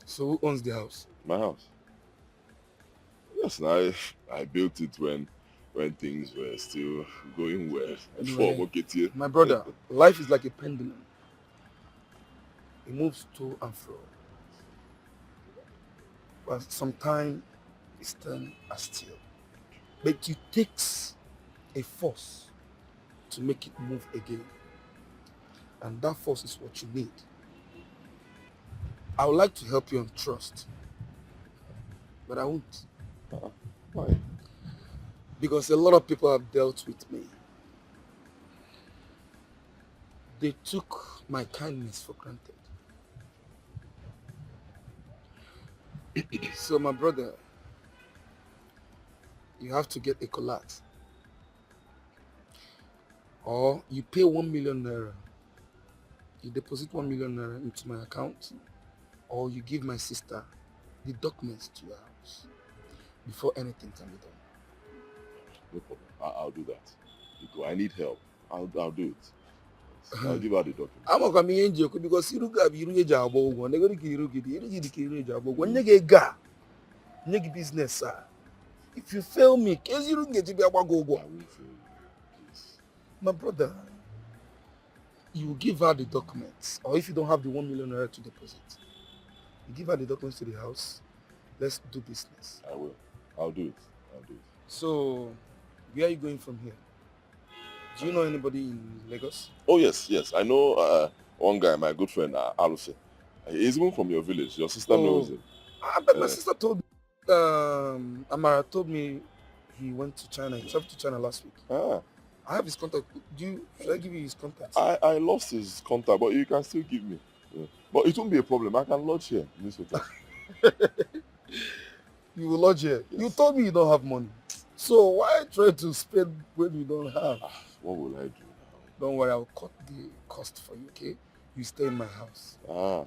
So who owns the house? My house. Yes, I built it when things were still going well. Anyway, my brother, life is like a pendulum. It moves to and fro. But sometimes it's turned as still. But it takes a force to make it move again. And that force is what you need. I would like to help you on trust, but I won't. Why? Because a lot of people have dealt with me. They took my kindness for granted. So my brother, you have to get a collect. Or you pay 1 million naira. You deposit 1 million naira into my account. Or you give my sister the documents to your house before anything can be done. No problem. I'll do that. Because I need help. I'll do it. I'll give her the document. I'm not coming in because you look at you job one. They're going to you job when you get ga, you get business, sir. If you fail me, case you don't get to be about go. My brother, you give her the documents, or if you don't have the 1 million naira to deposit, you give her the documents to the house. Let's do business. I will. I'll do it. So, where are you going from here? Do you know anybody in Lagos? Oh, yes. I know one guy, my good friend, Aluse. He's even from your village. Your sister knows him. My sister told me, Amara told me he went to China. He traveled to China last week. I have his contact. Should I give you his contact? I lost his contact, but you can still give me. Yeah. But it won't be a problem. I can lodge here in this hotel. You will lodge here? Yes. You told me you don't have money. So why try to spend when you don't have? What will I do now? Don't worry, I'll cut the cost for you, okay? You stay in my house. Yeah.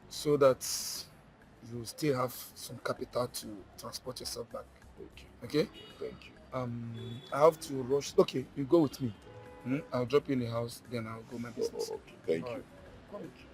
So that you still have some capital to transport yourself back. Okay? Thank you. I have to rush. Okay, you go with me. I'll drop you in the house, then I'll go my business. Okay, thank you. Right. Thank you.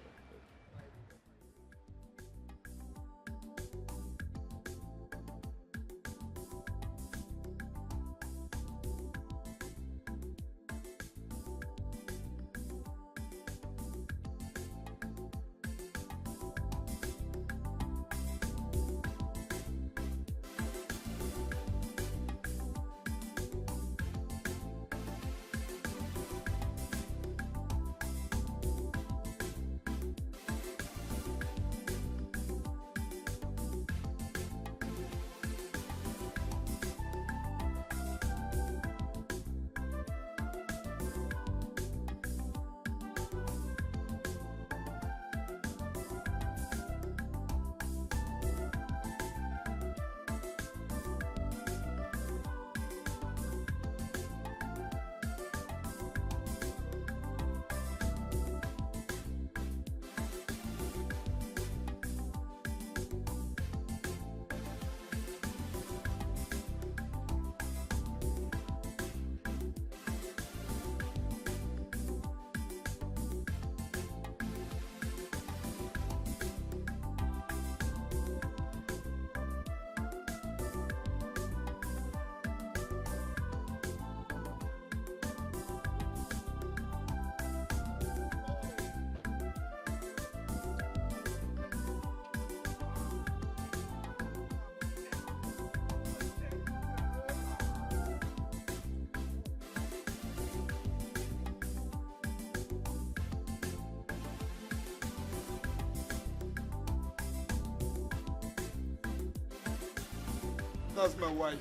That's my wife.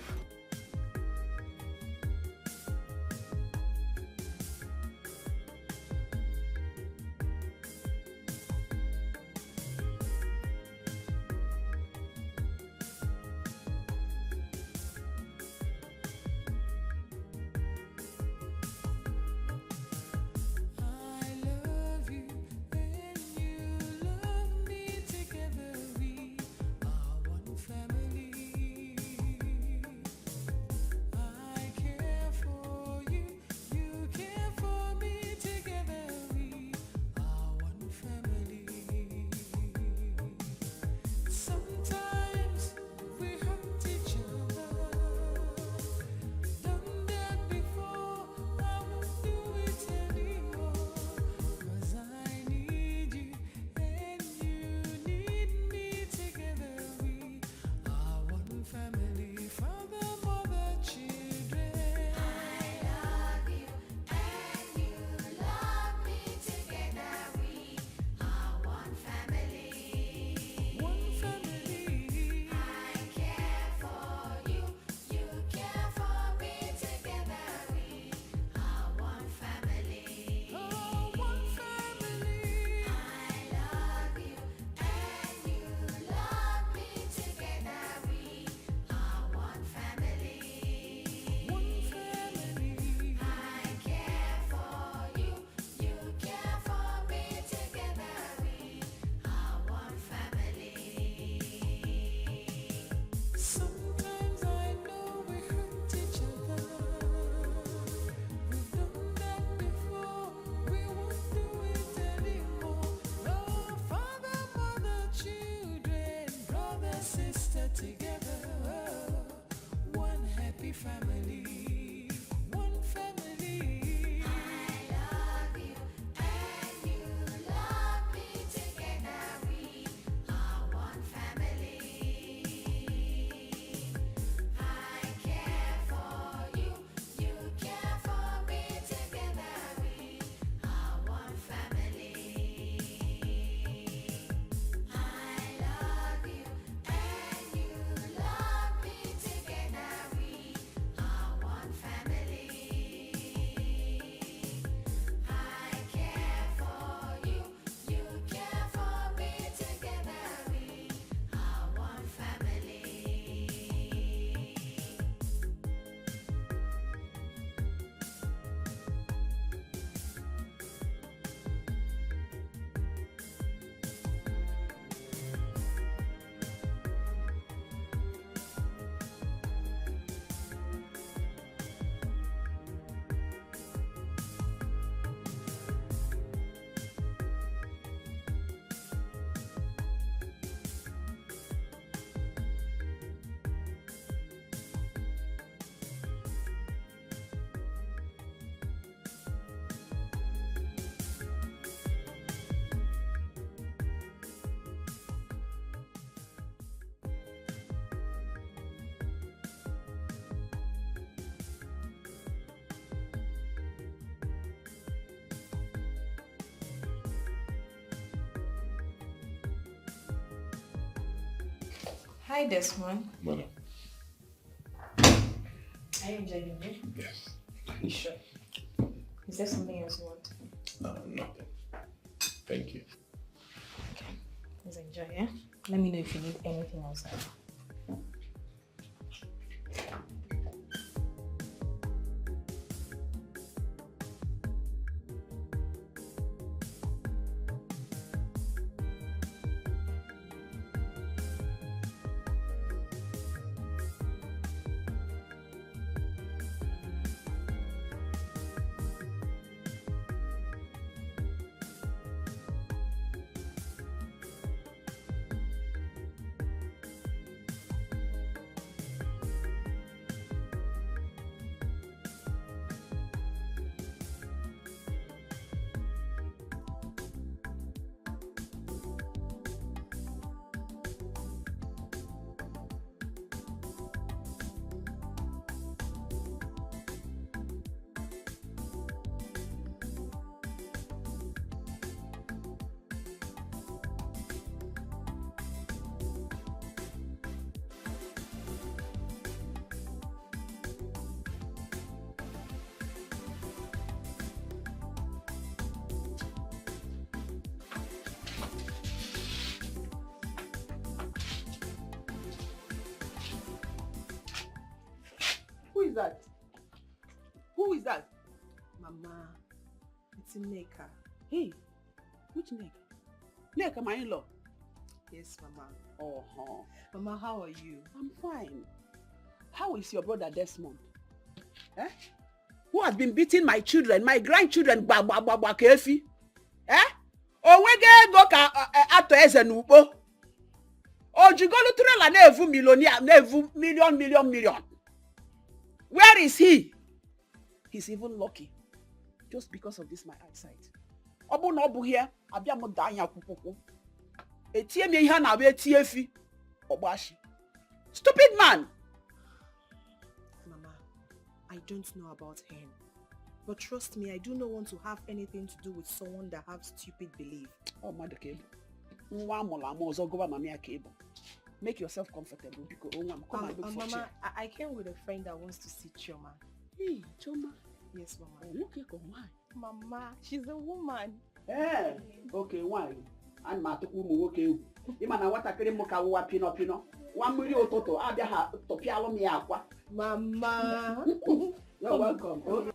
Hi, Desmond. Madam. Are you enjoying your meal? Yes. You sure? Is there something else you want? Nothing. Thank you. Okay. Please enjoy, yeah? Let me know if you need anything else. Who is that? Who is that? Mama, it's Neka. Hey, which Neka? Neka, my in-law. Yes, Mama. Oh, Mama, how are you? I'm fine. How is your brother Desmond? Eh? Who has been beating my children, my grandchildren, kefi? Eh? Owege go ka ato eze n'ugbo. Ojigolu trailer na-evu millionaire, na-evu million. Where is he? He's even lucky. Just because of this my eyesight. Obu na obu here, abia mo da anya kwukwukwu. Etie me ihe na abia etie fi. Ogbashi. Stupid man. Mama, I don't know about him. But trust me, I do not want to have anything to do with someone that has stupid belief. Oh, Mother Cable. Make yourself comfortable. Come and look for Mama, chair. I came with a friend that wants to see Chioma. Hey, Chioma. Yes, Mama. Okay, why? Mama, she's a woman. Eh, okay, why? And Matuku Muke. Imana watakere moka wa pino. 1 million toto. Abia ha topialo mi aqua. Mama. You're welcome. Okay.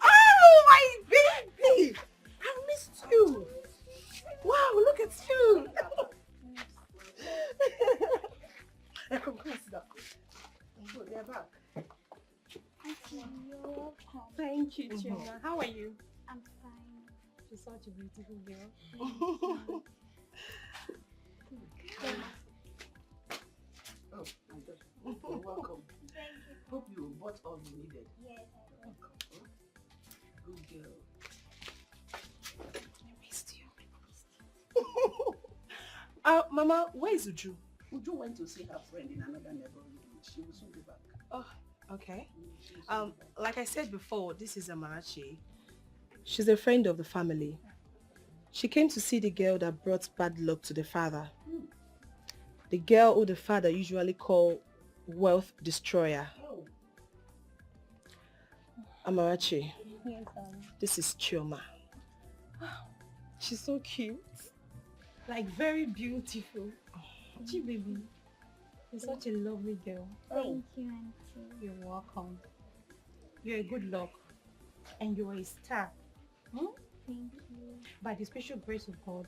Oh, my baby! I missed you. Wow, look at you. Come sit down. Good, they're back. You're welcome. Thank you, Chioma. How are you? I'm fine. She's such a beautiful girl. Oh, my God. You're welcome. Hope you bought all you needed. Yes, I will. Good girl. I missed you. Mama, where is Uju? Uju went to see her friend in another neighborhood. She will soon be back. Oh, okay. Like I said before, this is Amarachi. She's a friend of the family. She came to see the girl that brought bad luck to the father. The girl who the father usually call wealth destroyer. Oh. Amarachi, Yes, this is Chioma. She's so cute. Like very beautiful. Gee, baby. You're such a lovely girl. Thank you, Auntie. You're welcome. You're a good luck. And you're a star. Thank you. By the special grace of God,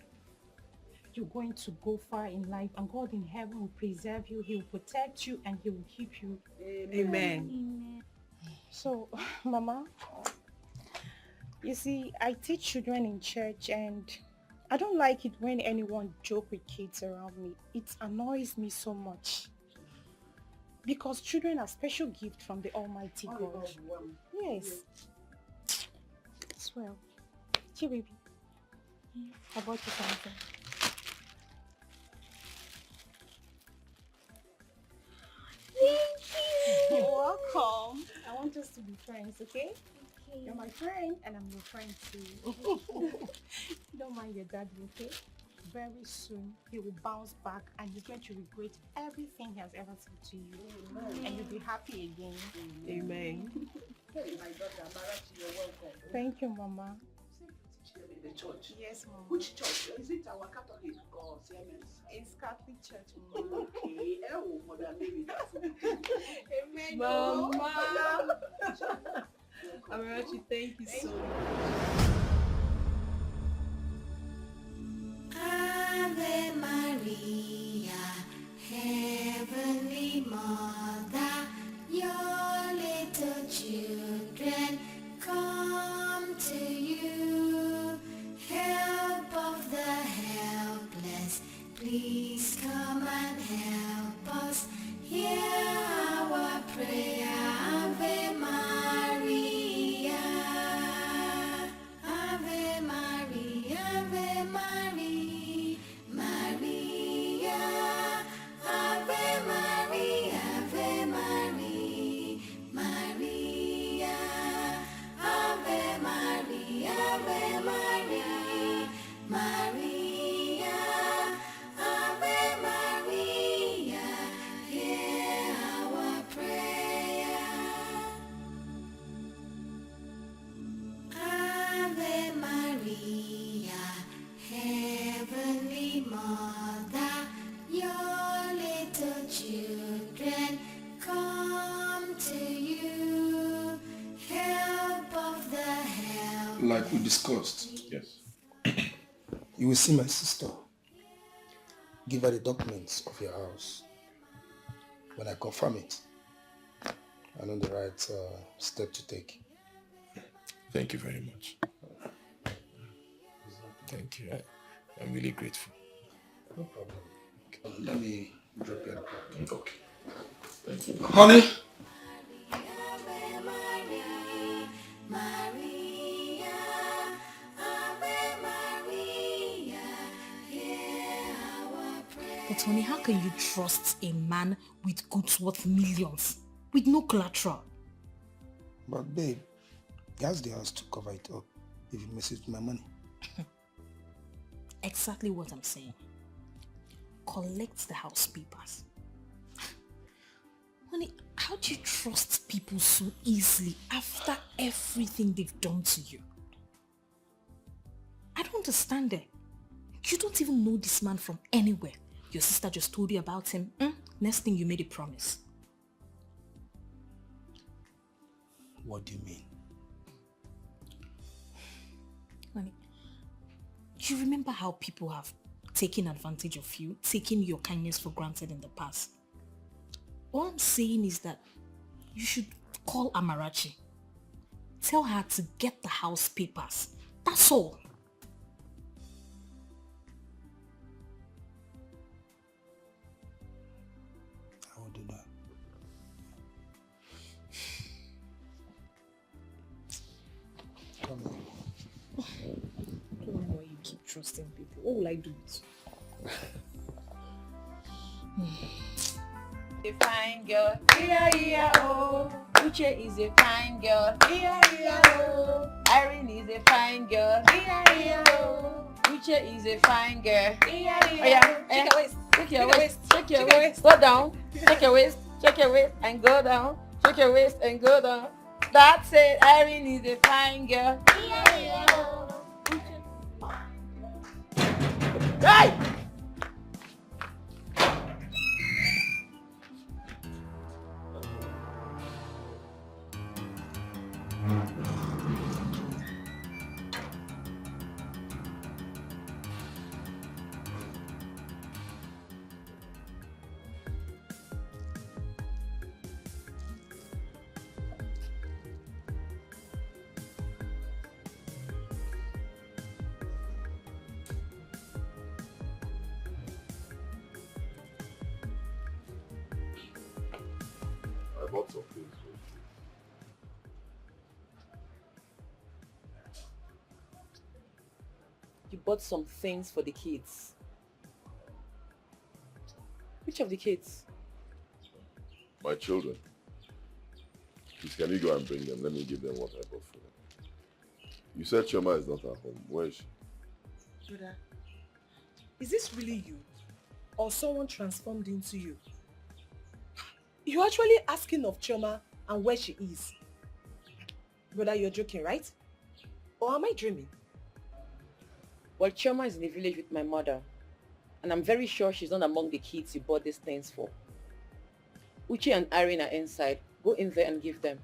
you're going to go far in life, and God in heaven will preserve you, He will protect you, and He will keep you. Amen. Amen. So, Mama, you see, I teach children in church, and I don't like it when anyone joke with kids around me. It annoys me so much. Because children are special gift from the Almighty God. Yes. Swell. Here, baby. I bought you something. You're welcome. I want us to be friends, okay? You're my friend and I'm your friend too. Don't mind your daddy, okay? Very soon he will bounce back and he's going to regret everything he has ever said to you. Amen. And you'll be happy again. Amen. Hey, my daughter, Amarachi, you're welcome. Thank you, Mama. The church. Yes, Mama. Which church? Is it our Catholic or Siemens? It's Catholic Church, Mama. Okay. Oh, Mother Mary, that's Amen. Mama. Amarachi, thank you so much. Ave Maria, Heavenly Mother, your little children come to you. Help of the helpless, please come and help us. Hear our prayer, Ave Maria. Ave Maria, Ave Maria, Maria. Ave Maria, Ave Maria, Maria. Ave Maria, Ave Maria, Maria. Ave Maria, hear our prayer. Ave Maria, Heavenly Mother, your little children come to you. Help of the help. Like we discussed. Yes. You will see my sister. Give her the documents of your house. When I confirm it, I know the right step to take. Thank you very much. Thank you. I'm really grateful. No problem. Let me drop you at the Okay. Thank you. Honey? Maria, Ave Maria, hear our prayer. But honey, how can you trust a man with goods worth millions, with no collateral? But babe, he has the house to cover it up if he messes with my money. Exactly what I'm saying. Collect the house papers. Honey, how do you trust people so easily after everything they've done to you? I don't understand it. You don't even know this man from anywhere. Your sister just told you about him. Next thing you made a promise. What do you mean? Honey, you remember how people have taken advantage of you, taking your kindness for granted in the past? All I'm saying is that you should call Amarachi. Tell her to get the house papers. That's all. I will do that. Come on. I don't know why you keep trusting people. What will I do with you? A fine girl, yeah, oh. Uche is a fine girl, yeah, oh. Irene is a fine girl, yeah, oh. Uche is a fine girl, yeah. Oh yeah, Check your waist. Check your Check your waist. waist. Check your Check your waist. Go down. Check your waist. Check your waist and go down. Check your waist and go down. That's it. Irene is a fine girl, yeah, oh. Hey! I bought some things for you. You bought some things for the kids. Which of the kids? My children. Please, can you go and bring them? Let me give them what I bought for them. You said Chioma is not at home. Where is she? Brother, is this really you? Or someone transformed into you? You're actually asking of Chioma and where she is. Brother, you're joking, right? Or am I dreaming? Well, Chioma is in the village with my mother. And I'm very sure she's not among the kids you bought these things for. Uche and Irene are inside. Go in there and give them.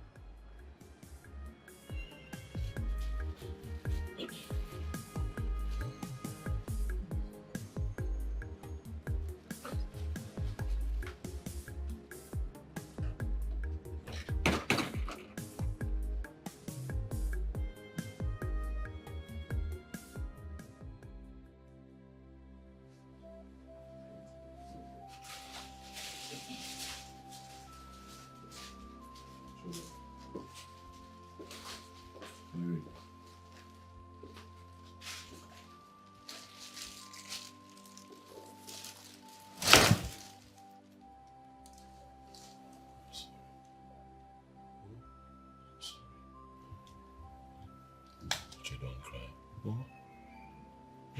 Don't cry. Oh?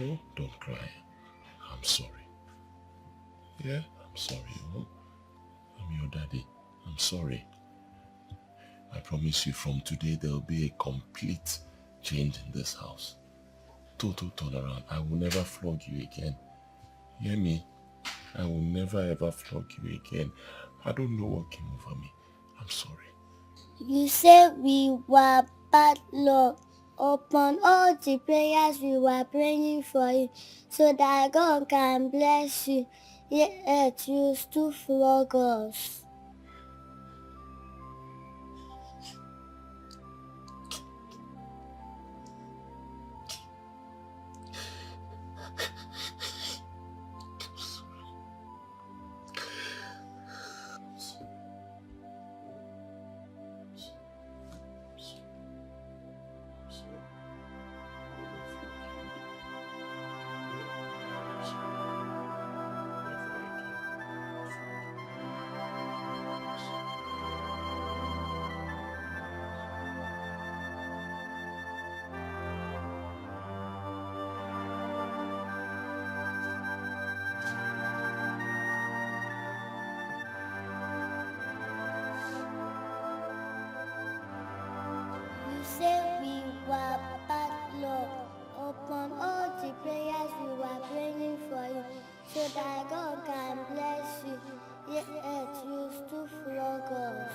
Oh, don't cry. I'm sorry. Yeah, I'm sorry. Oh? I'm your daddy. I'm sorry. I promise you from today there will be a complete change in this house. Total turnaround. I will never flog you again. Hear me? I will never ever flog you again. I don't know what came over me. I'm sorry. You said we were bad luck. Upon all the prayers we were praying for you, so that God can bless you, yet you still flog us. You said we were bad luck. Upon all the prayers we were praying for you, so that God can bless you, yet you still flog us.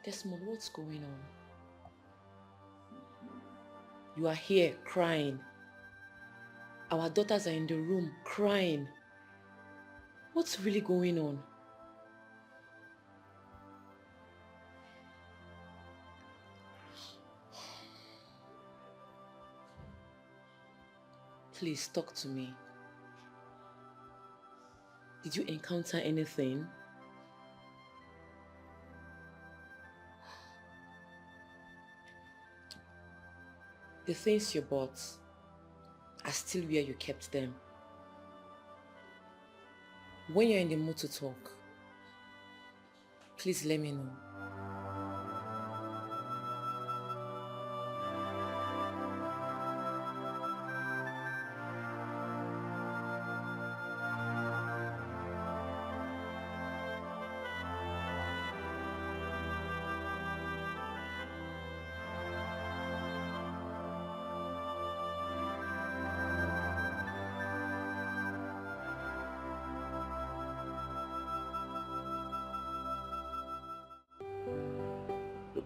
Desmond, what's going on? You are here crying. Our daughters are in the room crying. What's really going on? Please talk to me. Did you encounter anything? The things you bought are still where you kept them. When you're in the mood to talk, please let me know.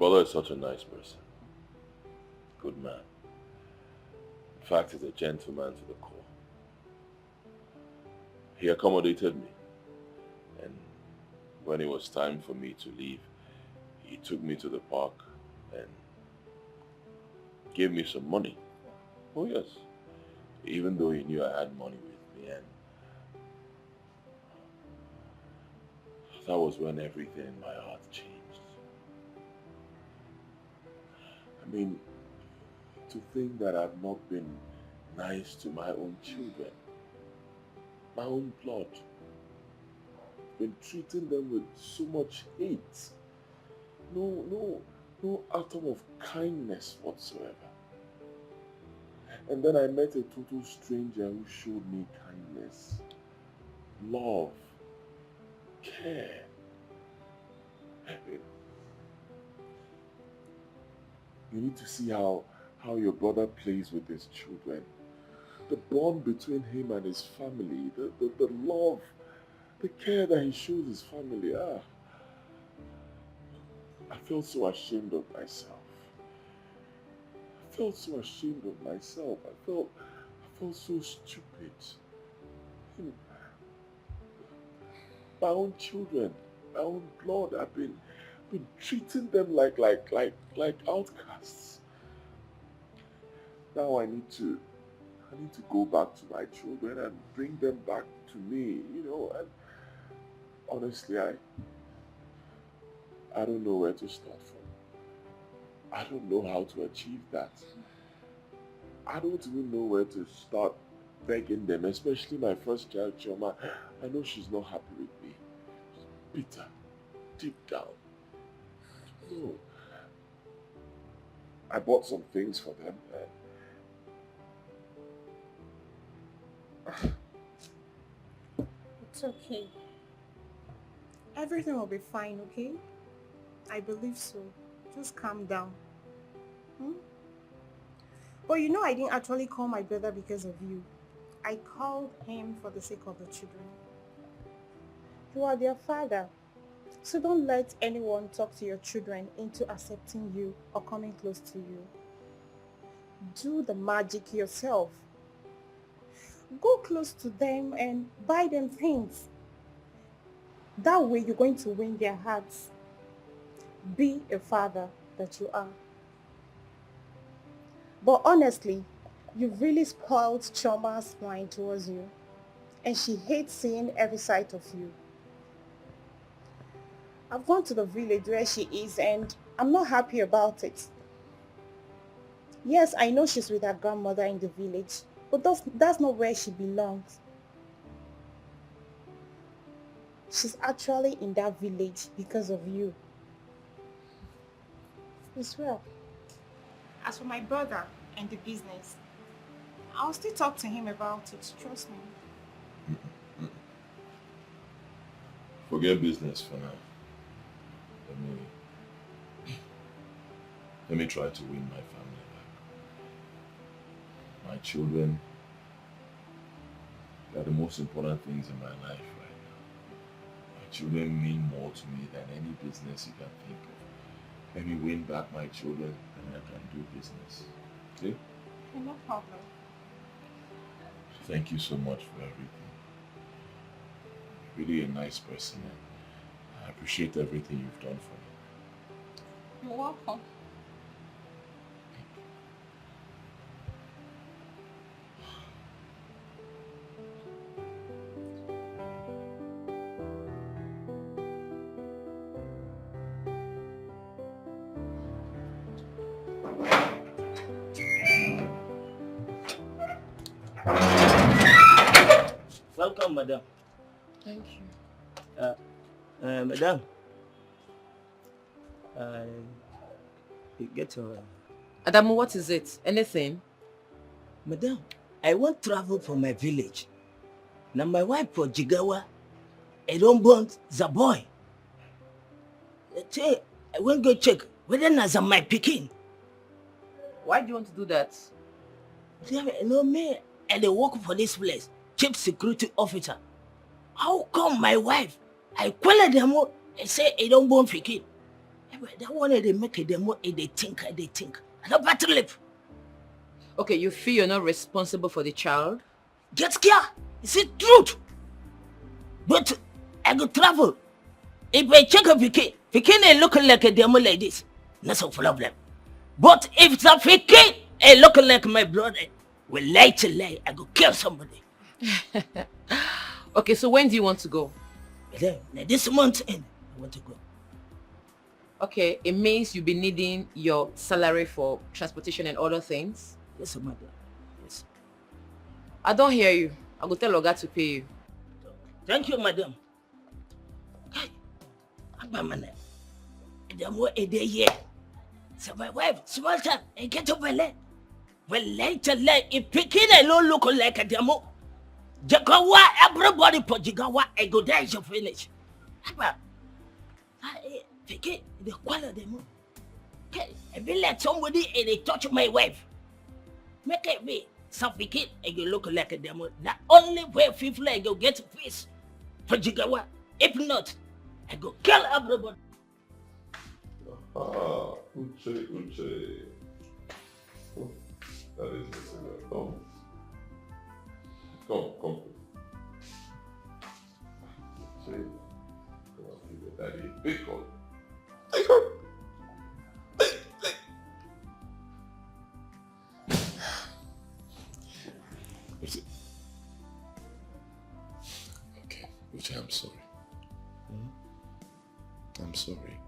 father is such a nice person. Good man. In fact, he's a gentleman to the core. He accommodated me. And when it was time for me to leave, he took me to the park and gave me some money. Oh yes. Even though he knew I had money with me, and that was when everything in my heart changed. I mean, to think that I've not been nice to my own children, my own blood, been treating them with so much hate, no atom of kindness whatsoever. And then I met a total stranger who showed me kindness, love, care. You need to see how your brother plays with his children. The bond between him and his family, the love, the care that he shows his family. I felt so ashamed of myself. I felt so ashamed of myself. I felt so stupid. My own children, my own blood, I've been treating them like outcasts. Now I need to go back to my children and bring them back to me, and honestly, I don't know where to start from. I don't know how to achieve that. I don't even know where to start begging them, especially my first child, Chioma. I know she's not happy with me. She's bitter, deep down. No. I bought some things for them. It's okay. Everything will be fine, okay? I believe so. Just calm down. But you know I didn't actually call my brother because of you. I called him for the sake of the children. You are their father. So don't let anyone talk to your children into accepting you or coming close to you. Do the magic yourself. Go close to them and buy them things. That way you're going to win their hearts. Be a father that you are. But honestly, you've really spoiled Chioma's mind towards you. And she hates seeing every sight of you. I've gone to the village where she is and I'm not happy about it. Yes, I know she's with her grandmother in the village, but that's not where she belongs. She's actually in that village because of you. As well. As for my brother and the business, I'll still talk to him about it, trust me. Forget business for now. Let me try to win my family back. My children, they are the most important things in my life right now. My children mean more to me than any business you can think of. Let me win back my children and I can do business. Okay? No problem. Thank you so much for everything. You're really a nice person. I appreciate everything you've done for me. You're welcome. Welcome, madam. Thank you. Madam. You get your... Adamu, what is it? Anything? Madam, I want travel from my village. Now my wife for Jigawa, I don't want the boy. I won't go check whether that's my picking. Why do you want to do that? You know me, and they work for this place, chief security officer. How come my wife, I call them, I say I don't want picking? That one they make it, they think. I don't battle lip. Okay, you feel you're not responsible for the child? Get scared. Is it truth? But I go travel. If I check a Pikin ain't looking like a demo like this. That's a problem. But if it's a Pikin ain't looking like my brother, well, lie, I go kill somebody. Okay, so when do you want to go? This month end, I want to go. Okay, it means you'll be needing your salary for transportation and other things? Yes, madam. Yes. I don't hear you. I will tell Oga to pay you. Thank you, madam. Hey, Abamane. The more a day here. So my wife, small time, and get over there. Well, later, if Pikin alone look like a demo, Jagawa, everybody put Jagawa, I go there, you finish. Pikin, the quality demo. Okay, I be like somebody and they touch my wife. Make it be. Some Pikin, and you look like a demo. The only way people I go get peace for Jagawa. If not, I go kill everybody. Ah, Uche. Oh, that is it. Come. Come. Uche, come on, give your daddy a big hug. Big hug. Uche. Okay, Uche, I'm sorry. I'm sorry.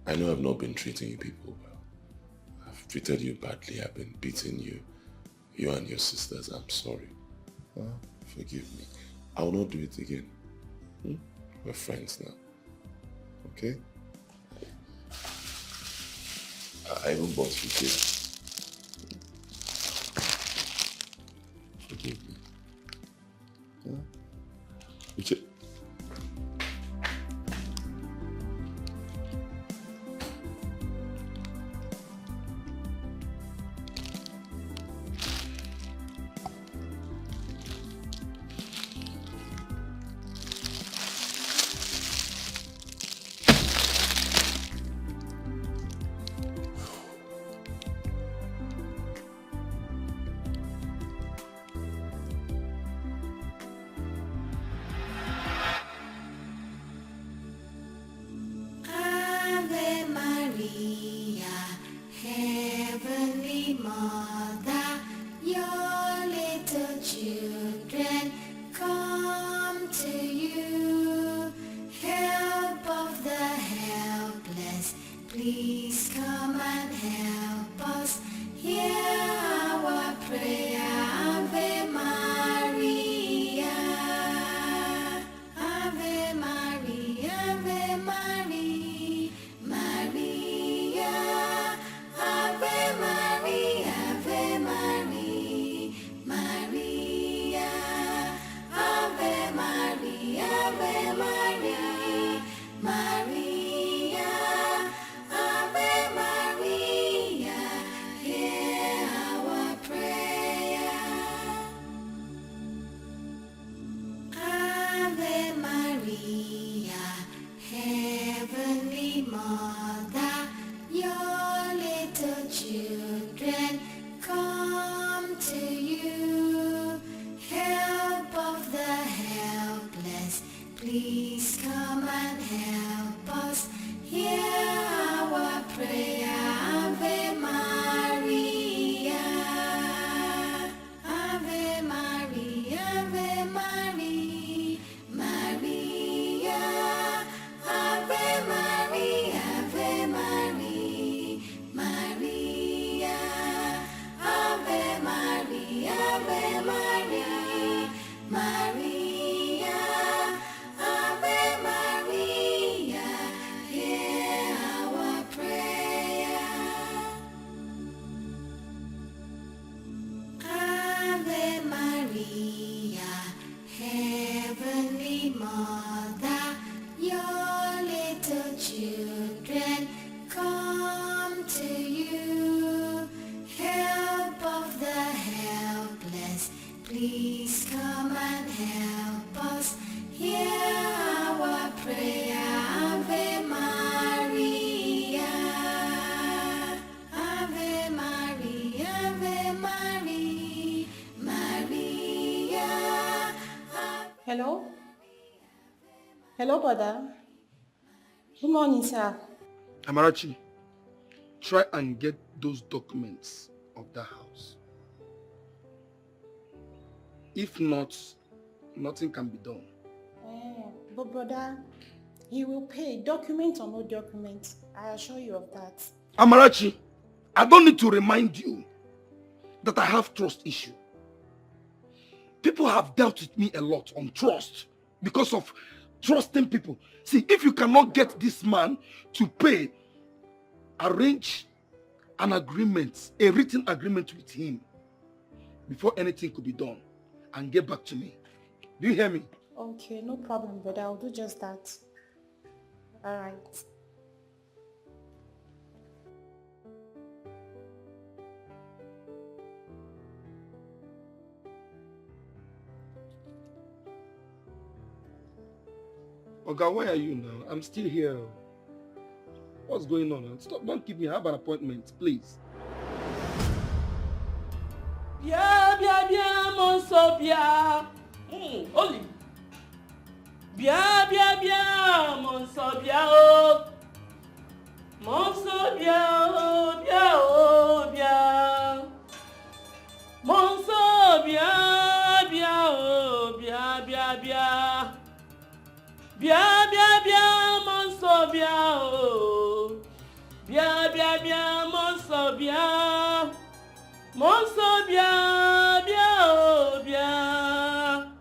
I know I've not been treating you people well. I've treated you badly. I've been beating you and your sisters. I'm sorry. Forgive me. I will not do it again. We're friends now. Okay? I even bought you gifts. Forgive me. Uche. Hello? Hello, brother. Good morning, sir. Amarachi, try and get those documents of that house. If not, nothing can be done. But brother, he will pay, document or no document. I assure you of that. Amarachi, I don't need to remind you that I have trust issue. People have dealt with me a lot on trust because of trusting people. See, if you cannot get this man to pay, arrange an agreement, a written agreement with him before anything could be done and get back to me. Do you hear me? Okay, no problem, brother. I'll do just that. All right. Oga, where are you now? I'm still here. What's going on? Stop, don't keep me. I have an appointment, please. Bia, bia, bia, monso, bia. Oli. Bia, bia, bia, monso, bia, oh. Monso, bia, oh, bia, oh, bia. Monso, bia, bia, oh, bia, bia, bia. Bia, bia, bia, monso, bia, oh. Bia, bia, bia, monso, bia. Monso, bia, bia, oh, bia.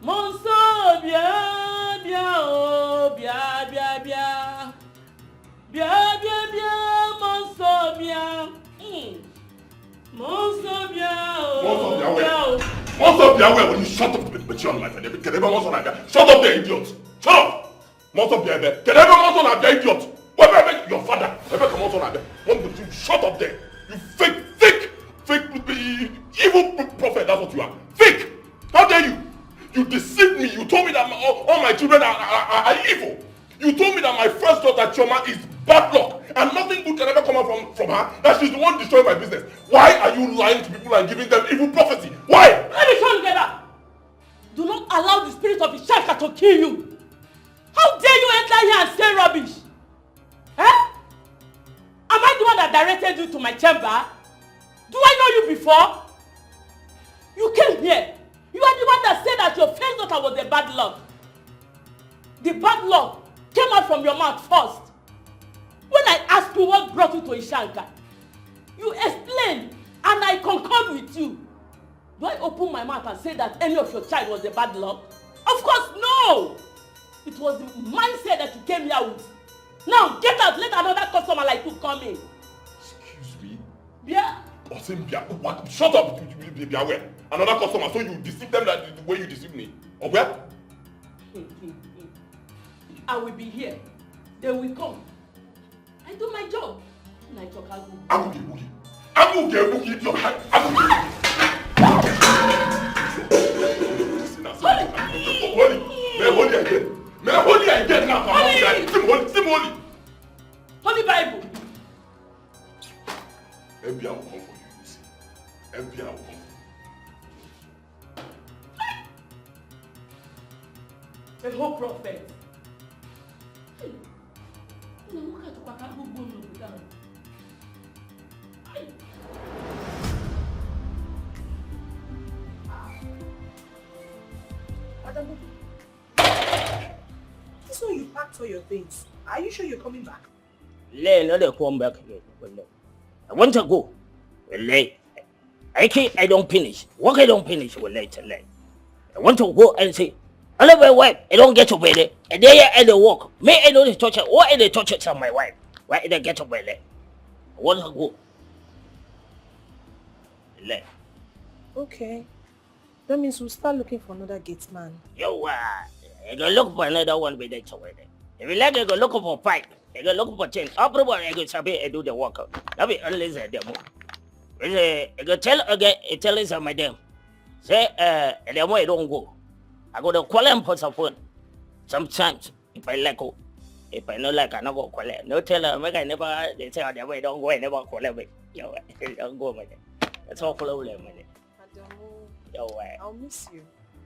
Monso, bia, bia, oh, bia, bia, bia. Bia, bia, bia, monso, bia. Monso, bia, oh, bia. Monso, bia, where will you shut up with your life? Shut up there, idiot. Shut up! Monso, bia, there. Can everyone monso, bia, idiot? Where your father? Shut up there. You fake, evil prophet, that's what you are. Fake! How dare you? You deceived me. You told me that all my children are evil. You told me that my first daughter, Chioma, is bad luck. And nothing good can ever come out from her. That she's the one destroying my business. Why are you lying to people and giving them evil prophecy? Why? Let me show together. Do not allow the spirit of Ishaka to kill you. How dare you enter here and say rubbish? Eh? Am I the one that directed you to my chamber? Do I know you before? You came here. You are the one that said that your first daughter was a bad luck. The bad luck came out from your mouth first. When I asked you what brought you to Ishanka, you explained and I concurred with you. Do I open my mouth and say that any of your child was a bad luck? Of course, no! It was the mindset that you came here with. Now, get out. Let another customer like you come in. Excuse me? Yeah. What? Shut up, be aware. Another customer, so you deceive them like the way you deceive me. Or where? I will be here. They will come. I do my job. And I talk Agu. Agu get boogie, idiot. Holy again. May holy again now. Holy. Holy Bible. FBI will come for you, you see. FBI will come for you. A whole prophet. This one you packed all your things. Are you sure you're coming back? Let her come back. I want to go. I don't finish. Work I don't finish. I want to go and say, I love my wife. I don't get to bed. And there I don't work. May I know the torture. What are the tortures of my wife? Why did I get to bed? I want to go. Okay. That means we'll start looking for another gate man. Yo, I go look for another one with that away. If you like, I go look for pipe. I go look for chain. Everybody I go sabi and do the work. That be unless I demo. I go tell again. Tell us madam. Say and then I don't go. I go to call them for support. Sometimes if I like go, if I not like I not go call them. No tell them I never. They say the way don't go. I never call them. Yo, don't go with it. That's all follow them with it. I'll miss you.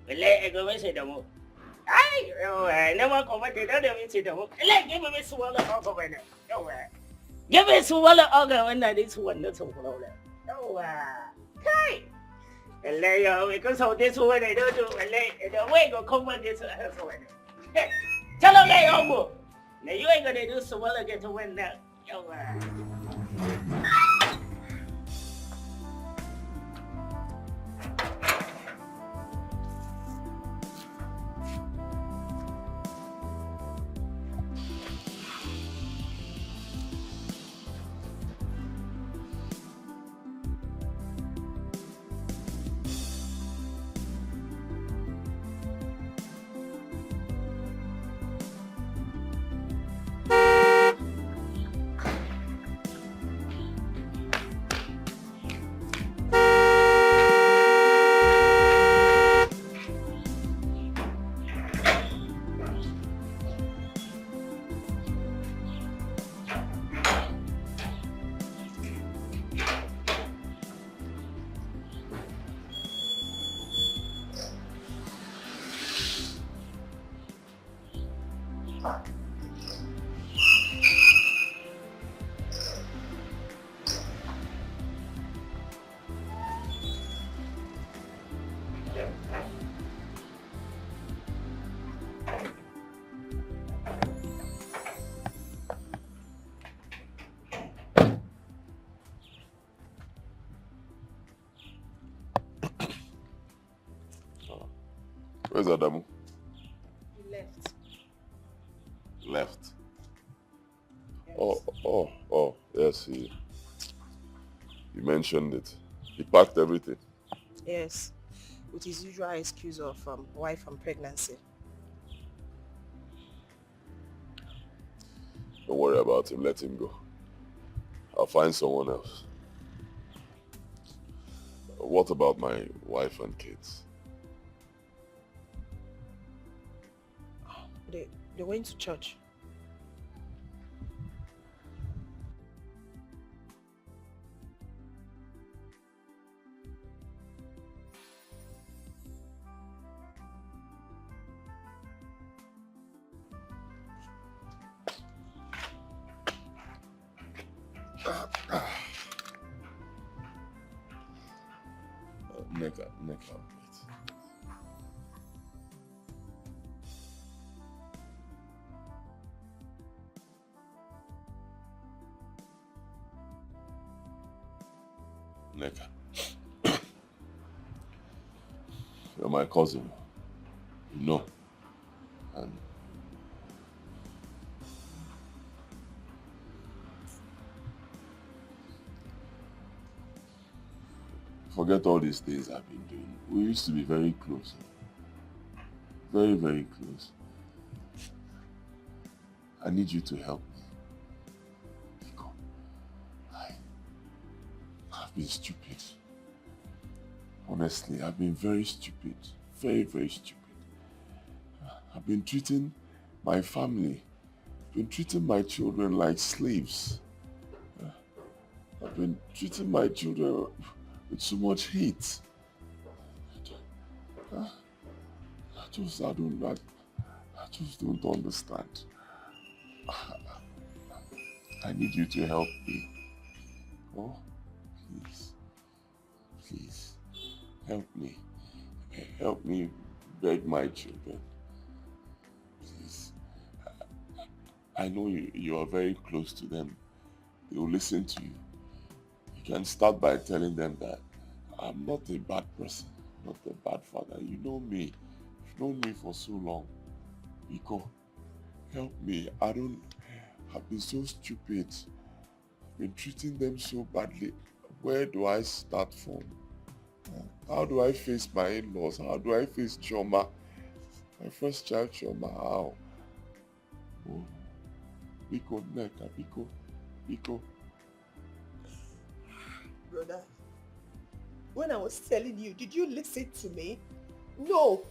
Wallahi, I go and say the more. I never come back. They don't even say the more. Like, give me swallow over there. Give me swallow over when I did one not so low. Okay. Wallahi, because of this one, I don't do. Wallahi, the way go come back this one. Tell them they humble. Now you ain't gonna do so well again to win that. Where's Adamu? He left. Left. Yes. Oh, yes, he mentioned it. He packed everything. Yes, with his usual excuse of wife and pregnancy. Don't worry about him, let him go. I'll find someone else. What about my wife and kids? They went to church. Neka, wait. Neka. You're my cousin. You know. And forget all these things I've been doing. We used to be very close. Very, very close. I need you to help me. Because I've been stupid. Honestly, I've been very stupid. Very, very stupid. I've been treating my family, been treating my children like slaves. I've been treating my children with so much hate. I just don't understand. I need you to help me. Oh, please, help me. Help me beg my children. Please. I know you are very close to them. They will listen to you. You can start by telling them that I'm not a bad person, not a bad father. You know me. You've known me for so long. Iko, help me. I've been so stupid. I've been treating them so badly. Where do I start from? How do I face my in-laws? How do I face Chioma? My first child, Chioma, how? Oh, Biko, Neka, Biko. Brother, when I was telling you, did you listen to me? No.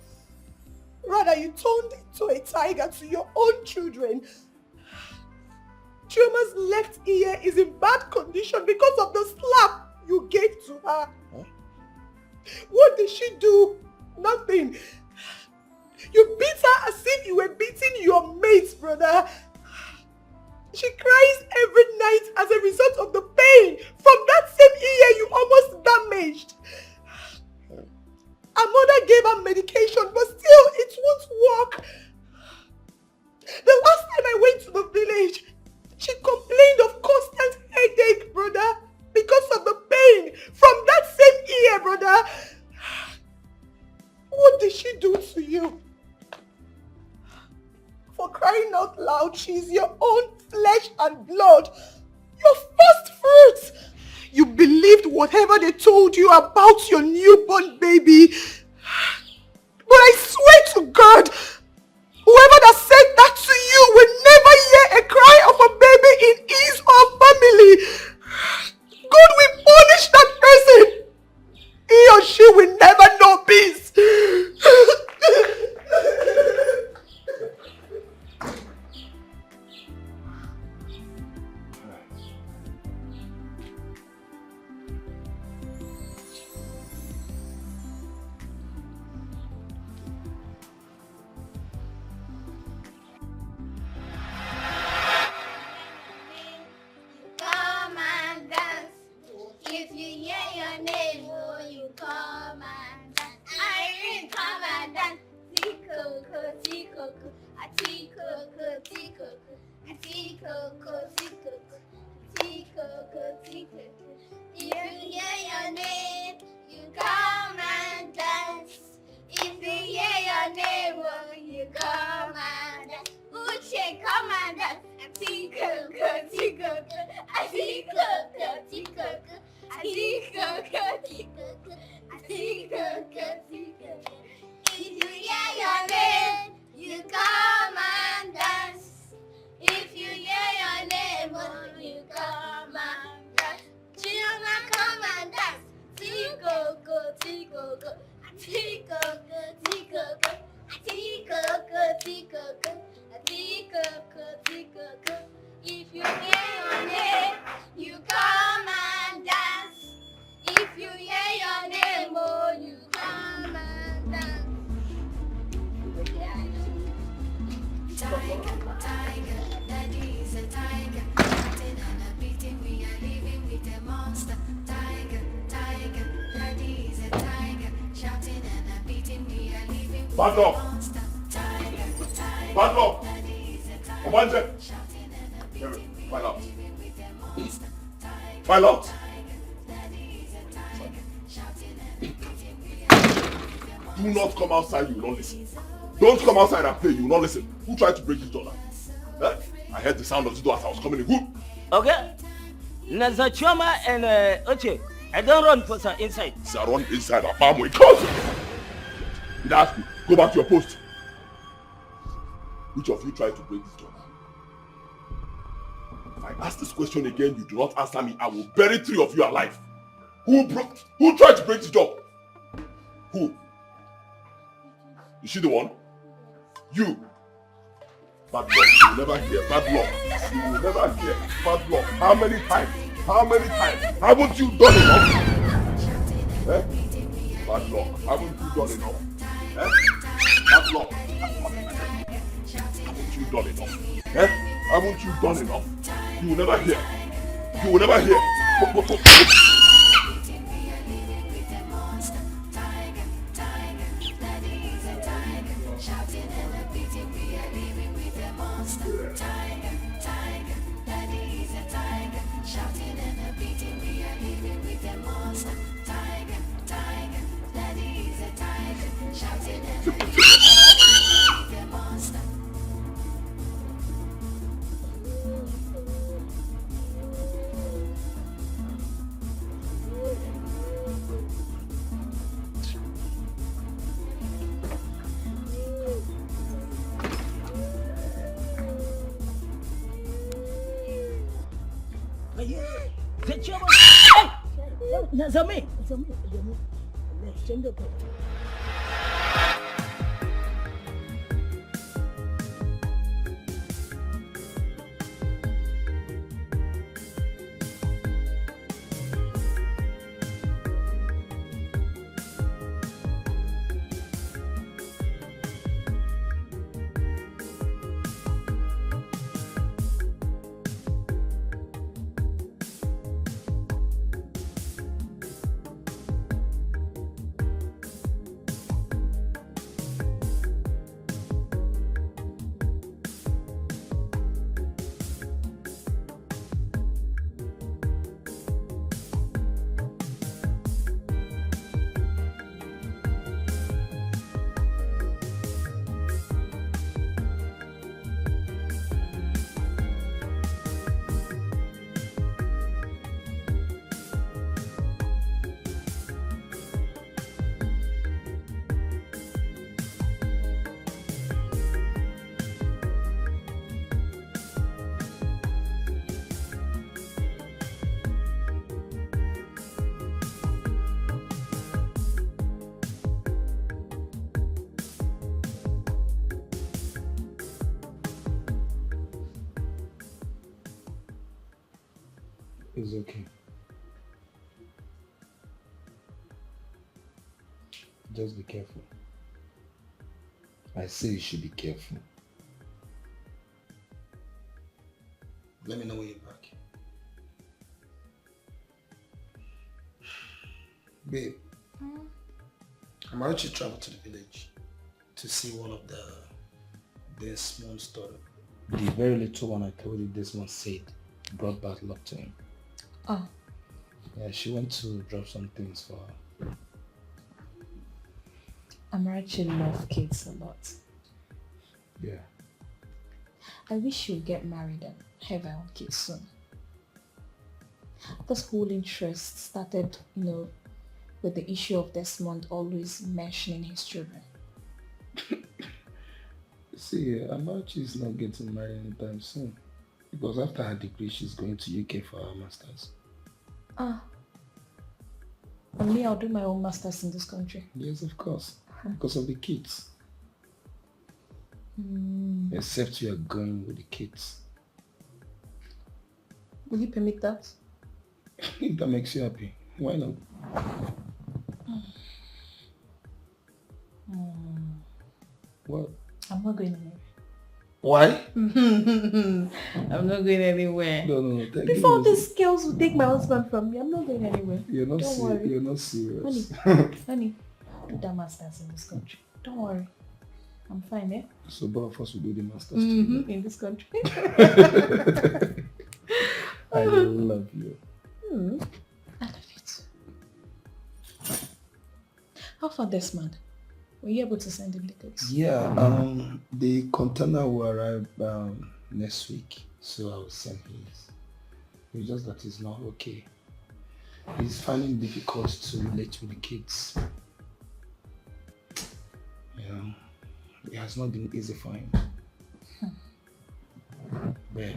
Rather, you turned into a tiger to your own children. Chioma's left ear is in bad condition because of the slap you gave to her. Huh? What did she do? Nothing. You beat her as if you were beating your mates, brother. She cries every night as a result of the pain from that same ear you almost damaged. Her mother gave her medication, but still it won't work. The last time I went to the village, she complained of constant headache, brother, because of the pain from that same ear, brother. What did she do to you? For crying out loud, she's your own flesh and blood. Your first fruit. You believed whatever they told you about your newborn baby. But I swear to God, whoever that said that to you will never hear a cry of a baby in his or family. God will punish that person. He or she will never know peace. Come and dance. If you hear your name, oh, you come and dance. Irene, come and dance. Tikoko, tikoko, a tikoko, tikoko, a tikoko, tikoko, tikoko, tikoko. If you hear your name, you come and dance. If you hear your name, oh, you come and dance. Uche, come and dance. A tikoko, tikoko, a tikoko, tikoko, a tikoko, tikoko, a tikoko, tikoko. If you hear your name, you come and dance. If you hear your name, oh, you come and dance. Children, come and dance. Tikoko, tikoko, a tikoko, tikoko, a tikoko, tikoko, a tikoko, tikoko. If you hear your name, you come and dance. If you hear your name, oh, you come and dance. Tiger, tiger, daddy is a tiger. Acting and a beating, we are living with a monster. Tiger, tiger, daddy is a tiger. Shouting and a beating, we are living with Back a up. monster. Tiger, tiger, Back up. daddy is a tiger. Obanje. Shouting and a beating, we File are out. living with a monster. Tiger, File out. tiger, daddy is a tiger. Shouting and a beating, we are living with a monster. Do not come outside, you will not listen. Don't come outside and play, you will not listen. Who tried to break this door now? Eh? I heard the sound of this door as I was coming in. Who? Okay. Naza Choma and Oche, I don't run for some inside. I run inside a farm with close. Did I ask you? Go back to your post. Which of you tried to break this door now? If I ask this question again, you do not answer me, I will bury 3 of you alive. Who tried to break this door? Who? Is she the one? You. Bad luck. You will never hear. Bad luck. You will never hear. Bad luck. How many times? How many times? Haven't you done enough? Eh? Bad luck. Haven't you done enough? Eh? Bad luck. Haven't you done enough? Eh? Haven't you done enough? You will never hear. You will never hear. Nazami. It's okay. Just be careful. I say you should be careful. Let me know when you're back. Babe, I'm actually traveling to the village to see one of the Desmond's daughter. The very little one I told you Desmond said brought bad luck to him. Oh. Yeah, she went to drop some things for her. Amarachi loves kids a lot. Yeah. I wish you'd get married and have our own kids soon. This whole interest started, with the issue of Desmond always mentioning his children. See, Amarachi is not getting married anytime soon. Because after her degree, she's going to UK for her master's. Ah. And me, I'll do my own master's in this country. Yes, of course. Because of the kids. Except you are going with the kids. Will you permit that? If that makes you happy, why not? What? I'm not going anywhere. Why? I'm not going anywhere. No. Before these girls will take my husband from me, I'm not going anywhere. You're not Don't worry. You're not serious. Honey, I'll do that master's in this country. Don't worry. I'm fine, eh? So both of us will do the masters In this country. I love you. I love you too. How far Desmond? Were you able to send him the goods? Yeah, the container will arrive next week, so I will send his. It's just that he's not okay. He's finding it difficult to relate with the kids. Yeah, it has not been easy for him. But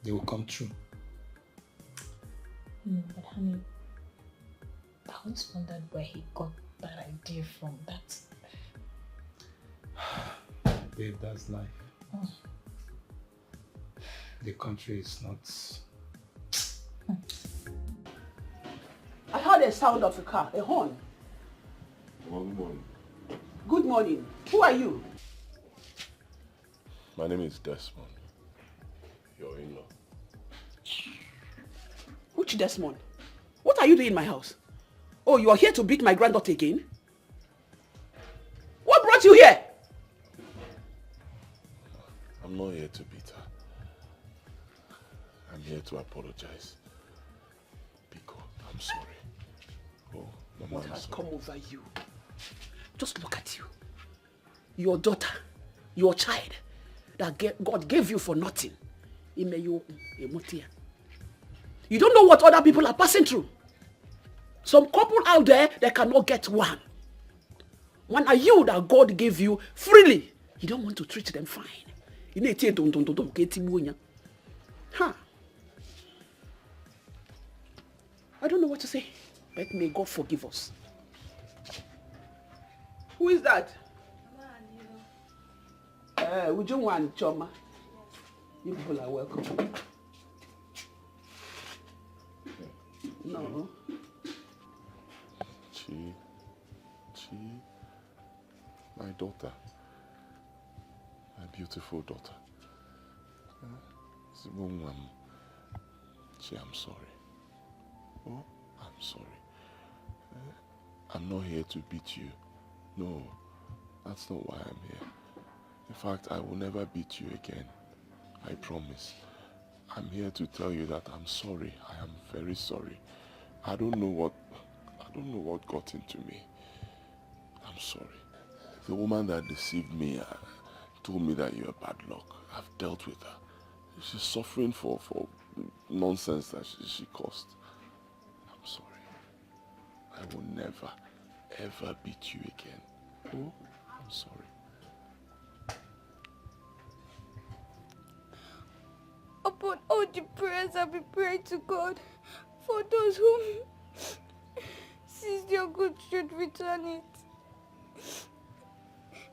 they will come true. But honey, I always wondered where he got that idea from. That. Babe, that's life. The country is not... I heard a sound of a car, a horn. Good morning. Good morning. Who are you? My name is Desmond. Your in-law. Which Desmond? What are you doing in my house? Oh, you are here to beat my granddaughter again? What brought you here? I'm not here to beat her. I'm here to apologize. Because I'm sorry. Oh, Mama, What I'm has sorry. come over you? Just look at you. Your daughter, your child, that God gave you for nothing. You don't know what other people are passing through. Some couple out there, they cannot get one. One are you that God gave you freely. You don't want to treat them fine. Huh. I don't know what to say, but may God forgive us. Who is that? Ujungwan Choma. You people are welcome. No. Chi, my daughter, my beautiful daughter. Chi, I'm sorry. Oh, I'm sorry. I'm not here to beat you. No, that's not why I'm here. In fact, I will never beat you again. I promise. I'm here to tell you that I'm sorry. I am very sorry. I don't know what got into me. I'm sorry. The woman that deceived me told me that you're bad luck. I've dealt with her. She's suffering for nonsense that she caused. I'm sorry. I will never, ever beat you again. Oh, I'm sorry. Upon all the prayers I've been praying to God for those whom sees your good should return it.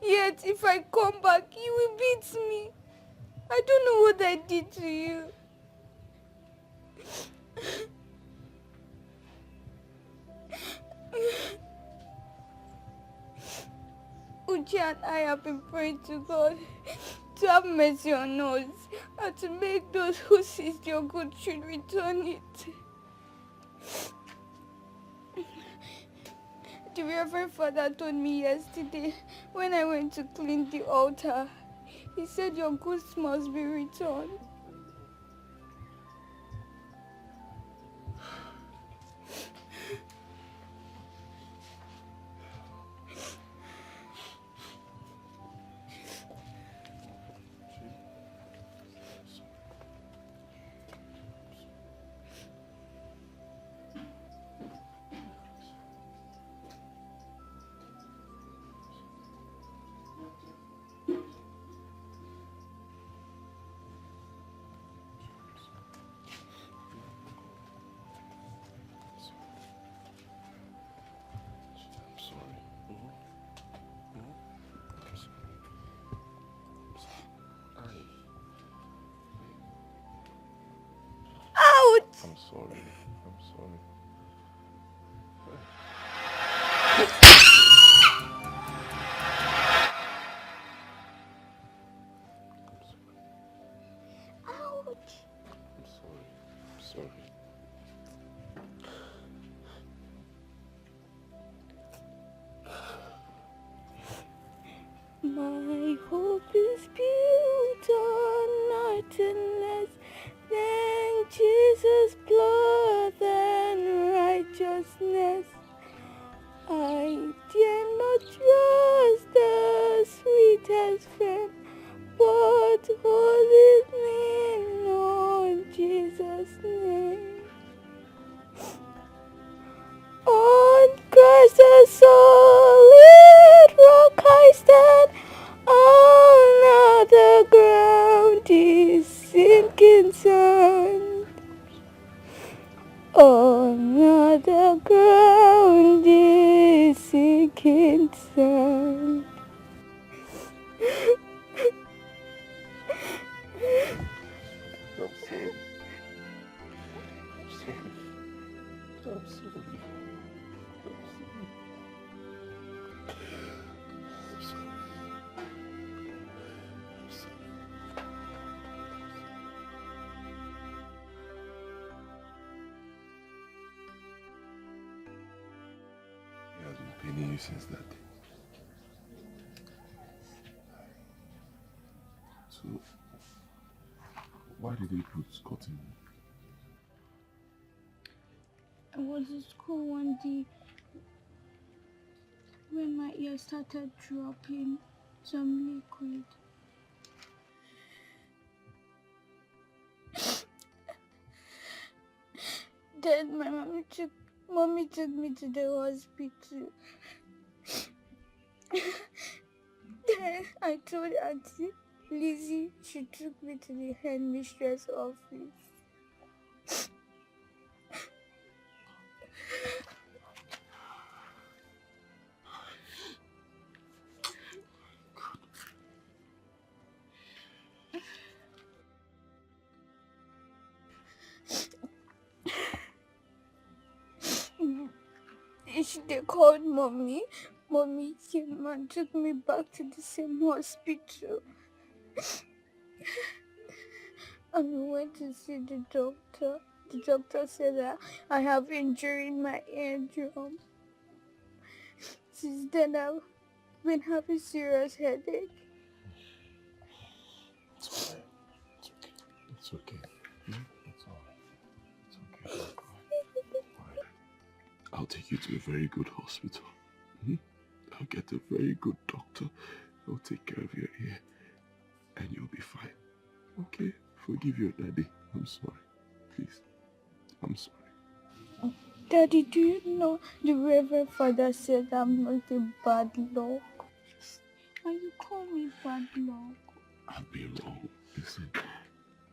Yet if I come back, you will beat me. I don't know what I did to you. Uche and I have been praying to God to have mercy on us and to make those who seized your good should return it. The Reverend Father told me yesterday when I went to clean the altar, he said your goods must be returned. I'm sorry. I'm sorry. Ouch! I'm sorry. I'm sorry. My hope is built on nothing less than Jesus' blood and righteousness. I dare not trust the sweetest friend, but wholly lean on Jesus' name. On Christ the solid rock I stand, on other ground is sinking sand. On other ground is sinking sand. I'm sorry. I'm sorry. I'm sorry. He has been paining you since that day. So, why did he put cotton? I was in school one day when my ear started dropping some liquid. Then my mommy took me to the hospital. Then I told Auntie Lizzy she took me to the headmistress office. They called mommy. Mommy came and took me back to the same hospital. And we went to see the doctor. The doctor said that I have injury in my eardrum. Since then I've been having serious headache. It's okay. It's okay. It's alright. It's okay. Don't cry. Alright. I'll take you to a very good hospital. I'll get a very good doctor. He'll take care of your ear. And you'll be fine. Okay? Forgive your daddy. I'm sorry. Please. I'm sorry. Daddy, do you know the Reverend Father said I'm not a bad luck? And you call me bad luck. I've been wrong. Listen,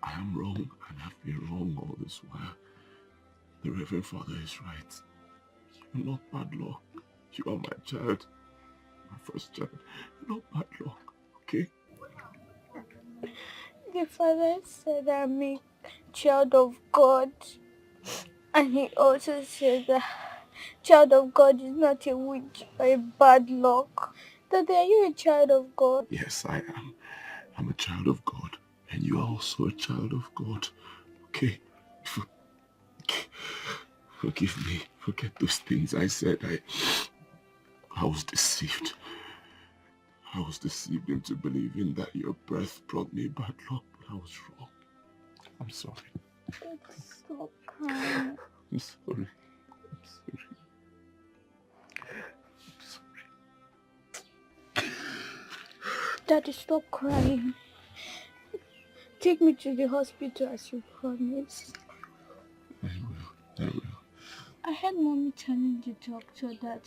I am wrong and I've been wrong all this while. The Reverend Father is right. You're not bad luck. You are my child. My first child. You're not bad luck. Okay? The Father said I'm a child of God. And he also said that child of God is not a witch or a bad luck. Daddy, are you a child of God? Yes, I am. I'm a child of God. And you are also a child of God. Okay? Forgive me. Forget those things I said. I was deceived. I was deceived into believing that your birth brought me bad luck, but I was wrong. I'm sorry. Stop crying. I'm sorry. Daddy, stop crying. Take me to the hospital as you promised. I will. I heard Mommy telling the doctor that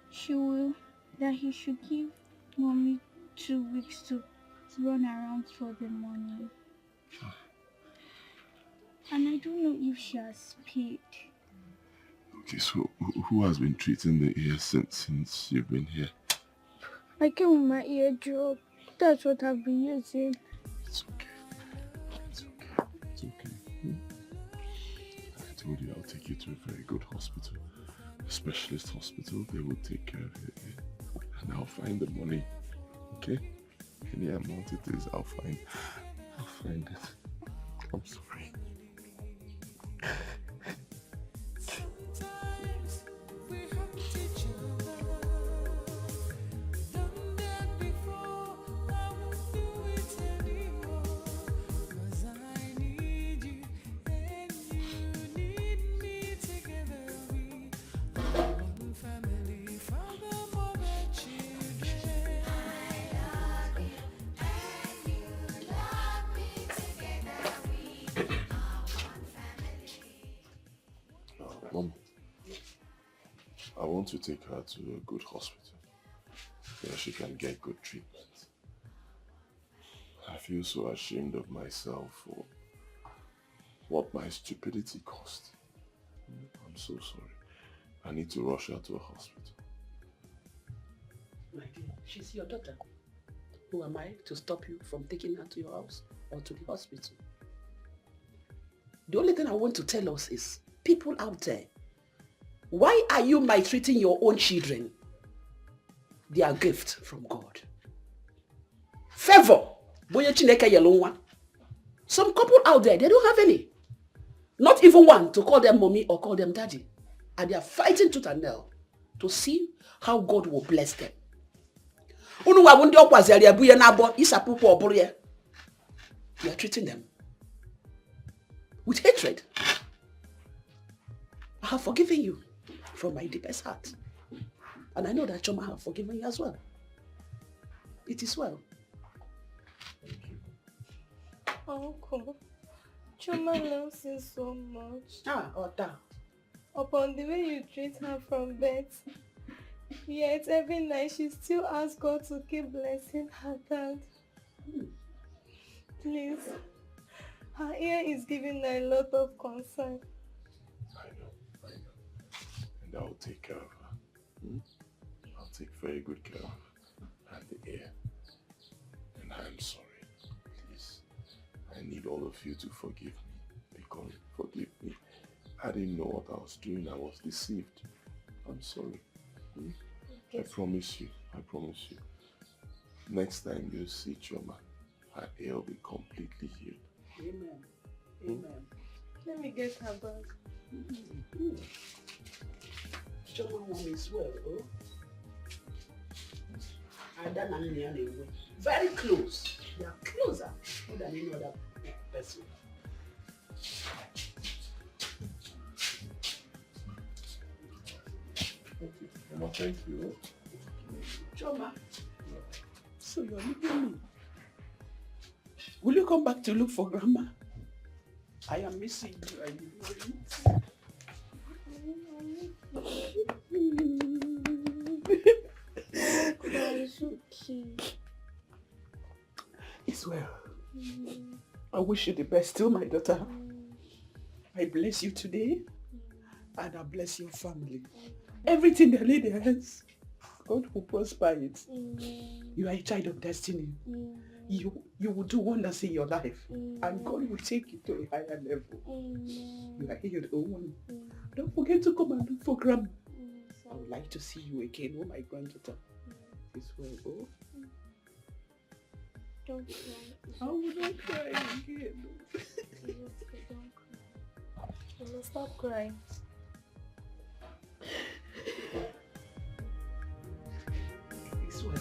he should give Mommy 2 weeks to run around for the money. And I don't know if she has paid. Okay, so who has been treating the ear since you've been here? I came with my eardrop. That's what I've been using. It's okay. It's okay. It's okay. I told you I'll take you to a very good hospital. A specialist hospital. They will take care of your ear. And I'll find the money. Okay? Any amount it is, I'll find it. I'm sorry. Mom, I want to take her to a good hospital where she can get good treatment. I feel so ashamed of myself for what my stupidity cost. I'm so sorry. I need to rush her to a hospital. My dear, she's your daughter. Who am I to stop you from taking her to your house or to the hospital? The only thing I want to tell us is, people out there, why are you maltreating your own children? They are a gift from God. Favor. Some couple out there, they don't have any. Not even one to call them mommy or call them daddy. And they are fighting tooth and nail to see how God will bless them. You are treating them with hatred. I have forgiven you from my deepest heart. And I know that Choma have forgiven you as well. It is well. Uncle, Choma loves you so much. Oda. Upon the way you treat her from birth, yet every night she still asks God to keep blessing her dad. Please, her ear is giving her a lot of concern. I know. And I'll take care of her. I'll take very good care of her and the ear. And I'm sorry. Please, I need all of you to forgive me. Because forgive me. I didn't know what I was doing. I was deceived. I'm sorry. I promise you. Next time you see Choma, her ear will be completely healed. Amen. Amen. Let me get her back. Choma mom is well, oh? Very close. They are closer than any other person. Mama, thank you. Choma, so you're leaving me. Will you come back to look for Grandma? I am missing you. I need It's well. I wish you the best too, my daughter. I bless you today, and I bless your family. Everything they lay their hands, God will prosper it. You are a child of destiny. You will do wonders in your life. And God will take you to a higher level. You are healed, oh one. Don't forget to come and look for Grandma. I would like to see you again, oh my granddaughter. This way, oh. Don't cry. I will not cry again. Don't cry. Mama, stop crying. This way.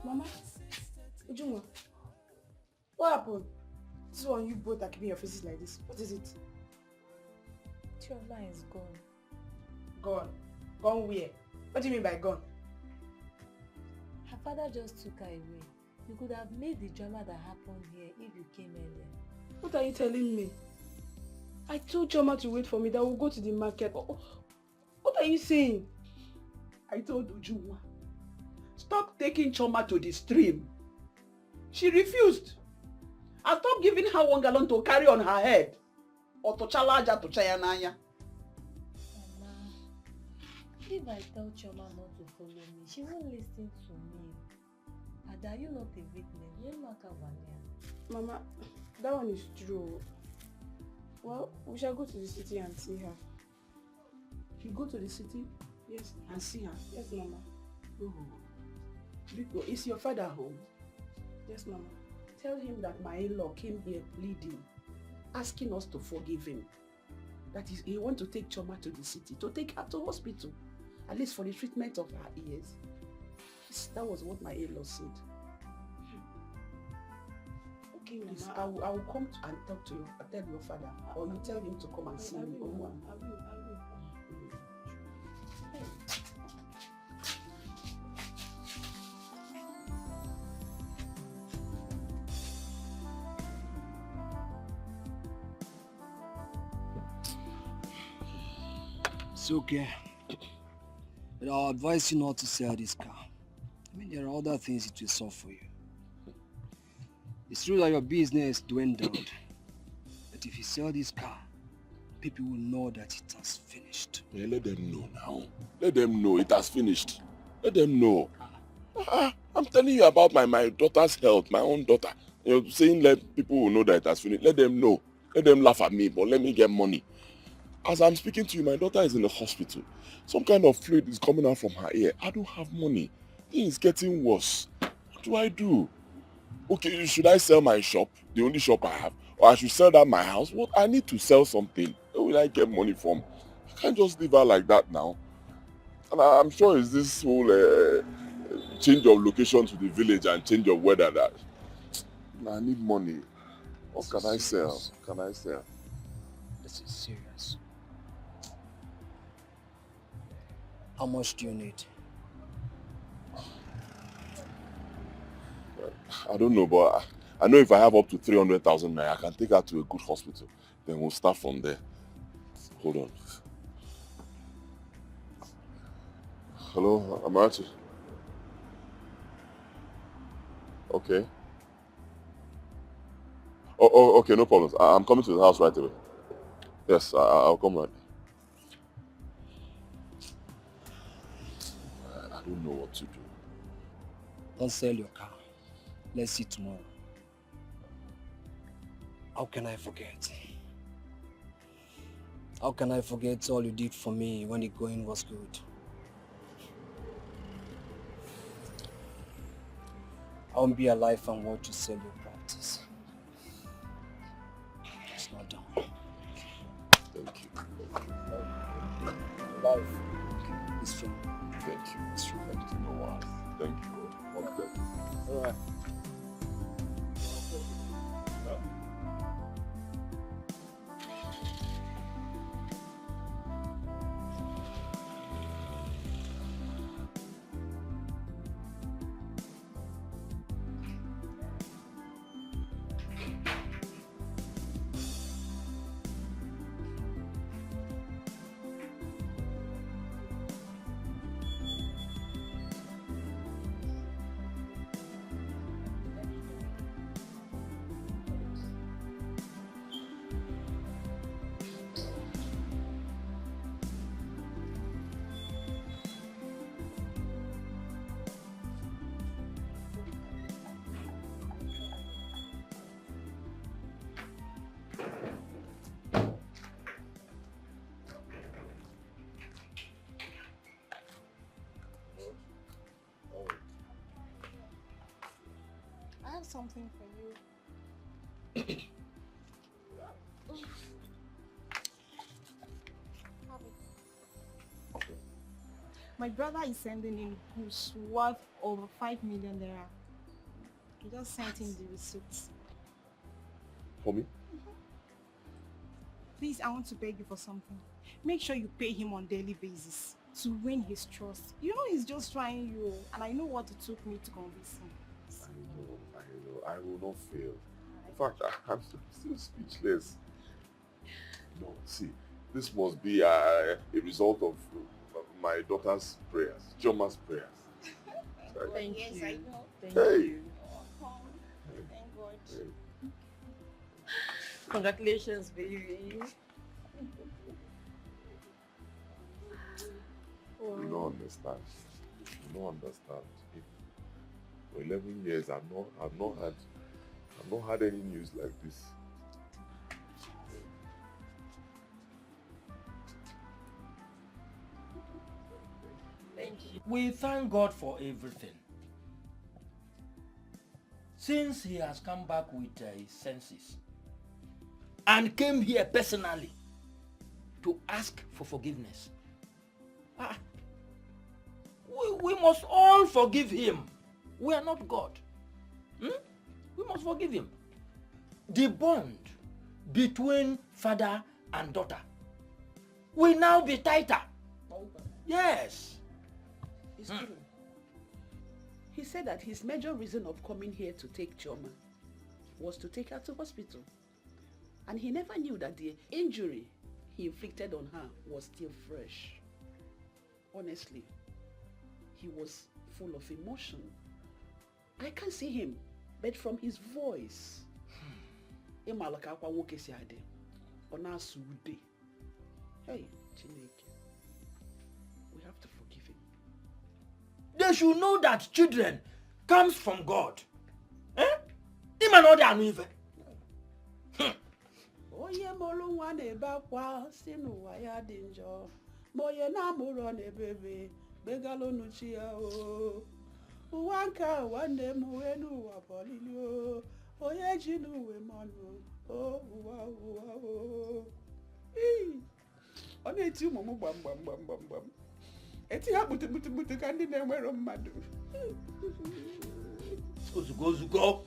Mama, Ujunwa, what happened? This one you both are keeping your faces like this. What is it? Chiola is gone. Gone? Gone where? What do you mean by gone? Her father just took her away. You could have made the drama that happened here if you came earlier. What are you telling me? I told Choma to wait for me, that we'll go to the market. What are you saying? I told Ujunwa, stop taking Choma to the stream. She refused. I stopped giving her 1 gallon to carry on her head. Or to chalaja to chayananya. Mama, if I tell Choma not to follow me, she won't listen to me. And are you not a witness? Mama, that one is true. Well, we shall go to the city and see her. You go to the city? Yes. And see her? Yes, Mama. Oh. Biko, is your father home? Yes, Mama. Tell him that my in-law came here pleading, asking us to forgive him. That is, he wants to take Choma to the city, to take her to hospital, at least for the treatment of her ears. That was what my in-law said. Okay, Mama. Please, I will come and talk to you, tell your father, or you tell him to come and see me. I will. It's okay. But I'll advise you not to sell this car. I mean, there are other things it will solve for you. It's true that your business dwindled. But if you sell this car, people will know that it has finished. Yeah, let them know now. Let them know it has finished. Let them know. I'm telling you about my daughter's health, my own daughter. You know, saying let people will know that it has finished. Let them know. Let them laugh at me, but let me get money. As I'm speaking to you, my daughter is in the hospital. Some kind of fluid is coming out from her ear. I don't have money. Things getting worse. What do I do? Okay, should I sell my shop, the only shop I have? Or I should sell that my house? What? I need to sell something. Where will I get money from? I can't just leave her like that now. And I'm sure it's this whole change of location to the village and change of weather that I need money. What can I sell? What can I sell? This is serious. How much do you need? I don't know, but I know if I have up to 300,000 naira, I can take her to a good hospital. Then we'll start from there. Hold on. Hello, Amarachi. Okay. Oh, okay, no problems. I'm coming to the house right away. Yes, I'll come right. I don't know what to do. Don't sell your car. Let's see tomorrow. How can I forget? How can I forget all you did for me when the going was good? I won't be alive and want to sell your practice. It's not done. Thank you. Life is from. Thank you. It's true. Thank you. No worries. Thank you. All right. I have something for you. Have it. My brother is sending in goods worth over 5 million naira. He just sent him the receipts. For me? Please, I want to beg you for something. Make sure you pay him on daily basis to win his trust. You know he's just trying you, and I know what it took me to convince him. I know. I will not fail. In fact, I'm still speechless. No, see, this must be a result of my daughter's prayers, Choma's prayers. Thank you. I know. Thank Hey. you. Thank God. Hey. Congratulations, baby. You don't understand. You don't understand. For 11 years, I've not had any news like this. Thank you. We thank God for everything. Since he has come back with his senses and came here personally to ask for forgiveness. We must all forgive him. We are not God. We must forgive him. The bond between father and daughter will now be tighter. Yes. It's true. He said that his major reason of coming here to take Chioma was to take her to hospital. And he never knew that the injury he inflicted on her was still fresh. Honestly, he was full of emotion. I can't see him, but from his voice, hey, Chineke, we have to forgive him. They should know that children comes from God. Oye molu nwa na-ebe akwa si n'ụwa ya dị njọ ma onye na-amụrụ na-ebebe begalo n'uchi ya o ụwa nke a nwanne m uwe n'ụwa bọlili o onye ji n'uwe mọnụ o ụwa o ọ na-eti ụmụ m gbam eti ha gbutu ka ndị na-enwero mmadụ ozugbo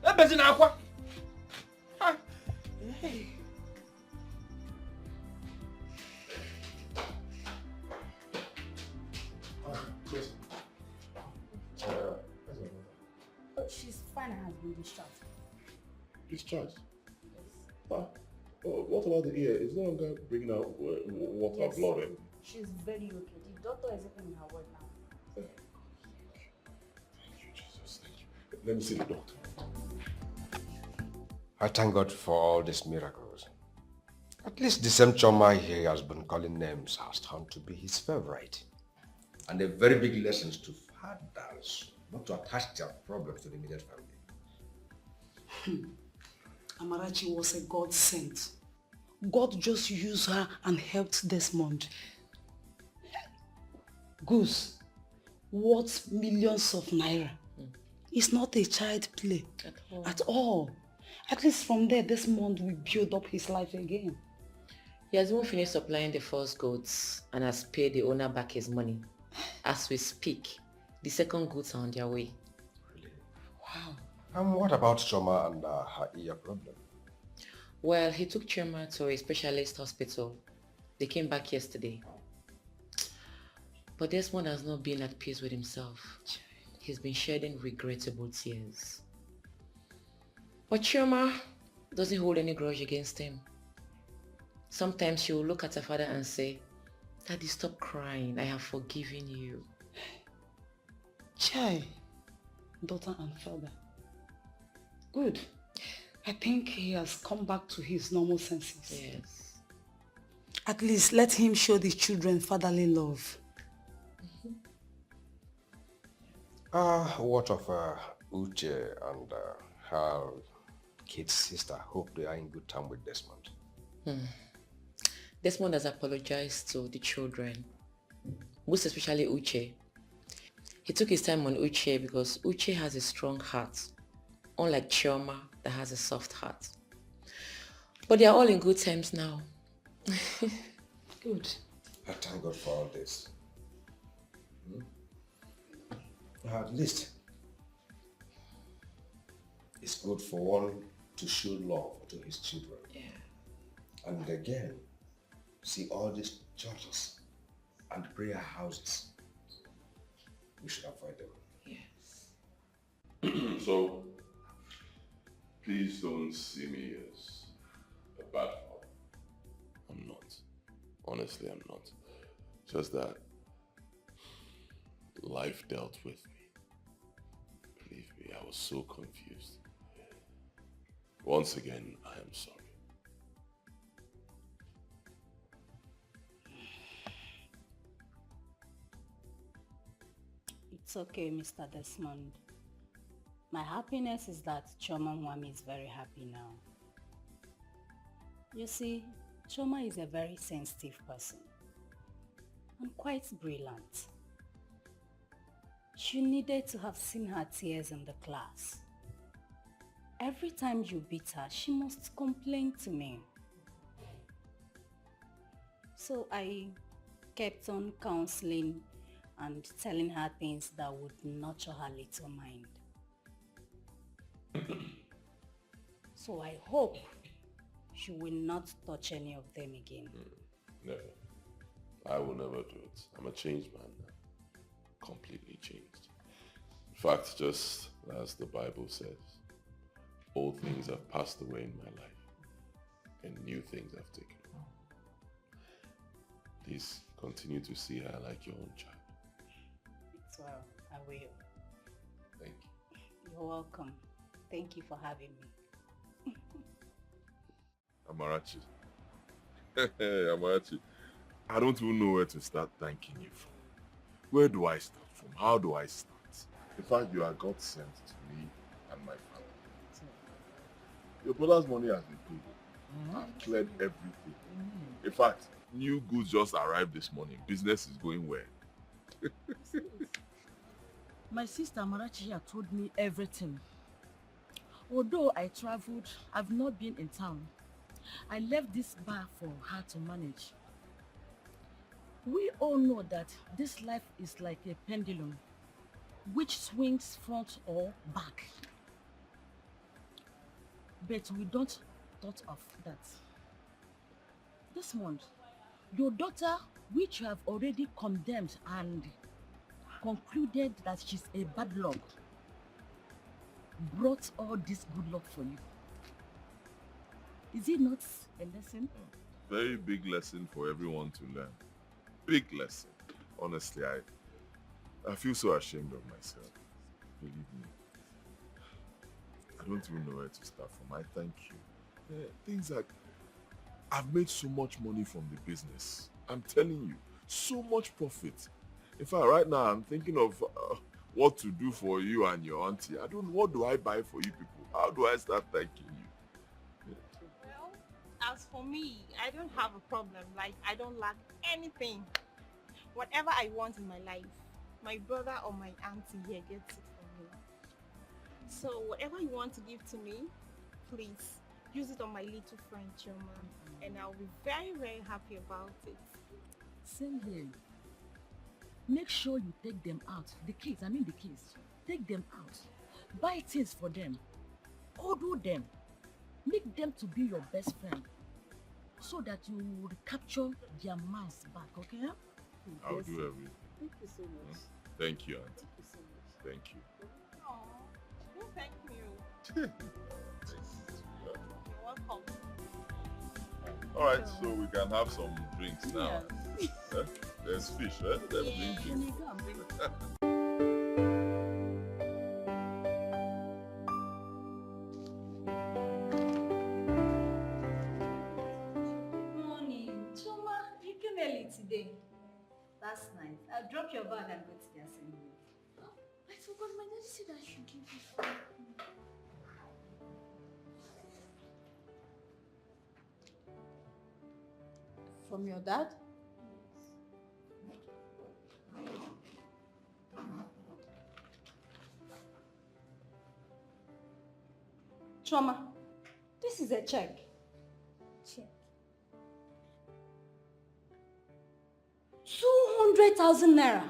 ebezina akwa. Hey. She's fine and has been discharged. Discharged? What about the ear? It's no longer bringing out water, Yes, blood. she's very okay. The doctor is even in her ward now. Thank you, Jesus. Thank you. Let me see the doctor. I thank God for all these miracles. At least the same Choma he has been calling names has turned to be his favorite. And a very big lesson to fathers not to attach their problems to the immediate family. Amarachi was a God sent. God just used her and helped Desmond. Goose, worth millions of naira. It's not a child play at all. At least from there, Desmond will build up his life again. He has even finished supplying the first goods and has paid the owner back his money. As we speak, the second goods are on their way. Really? Wow. And what about Choma and her ear problem? Well, he took Choma to a specialist hospital. They came back yesterday. But Desmond has not been at peace with himself. He's been shedding regrettable tears. But Choma doesn't hold any grudge against him. Sometimes she will look at her father and say, "Daddy, stop crying. I have forgiven you." Chai, daughter and father. Good. I think he has come back to his normal senses. Yes. At least let him show the children fatherly love. What of Uche and her kid's sister? Hope they are in good time with Desmond. Desmond has apologized to the children, most especially Uche. He took his time on Uche because Uche has a strong heart, unlike Chioma that has a soft heart. But they are all in good times now. Good. I thank God for all this. At least it's good for one to show love to his children. Yeah. And again, see all these churches and prayer houses. We should avoid them. Yes. So, please don't see me as a bad father. I'm not. Honestly, I'm not. Just that life dealt with me. Believe me, I was so confused. Once again, I am sorry. It's okay, Mr. Desmond. My happiness is that Choma Mwami is very happy now. You see, Choma is a very sensitive person and quite brilliant. She needed to have seen her tears in the class. Every time you beat her, she must complain to me. So I kept on counseling and telling her things that would nurture her little mind. So I hope she will not touch any of them again. Never. I will never do it. I'm a changed man now. Completely changed. In fact, just as the Bible says, old things have passed away in my life and new things have taken on. Please continue to see her like your own child. It's well, I will. Thank you. You're welcome. Thank you for having me. Amarachi. Amarachi. I don't even know where to start thanking you from. Where do I start from? How do I start? In fact, you are God sent to me and my family. Your brother's money has been paid. I've cleared everything. In fact, new goods just arrived this morning. Business is going well. My sister Amarachi here told me everything. Although I traveled, I've not been in town. I left this bar for her to manage. We all know that this life is like a pendulum, which swings front or back. But we don't thought of that. This month, your daughter, which you have already condemned and concluded that she's a bad luck, brought all this good luck for you. Is it not a lesson? Very big lesson for everyone to learn. Big lesson. Honestly, I feel so ashamed of myself. Believe me. I don't even know where to start from. I thank you. Things like, I've made so much money from the business. I'm telling you, so much profit. In fact, right now, I'm thinking of what to do for you and your auntie. I don't know, what do I buy for you people? How do I start thanking you? Well, as for me, I don't have a problem. Like, I don't lack anything. Whatever I want in my life, my brother or my auntie here gets it for me. So whatever you want to give to me, please use it on my little friend Chioma, and I'll be very, very happy about it. Same here. Make sure you take them out. The kids, take them out. Buy things for them. Order them. Make them to be your best friend, so that you will recapture their minds back, okay? I'll do everything. Thank you so much. Thank you, auntie. Thank you so much. Thank you. Aww, don't thank me. You're welcome. Alright, so we can have some drinks now. Yes. There's fish, right? Let's drink drinks. Good morning. Chuma, you came early today. That's nice. I'll drop your bag and go to the assembly. I forgot my daddy said I should give you food. From your dad? Choma, this is a check. Check. 200,000 naira.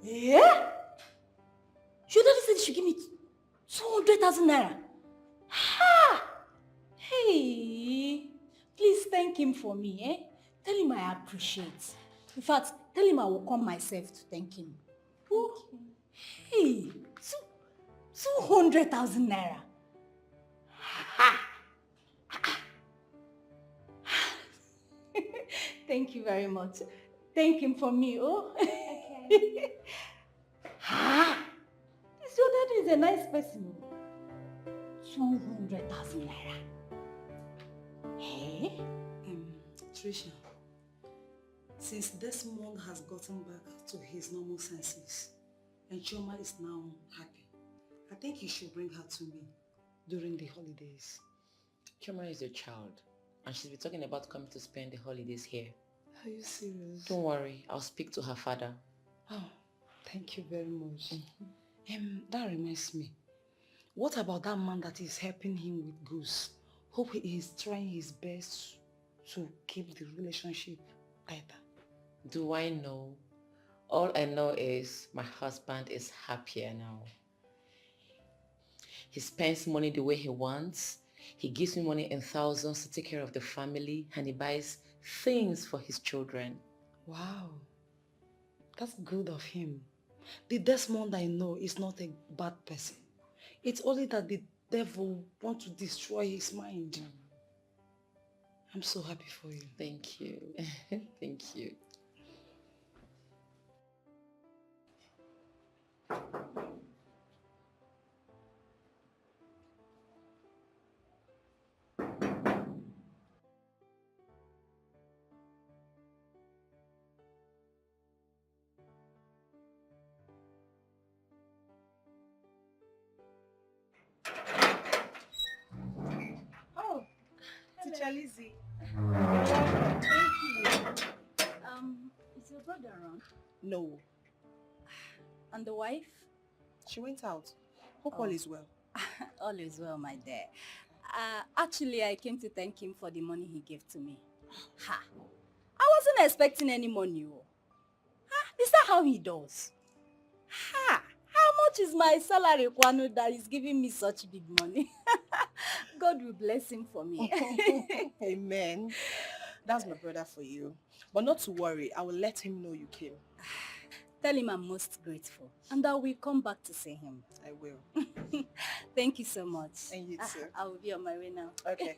Yeah? Your daddy said you should give me 200,000 naira. Ha! Hey, please thank him for me, eh? Tell him I appreciate. In fact, tell him I will come myself to thank him. Oh, hey, 200,000 naira. Ha! Thank you very much. Thank him for me, oh. Okay. Ha! This your daddy is a nice person. 200,000 naira. Hey? Trisha, since Desmond has gotten back to his normal senses and Chioma is now happy, I think you should bring her to me during the holidays. Chioma is a child, and she's been talking about coming to spend the holidays here. Are you serious? Don't worry, I'll speak to her father. Oh, thank you very much. That reminds me. What about that man that is helping him with Goose? Hope he is trying his best to keep the relationship tighter. Do I know? All I know is my husband is happier now. He spends money the way he wants. He gives me money in thousands to take care of the family, and he buys things for his children. Wow, that's good of him. The Desmond I know is not a bad person. It's only that the devil wants to destroy his mind. I'm so happy for you. Thank you. Thank you. Oh, Teacher Lizzy. Thank you. Is your brother around? No. And the wife? She went out. Hope all is well. All is well, my dear. Actually, I came to thank him for the money he gave to me. Ha! I wasn't expecting any money. Is that how he does? Ha! How much is my salary, Kwano, that is giving me such big money? God will bless him for me. Amen. That's my brother for you. But not to worry, I will let him know you came. Tell him I'm most grateful. And I will come back to see him. I will. Thank you so much. And you too. I will be on my way now. Okay.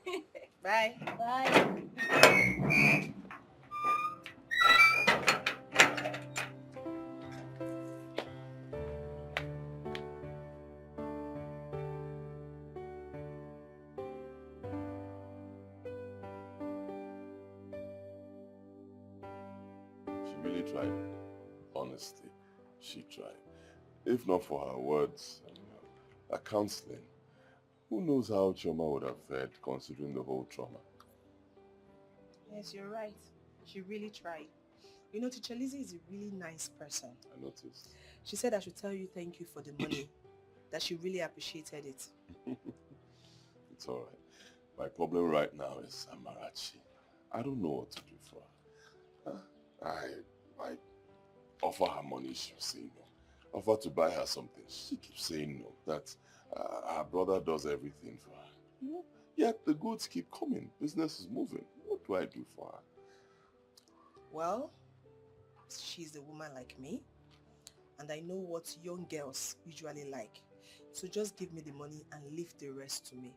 Bye. Bye. really tried. Honestly, she tried. If not for her words and her counseling, who knows how Chioma would have fared considering the whole trauma. Yes, you're right. She really tried. You know, Teacher Lizzy is a really nice person. I noticed. She said I should tell you thank you for the money, that she really appreciated it. It's alright. My problem right now is Amarachi. I don't know what to do for her. I offer her money, she'll say no. Offer to buy her something, she keeps saying no. That her brother does everything for her. Yet the goods keep coming. Business is moving. What do I do for her? Well, she's a woman like me, and I know what young girls usually like. So just give me the money and leave the rest to me.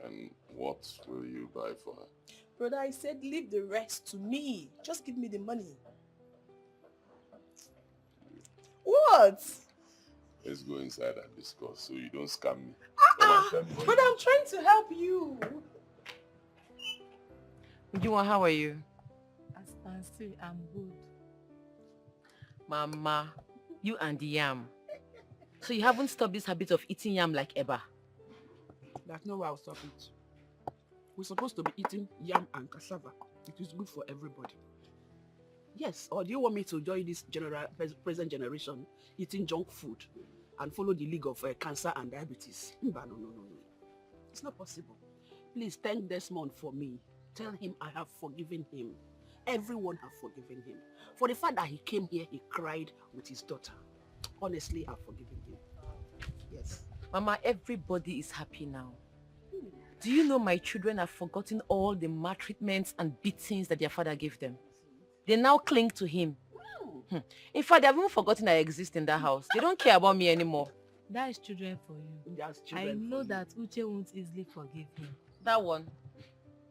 And what will you buy for her? Brother, I said leave the rest to me. Just give me the money. What? Let's go inside and discuss so you don't scam me. But I'm trying to help you. Ujunwa, how are you? As you can see, I'm good. Mama, you and the yam. So you haven't stopped this habit of eating yam like Eba? That's not why I'll stop it. We're supposed to be eating yam and cassava. It is good for everybody. Yes, or do you want me to join this present generation eating junk food and follow the league of cancer and diabetes? No. It's not possible. Please thank Desmond for me. Tell him I have forgiven him. Everyone have forgiven him. For the fact that he came here, he cried with his daughter. Honestly, I've forgiven him. Yes. Mama, everybody is happy now. Do you know my children have forgotten all the maltreatments and beatings that their father gave them? They now cling to him. In fact, they have even forgotten I exist in that house. They don't care about me anymore. That is children for you. That's I know that Uche won't easily forgive him. That one,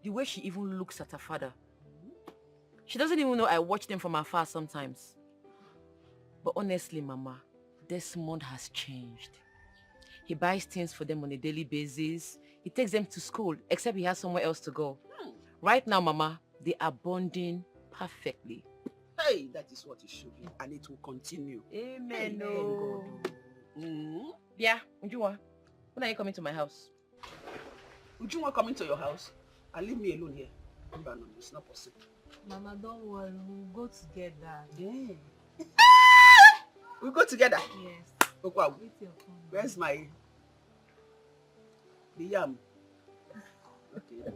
the way she even looks at her father. She doesn't even know I watch them from afar sometimes. But honestly, Mama, Desmond has changed. He buys things for them on a daily basis. He takes them to school, except he has somewhere else to go. Right now, Mama, they are bonding perfectly. Hey, that is what it should be, and it will continue. Amen. God. Yeah, Ujunwa, when are you coming to my house? Ujunwa coming to your house? And leave me alone here. No, it's not possible. Mama, don't worry, we'll go together. Yeah. We'll go together? Yes. Okay. Where's the yam? Okay.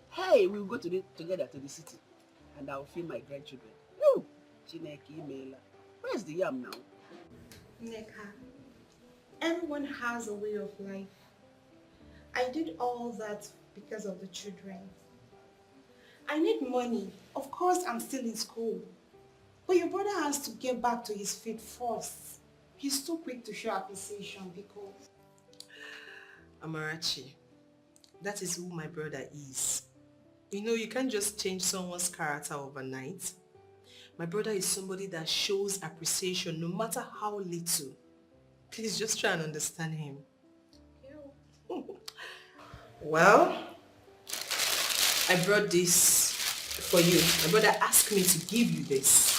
Hey, we'll go together to the city, and I'll feed my grandchildren. Woo! Chineke Mela. Where's the yam now? Neka, everyone has a way of life. I did all that because of the children. I need money. Of course, I'm still in school. But your brother has to get back to his feet first. He's too quick to show appreciation because... Amarachi, that is who my brother is. You know, you can't just change someone's character overnight. My brother is somebody that shows appreciation no matter how little. Please just try and understand him. Well, I brought this for you. My brother asked me to give you this.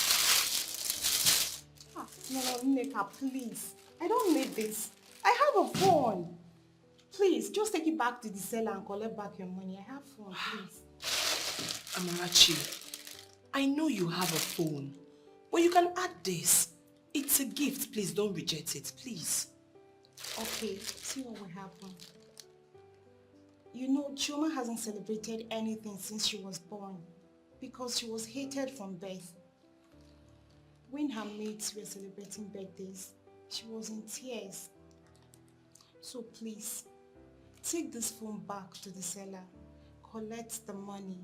No, Neka, please. I don't need this. I have a phone. Please, just take it back to the seller and collect back your money. I have phone, please. Amarachi, I know you have a phone, but you can add this. It's a gift. Please don't reject it, please. Okay, see what will happen. You know, Chioma hasn't celebrated anything since she was born because she was hated from birth. When her mates were celebrating birthdays, she was in tears. So please, take this phone back to the seller, collect the money,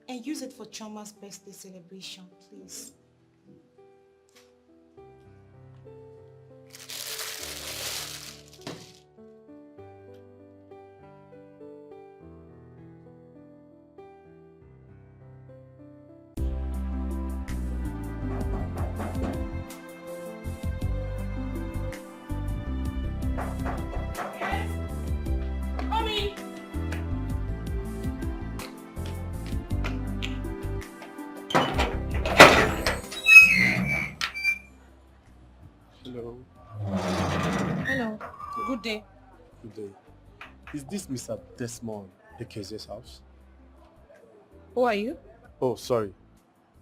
and use it for Chioma's birthday celebration, please. Good day. Good day. Is this Mr. Desmond Ekeze's house? Who are you? Oh, sorry.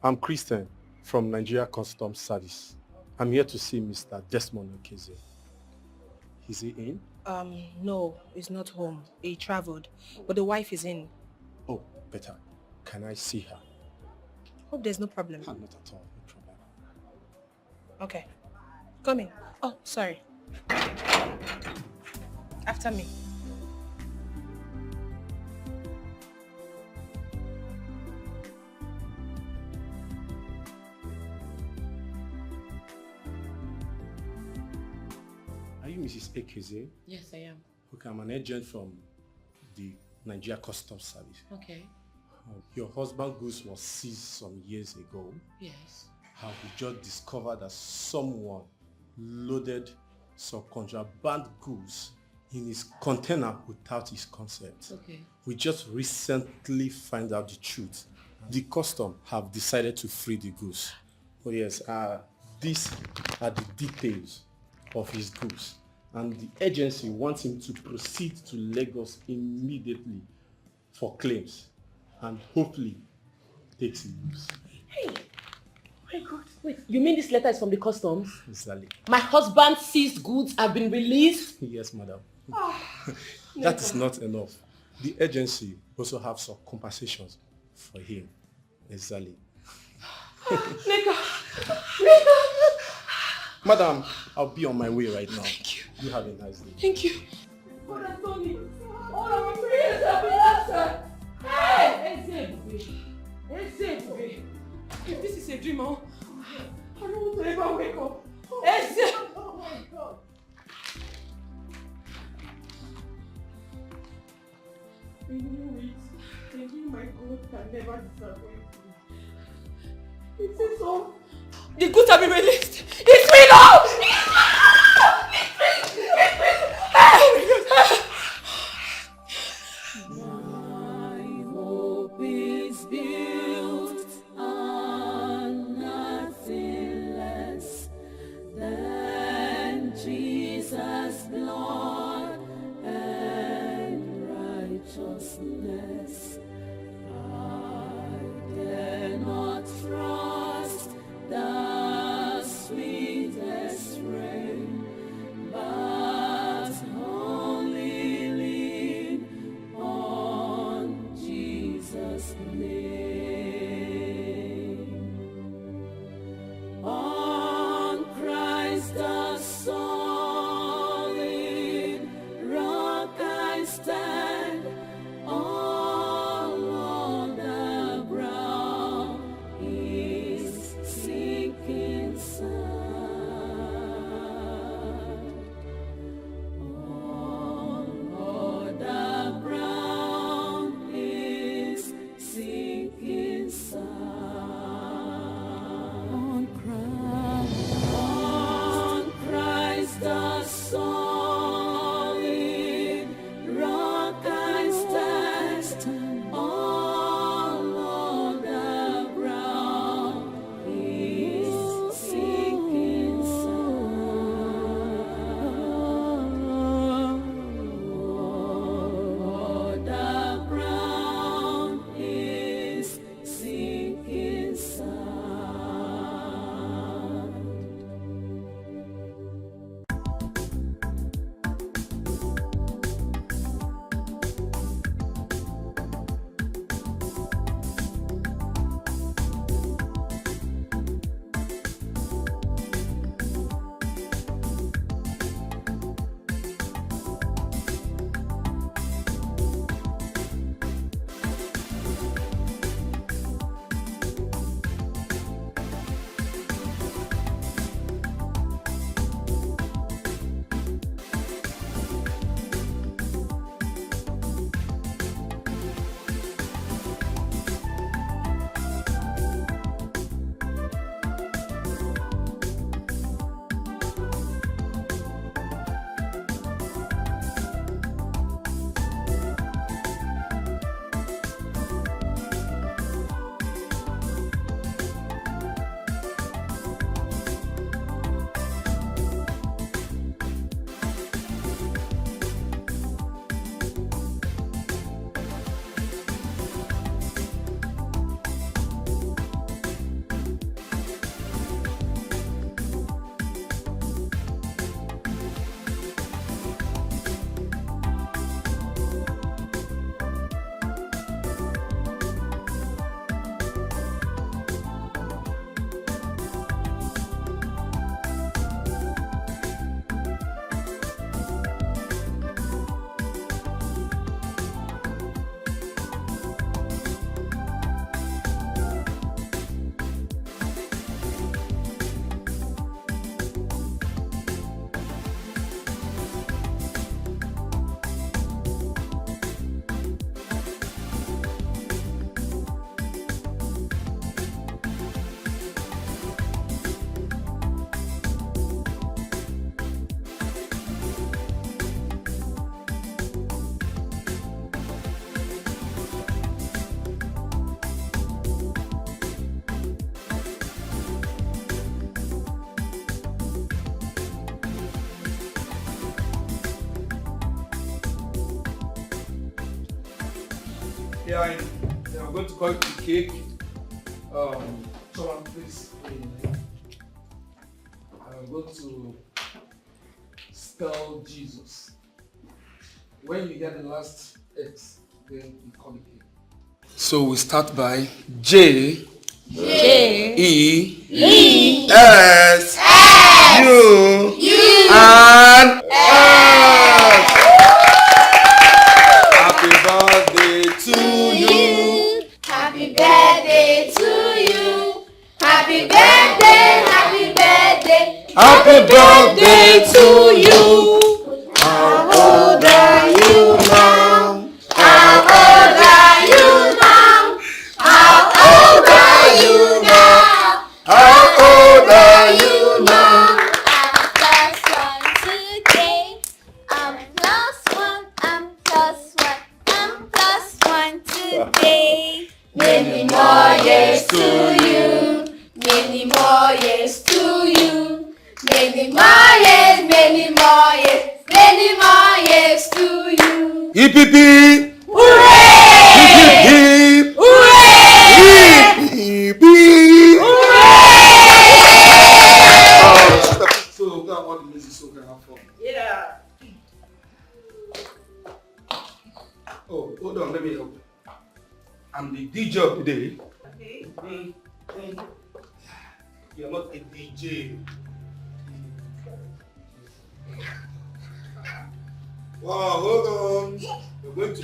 I'm Christian from Nigeria Customs Service. I'm here to see Mr. Desmond Ekeze. Is he in? No, he's not home. He traveled, but the wife is in. Oh, better. Can I see her? Hope there's no problem. Not at all. No problem. Okay. Come in. Oh, sorry. After me. Are you Mrs. Ekeze? Yes, I am. Okay, I'm an agent from the Nigeria Customs Service. Okay. Your husband goods was seized some years ago. Yes. How we just discovered that someone loaded some contraband goods in his container without his consent. Okay. We just recently find out the truth. The custom have decided to free the goods. Oh yes, these are the details of his goods. And the agency wants him to proceed to Lagos immediately for claims and hopefully takes the goods. Hey! My God. Wait, you mean this letter is from the customs? Exactly. My husband's seized goods have been released? Yes, madam. That is not enough. The agency also have some compensations for him. Exactly. Madam, I'll be on my way right now. Thank you. You have a nice day. Thank you. Brother Tony, all our prayers have been answered. Hey! Ezebube. If this is a dream, I don't want to ever wake up. Oh my God. I knew it. I knew my God can never disappoint me. It is so. The goods have been released. It's me now! My hope is built on nothing less than Jesus' blood and righteousness. I dare not trust the sweetest Yeah, I'm going to call it the cake. Someone please. I'm going to spell Jesus. When you hear the last X, then you call it cake. So we start by J. E. S. U. And S. Happy birthday to you. Happy birthday to you. Happy birthday, happy birthday. Happy birthday to you. How old are you now? How old are you now? How old are you now? How old are you now? I'm plus one today. I'm plus one. I'm plus one. I'm plus one today. Many more years to you. Many more years to you. Many more years, many more years, many more years to you. Hip hip hip. Hooray! Hip hip hip. Hooray! Hip hip hip. So go and watch the music so we can have fun. Yeah. Oh, hold on, let me help. I'm the DJ of the day. Okay. You're not a DJ. Wow, hold on. We're going to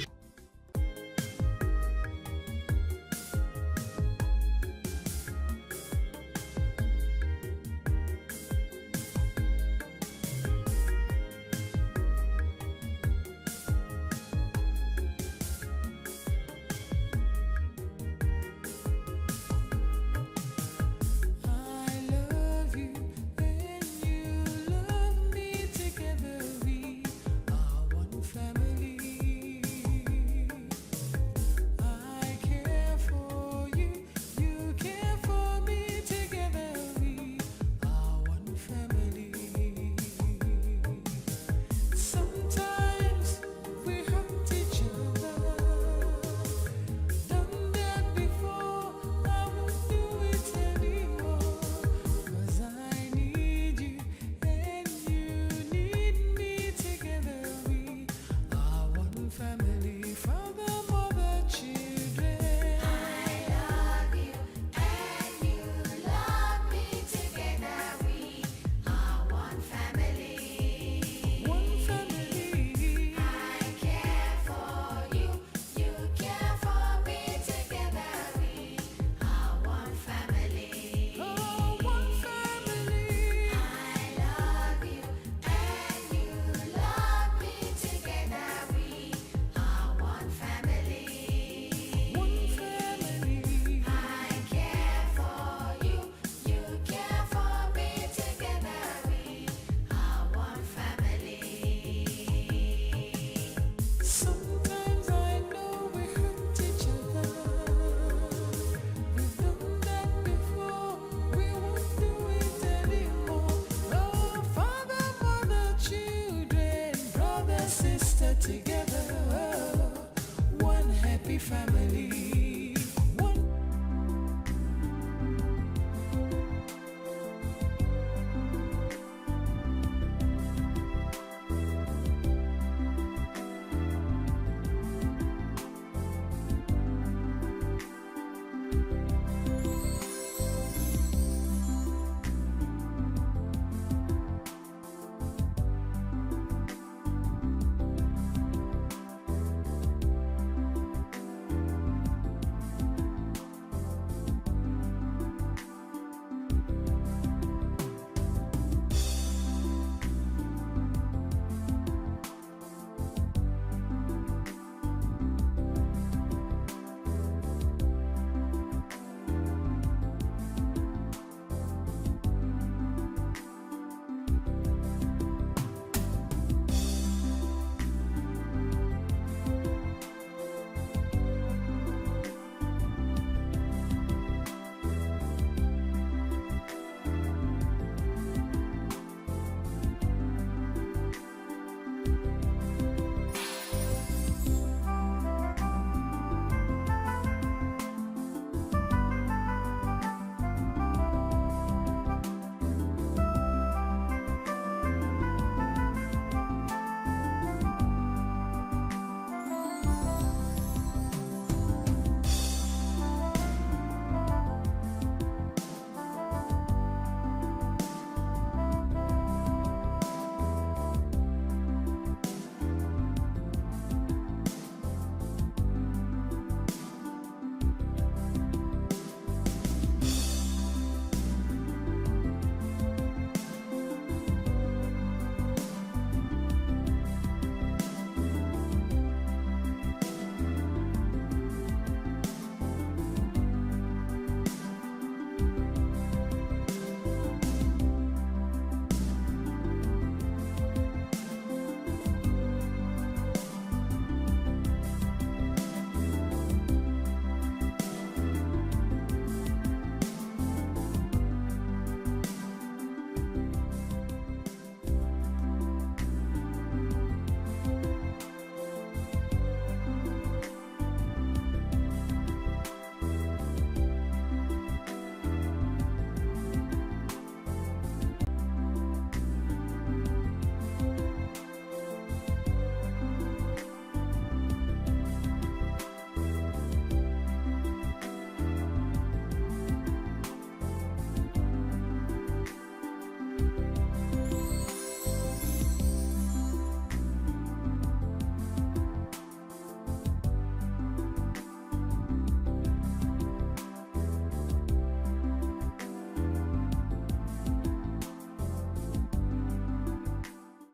together, one happy family.